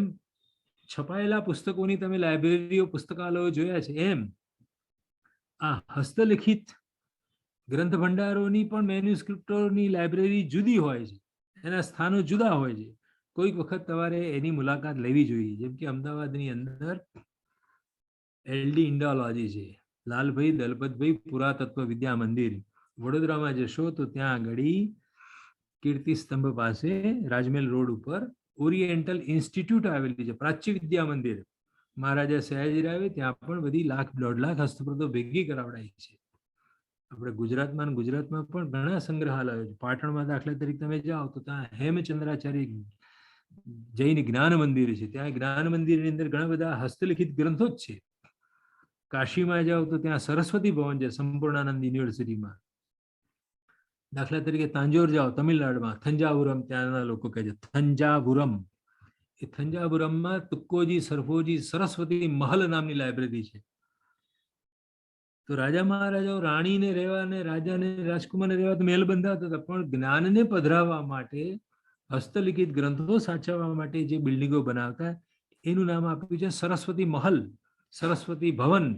છપાયેલા પુસ્તકોની તમે લાઇબ્રેરીઓ, પુસ્તકાલયો જોયા છે, એમ આ હસ્તલિખિત ગ્રંથ ભંડારોની પણ મેન્યુસ્ક્રિપ્ટોની લાઇબ્રેરી જુદી હોય છે, એના સ્થાનો જુદા હોય છે. કોઈક વખત તમારે એની મુલાકાત લેવી જોઈએ. જેમ કે અમદાવાદની અંદર એલડી ઇન્ડોલોજી છે, લાલભાઈ દલપતભાઈ પુરાતત્વ વિદ્યા મંદિર. વડોદરામાં જશો તો ત્યાં આગળ કીર્તિ સ્તંભ પાસે રાજમહેલ રોડ ઉપર ઓરિએન્ટલ ઇન્સ્ટિટ્યૂટ આવેલી છે, પ્રાચ્ય વિદ્યા મંદિર. મહારાજા સયાજીરાવે ત્યાં પણ બધી 1.5 લાખ હસ્તપ્રતો ભેગી કરાવડાવી છે. આપણે ગુજરાતમાં પણ ઘણા સંગ્રહાલયો છે. પાટણમાં દાખલા તરીકે તમે જાઓ તો ત્યાં હેમચંદ્રાચાર્ય જૈન જ્ઞાન મંદિર છે, ત્યાં જ્ઞાન મંદિરની અંદર ઘણા બધા હસ્તલિખિત ગ્રંથો જ છે. કાશીમાં જાઓ તો ત્યાં સરસ્વતી ભવન છે, સંપૂર્ણાનંદ યુનિવર્સિટીમાં. દાખલા તરીકે તાંજોર જાઓ તમિલનાડુમાં, થંજાવુરમ, ત્યાંના લોકો કહે છે થંજાવુરમ. એ થંજાવુરમમાં તુક્કોજી સરફોજી સરસ્વતી મહલ નામની લાઇબ્રેરી છે. તો રાજા મહારાજાઓ રાણીને રહેવા અને રાજાને રાજકુમારને રહેવા તો મહેલ બંધાવતા હતા, પણ જ્ઞાનને પધરાવવા માટે, હસ્તલિખિત ગ્રંથો સાચવવા માટે જે બિલ્ડિંગો બનાવતા, એનું નામ આપ્યું છે સરસ્વતી મહલ, સરસ્વતી ભવન.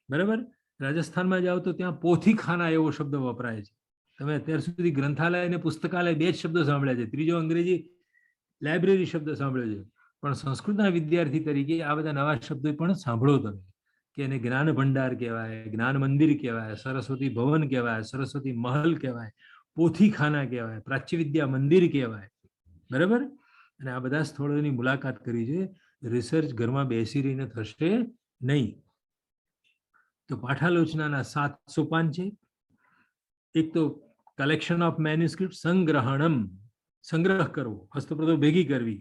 બરાબર? રાજસ્થાનમાં જાઓ તો ત્યાં પોથીખાના એવો શબ્દ વપરાય છે. તમે અત્યાર સુધી ગ્રંથાલય અને પુસ્તકાલય 2 જ શબ્દો સાંભળ્યા છે, ત્રીજો અંગ્રેજી લાઇબ્રેરી શબ્દ સાંભળ્યો છે. પણ સંસ્કૃતના વિદ્યાર્થી તરીકે આ બધા નવા શબ્દો પણ સાંભળો તમે, કે એને જ્ઞાન ભંડાર કહેવાય, જ્ઞાન મંદિર કહેવાય, સરસ્વતી ભવન કહેવાય, સરસ્વતી મહલ કહેવાય, પોથીખાના કહેવાય, પ્રાચ્ય વિદ્યા મંદિર કહેવાય. બરાબર? અને આ બધા સ્થળોની મુલાકાત કરી છે. રિસર્ચ ઘરમાં બેસી રહીને થશે નહીં. તો પાઠાલોચનાના 7 સોપાન છે. એક તો કલેક્શન ઓફ મેન્યુસ્ક્રિપ્ટ, સંગ્રહણમ, સંગ્રહ કરવો, હસ્તપ્રતો ભેગી કરવી,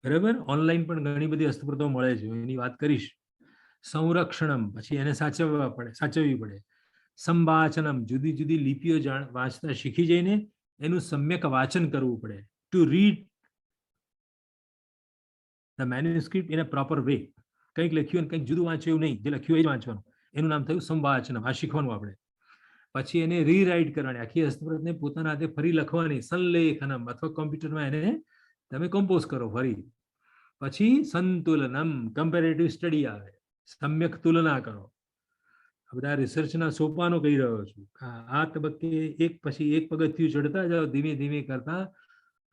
બરાબર. ઓનલાઈન પણ ઘણી બધી હસ્તપ્રતો મળે છે, એની વાત કરીશ. સંરક્ષણમ, પછી એને સાચવવી પડે. સંવાચનમ, જુદી જુદી લિપિઓ વાંચતા શીખી જઈને એનું સમ્યક વાંચન કરવું પડે. To read the manuscript in a proper way. કંઈક લખ્યું કંઈક જુદું વાંચ્યું નહીં, જે લખ્યું એ જ વાંચવાનું. એનું નામ થયું સંવાચનમ. આ શીખવાનું આપણે. પછી એને રીરાઇટ કરવાની, આખી હસ્તપ્રતને પોતાના હાથે ફરી લખવાની. સંલેખનમ, અથવા કોમ્પ્યુટરમાં એને તમે કમ્પોઝ કરો ફરી. પછી સંતુલનમ, કમ્પેરેટિવ સ્ટડી આવે, સમ્યક તુલના કરો. આ બધા રિસર્ચના સોપાનો કહી રહ્યો છું. આ તબક્કે એક પછી એક પગથિયું ચડતા જાઓ ધીમે ધીમે કરતા,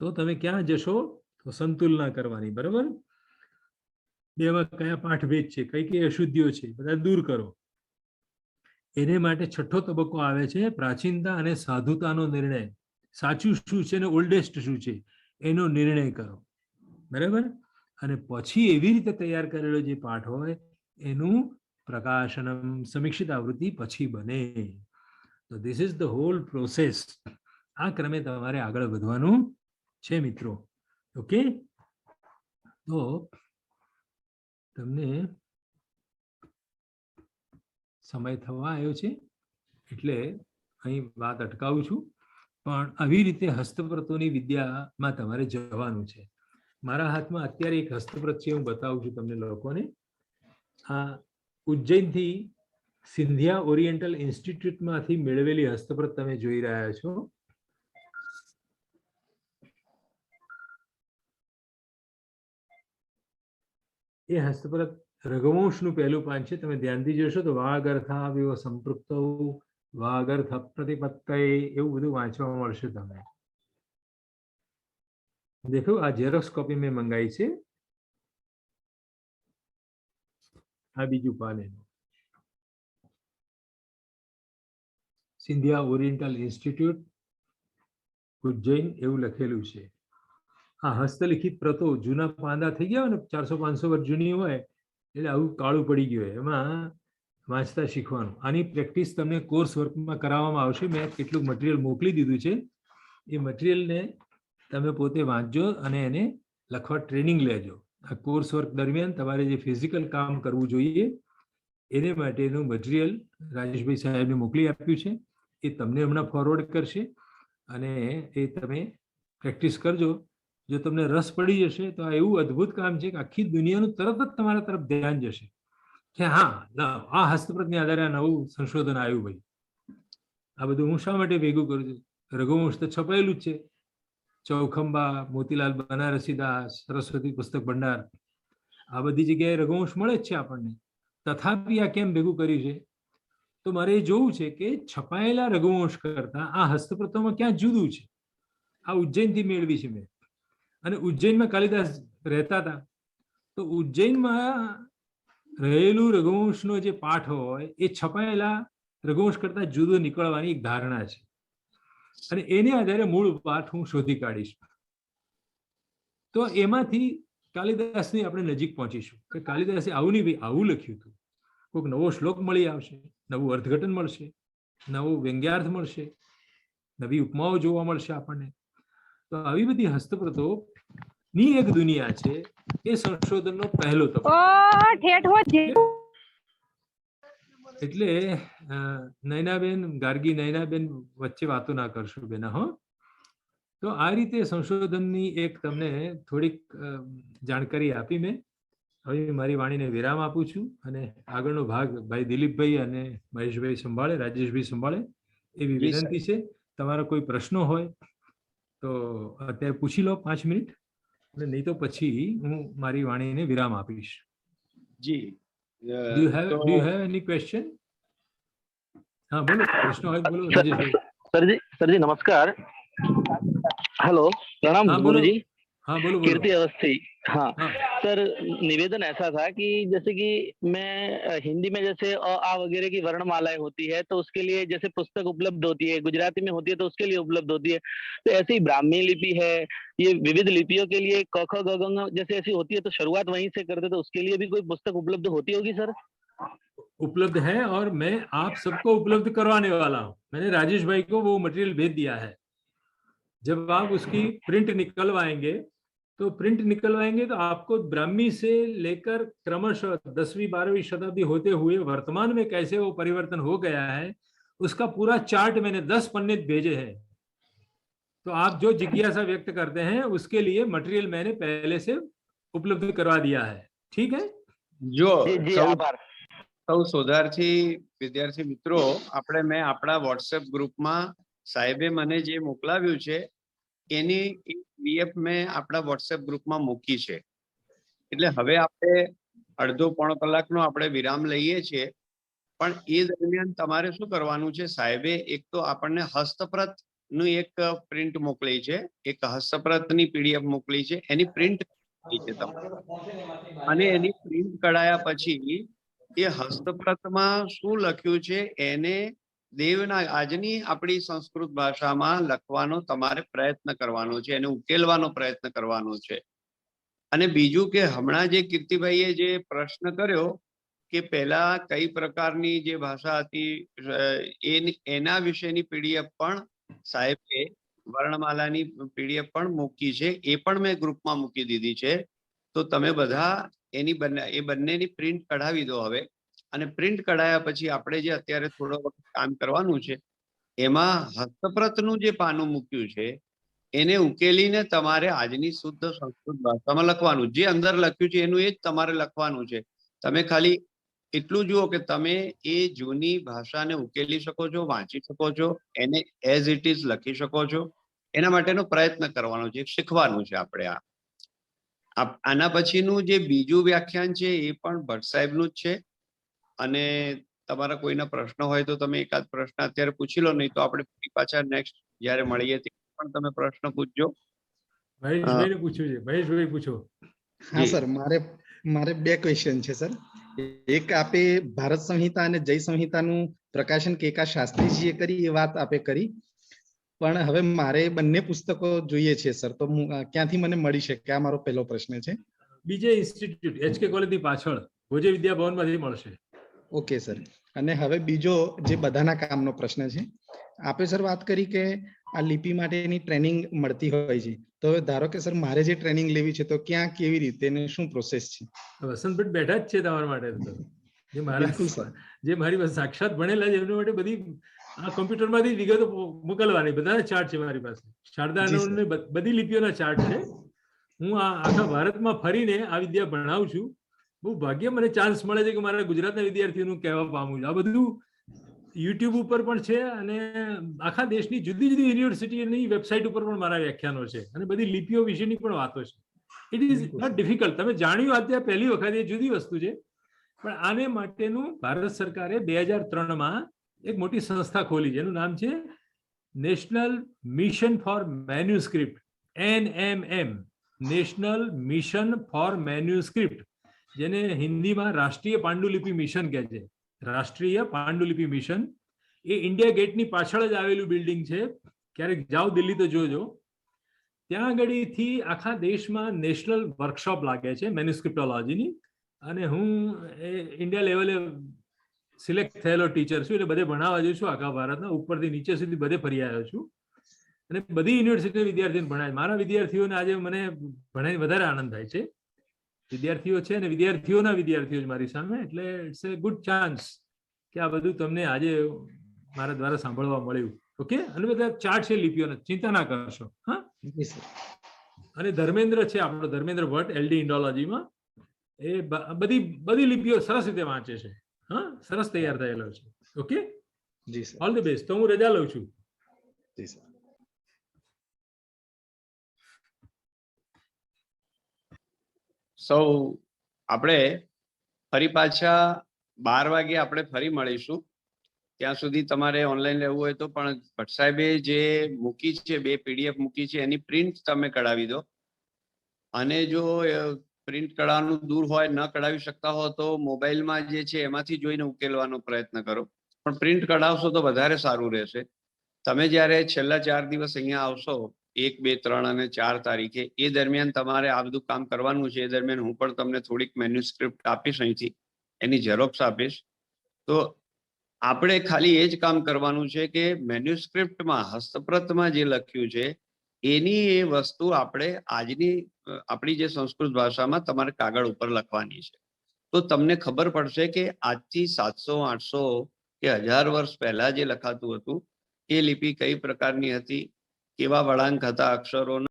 તો તમે ક્યાં જશો? તો સંતુલના કરવાની, બરાબર. બેમાં કયા પાઠભેદ છે, કઈ કઈ અશુદ્ધિઓ છે, બધા દૂર કરો. એને માટે છઠ્ઠો તબક્કો આવે છે પ્રાચીનતા અને સાધુતાનો નિર્ણય. સાચું શું છે ને ઓલ્ડેસ્ટ શું છે એનો નિર્ણય કરો, બરાબર. અને પછી એવી રીતે તૈયાર કરેલો જે પાઠ હોય એનું પ્રકાશનમ, સમીક્ષિત આવૃત્તિ પછી બને. તો this is the hall process. આ ક્રમે તમારે આગળ વધવાનું છે મિત્રો. ઓકે, તો તમને સમય થવા આવ્યો છે એટલે અહીં વાત અટકાવું છું. પણ આવી રીતે હસ્તપ્રતોની વિદ્યામાં તમારે જવાનું છે. મારા હાથમાં અત્યારે એક હસ્તપ્રત છે, હું બતાવું છું તમને લોકોને. આ ઉજ્જૈનથી સિંધિયા ઓરિએન્ટલ ઇન્સ્ટિટ્યૂટમાંથી મેળવેલી હસ્તપ્રત તમે જોઈ રહ્યા છો. એ હસ્તપ્રત રઘુવંશનું પહેલું પાન છે. તમે ધ્યાનથી જોશો તો વાગર્થાવ્યો સંપૃક્તો વાગર્થ પ્રતિપત્તય એવું બધું વાંચવા મળશે તમને. દેખો, આ ઝેરોક્સ કોપી મેં મંગાવી છે. આ બીજું પાન એનું, સિંધિયા ઓરિએન્ટલ ઇન્સ્ટિટ્યૂટ ઉજ્જૈન એવું લખેલું છે. આ હસ્તલિખિત પ્રતો જૂના પાંદા થઈ ગયા હોય ને, 400-500 વર્ષ જૂની હોય એટલે આવું કાળું પડી ગયું હોય, એમાં વાંચતા શીખવાનું. આની પ્રેક્ટિસ તમને કોર્સ વર્કમાં કરાવવામાં આવશે. મેં કેટલું મટીરિયલ મોકલી દીધું છે. એ મટીરિયલને તમે પોતે વાંચજો અને એને લખવા ટ્રેનિંગ લેજો. આ કોર્સ વર્ક દરમિયાન તમારે જે ફિઝિકલ કામ કરવું જોઈએ એને માટેનું મટીરિયલ રાજેશભાઈ સાહેબને મોકલી આપ્યું છે. એ તમને હમણાં ફોરવર્ડ કરશે અને એ તમે પ્રેક્ટિસ કરજો. જો તમને રસ પડી જશે તો આ એવું અદ્ભુત કામ છે કે આખી દુનિયાનું તરત જ તમારા તરફ ધ્યાન જશે કે હા, આ હસ્તપ્રતને આધારે આ નવું સંશોધન આવ્યું. ભાઈ, આ બધું હું શા માટે ભેગું કરું છું? રઘુવંશ તો છપાયેલું જ છે, ચૌખંબા, મોતીલાલ બનારસીદાસ, સરસ્વતી પુસ્તક ભંડાર, આ બધી જગ્યાએ રઘુવંશ મળે જ છે આપણને. તથાપિ આ કેમ ભેગું કર્યું છે? તો મારે એ જોવું છે કે છપાયેલા રઘુવંશ કરતા આ હસ્તપ્રતોમાં ક્યાં જુદું છે. આ ઉજ્જૈનથી મેળવી છે મેં. અને ઉજ્જૈનમાં કાલિદાસ રહેતા હતા, તો ઉજ્જૈનમાં રહેલું રઘુવંશનો જે પાઠ હોય એ છપાયેલા રઘુવંશ કરતા જુદો નીકળવાની એક ધારણા છે. અને એને આધારે મૂળ પાઠ હું શોધી કાઢીશ. તો એમાંથી કાલિદાસની આપણે નજીક પહોંચીશું કે કાલિદાસે આવું નહીં, ભાઈ આવું લખ્યું હતું. કોઈક નવો શ્લોક મળી આવશે, નવું અર્થઘટન મળશે, નવો વ્યંગ્યાર્થ મળશે, નવી ઉપમાઓ જોવા મળશે આપણને. તો આવી બધી હસ્તપ્રતો ની એક દુનિયા છે. એ સંશોધનનો પહેલો તબક્કો. એટલે નયનાબેન ગાર્ગી, નયનાબેન વચ્ચે વાતો ના કરશું બેના, હો. તો આ રીતે સંશોધનની એક તમને થોડીક જાણકારી આપી મેં. હવે મારી વાણીને વિરામ આપું છું અને આગળનો ભાગ ભાઈ દિલીપભાઈ અને મહેશભાઈ સંભાળે, રાજેશભાઈ સંભાળે એવી વિનંતી છે. તમારા કોઈ પ્રશ્નો હોય તો અત્યારે પૂછી લો 5 મિનિટ, અને નહીં તો પછી હું મારી વાણીને વિરામ આપીશ. જી, do you have any question? હા, બોલો, પ્રશ્ન હોય બોલો રાજેશભાઈ. सरजी नमस्कार. हेलो, प्रणाम गुरुजी. हाँ बोलो. कीर्ति अवस्थी. हाँ सर, निवेदन ऐसा था कि जैसे कि मैं हिंदी में जैसे अ आ वगैरह की वर्णमालाएं होती है तो उसके लिए जैसे पुस्तक उपलब्ध होती है, गुजराती में होती है तो उसके लिए उपलब्ध होती है. तो ऐसे ही ब्राह्मी लिपि है, ये विविध लिपियों के लिए क ख ग घ जैसे ऐसी होती है तो शुरुआत वहीं से करते, तो उसके लिए भी कोई पुस्तक उपलब्ध होती होगी सर? उपलब्ध है और मैं आप सबको उपलब्ध करवाने वाला हूँ। मैंने राजेश भाई को वो मटेरियल भेज दिया है। जब आप उसकी प्रिंट निकलवाएंगे तो आपको ब्राह्मी से लेकर क्रमशः 10वीं-12वीं शताब्दी होते हुए वर्तमान में कैसे वो परिवर्तन हो गया है, उसका पूरा चार्ट मैंने 10 पन्ने भेजे हैं। तो आप जो जिज्ञासा व्यक्त करते हैं उसके लिए मटेरियल मैंने पहले से उपलब्ध करवा दिया है। ठीक है? જો जी जी સૌ आभार। સૌ શોધાર્થી વિદ્યાર્થી મિત્રો, આપણે મેં આપણા વોટ્સએપ ગ્રુપમાં સાહેબે મને જે મોકલાવ્યું છે એની એક પીએફ મેં આપણા વોટ્સએપ ગ્રુપમાં મૂકી છે. એટલે હવે આપણે અડધો પોણો કલાકનો આપણે વિરામ લઈએ છીએ, પણ એ દરમિયાન તમારે શું કરવાનું છે, સાહેબે એક તો આપણને હસ્તપ્રત નું એક પ્રિન્ટ મોકલી છે, એક હસ્તપ્રતની પીડીએફ મોકલી છે, એની પ્રિન્ટ છે તમારે, અને એની પ્રિન્ટ કઢાયા પછી એ હસ્તપ્રતમાં શું લખ્યું છે એને દેવના આજની આપણી સંસ્કૃત ભાષામાં લખવાનો તમારે પ્રયત્ન કરવાનો છે, એને ઉકેલવાનો પ્રયત્ન કરવાનો છે. અને બીજું કે હમણાં જે કીર્તિભાઈએ જે પ્રશ્ન કર્યો કે પહેલા કઈ પ્રકારની જે ભાષા હતી એના વિશેની પીડીએફ પણ સાહેબે વર્ણમાલાની પીડીએફ પણ મૂકી છે, એ પણ મેં ગ્રુપમાં મૂકી દીધી છે. તો તમે બધા એની બંનેની પ્રિન્ટ કઢાવી દો હવે. અને પ્રિન્ટ કઢાયા પછી આપણે જે અત્યારે થોડો વખત કામ કરવાનું છે એમાં હસ્તપ્રતનું જે પાનું મૂક્યું છે એને ઉકેલીને તમારે આજની શુદ્ધ સંસ્કૃત ભાષામાં લખવાનું, જે અંદર લખ્યું છે એનું એ જ તમારે લખવાનું છે. તમે ખાલી એટલું જુઓ કે તમે એ જૂની ભાષાને ઉકેલી શકો છો, વાંચી શકો છો, એને એઝ ઇટ ઇઝ લખી શકો છો, એના માટેનો પ્રયત્ન કરવાનો છે, શીખવાનું છે આપણે. આના પછીનું જે બીજું વ્યાખ્યાન છે એ પણ ભટ્ટ સાહેબનું જ છે. અને તમારા કોઈના પ્રશ્ન હોય તો તમે એકાદ પ્રશ્ન અત્યારે પૂછી લો, નહીં તો આપણે પાછા નેક્સ્ટ જ્યારે મળીએ ત્યારે પણ તમે પ્રશ્ન પૂછજો. મહેશભાઈને પૂછ્યું છે, મહેશભાઈ પૂછો. હા સર, મારે બે ક્વેશ્ચન છે સર. એક, આપે ભારત સંહિતા અને જય સંહિતાનું પ્રકાશન કેકા શાસ્ત્રીજીએ કરી એ વાત આપે કરી, પણ હવે મારે બંને પુસ્તકો જોઈએ છે સર, તો ક્યાંથી મને મળી શકે? આ મારો પહેલો પ્રશ્ન છે. બીજે ઇન્સ્ટિટ્યૂટ HK કોલેજની પાછળ ભોજે વિદ્યા ભવનમાંથી મળશે. Okay sir. અને હવે બીજો જે બધાના કામનો પ્રશ્ન છે, આપે સર વાત કરી કે આ લિપિ માટેની ટ્રેનિંગ મળતી હોય છે, તો હવે ધારો કે સર મારે જે ટ્રેનિંગ લેવી છે તો ક્યાં, કેવી રીતે ને શું પ્રોસેસ છે? વસંતભાઈ બેઠા જ છે તમારા માટે. બિલકુલ સર. જે મારી પાસે સાક્ષાત ભણેલા છે એમના માટે બધી આ કોમ્પ્યુટરમાંથી વિગતો મોકલવાની, બધા ચાર્ટ છે મારી પાસે. શારદાની બધી લિપિઓના ચાર્ટ છે. હું આ આખા ભારતમાં ફરીને આ વિદ્યા ભણાવું છું. બહુ ભાગ્ય મને ચાન્સ મળે છે કે મારા ગુજરાતના વિદ્યાર્થીઓનું કહેવા પામું છું. આ બધું યુટ્યુબ ઉપર પણ છે અને આખા દેશની જુદી જુદી યુનિવર્સિટીની વેબસાઇટ ઉપર પણ મારા વ્યાખ્યાનો છે અને બધી લિપિઓ વિશેની પણ વાતો છે. It is not difficult. તમે જાણ્યું અત્યારે પહેલી વખત, એ જુદી વસ્તુ છે. પણ આને માટેનું ભારત સરકારે 2003માં એક મોટી સંસ્થા ખોલી છે, એનું નામ છે National Mission for Manuscript, NMM, National Mission for Manuscript, જેને હિન્દીમાં રાષ્ટ્રીય પાંડુલિપિ મિશન કહે છે. રાષ્ટ્રીય પાંડુલિપિ મિશન એ ઇન્ડિયા ગેટની પાછળ જ આવેલું બિલ્ડિંગ છે. ક્યારેક જાઓ દિલ્હી તો જોજો. ત્યાં આગળથી આખા દેશમાં નેશનલ વર્કશોપ લાગે છે મેન્યુસ્ક્રિપ્ટોલોજીની, અને હું ઇન્ડિયા લેવલે સિલેક્ટ થયેલો ટીચર છું, એટલે બધે ભણાવવા જઉં છું આખા ભારતના, ઉપરથી નીચે સુધી બધે ફરી આવ્યો છું અને બધી યુનિવર્સિટી વિદ્યાર્થીઓને ભણાય. મારા વિદ્યાર્થીઓને આજે મને ભણાવીને વધારે આનંદ થાય છે. વિદ્યાર્થીઓ છે અને વિદ્યાર્થીઓના વિદ્યાર્થીઓ મારી સામે, એટલે ઇટ્સ એ ગુડ ચાન્સ કે આ બધું તમને આજે મારા દ્વારા સાંભળવા મળ્યું. ઓકે? અને બધા ચાર્ટ છે લિપિઓને, ચિંતા ના કરશો. હા, અને ધર્મેન્દ્ર છે આપણો, ધર્મેન્દ્ર ભટ્ટ, LD ઇન્ડોલોજીમાં, એ બધી લિપિઓ સરસ રીતે વાંચે છે. હા, સરસ તૈયાર થયેલો છે. ઓકે, જી સર. All the best. તો હું રજા લઉં છું. જી સર. સૌ આપણે ફરી પાછા 12 વાગે આપણે ફરી મળીશું. ત્યાં સુધી તમારે ઓનલાઈન લેવું હોય તો પણ ભટ્ટ સાહેબે જે મૂકી છે, 2 PDF મૂકી છે, એની પ્રિન્ટ તમે કઢાવી દો. અને જો પ્રિન્ટ કઢાવવાનું દૂર હોય, ન કઢાવી શકતા હો તો મોબાઈલમાં જે છે એમાંથી જોઈને ઉકેલવાનો પ્રયત્ન કરો, પણ પ્રિન્ટ કઢાવશો તો વધારે સારું રહેશે. તમે જ્યારે છેલ્લા 4 દિવસ અહીંયા આવશો, 1, 2, 3 અને 4 તારીખે, એ દરમિયાન તમારે આ બધું કામ કરવાનું છે. એ દરમિયાન હું પણ તમને થોડીક મેન્યુસ્ક્રિપ્ટ આપીશ અહીંથી, એની ઝેરોક્સ આપીશ. તો આપણે ખાલી એ જ કામ કરવાનું છે કે મેન્યુસ્ક્રિપ્ટમાં હસ્તપ્રતમાં જે લખ્યું છે એની એ વસ્તુ આપણે આજની આપણી જે સંસ્કૃત ભાષામાં તમારે કાગળ ઉપર લખવાની છે. તો તમને ખબર પડશે કે આજથી 700 800 કે 1000 વર્ષ પહેલા જે લખાતું હતું એ લિપિ કઈ પ્રકારની હતી, કેવા વળાંક હતા અક્ષરોના,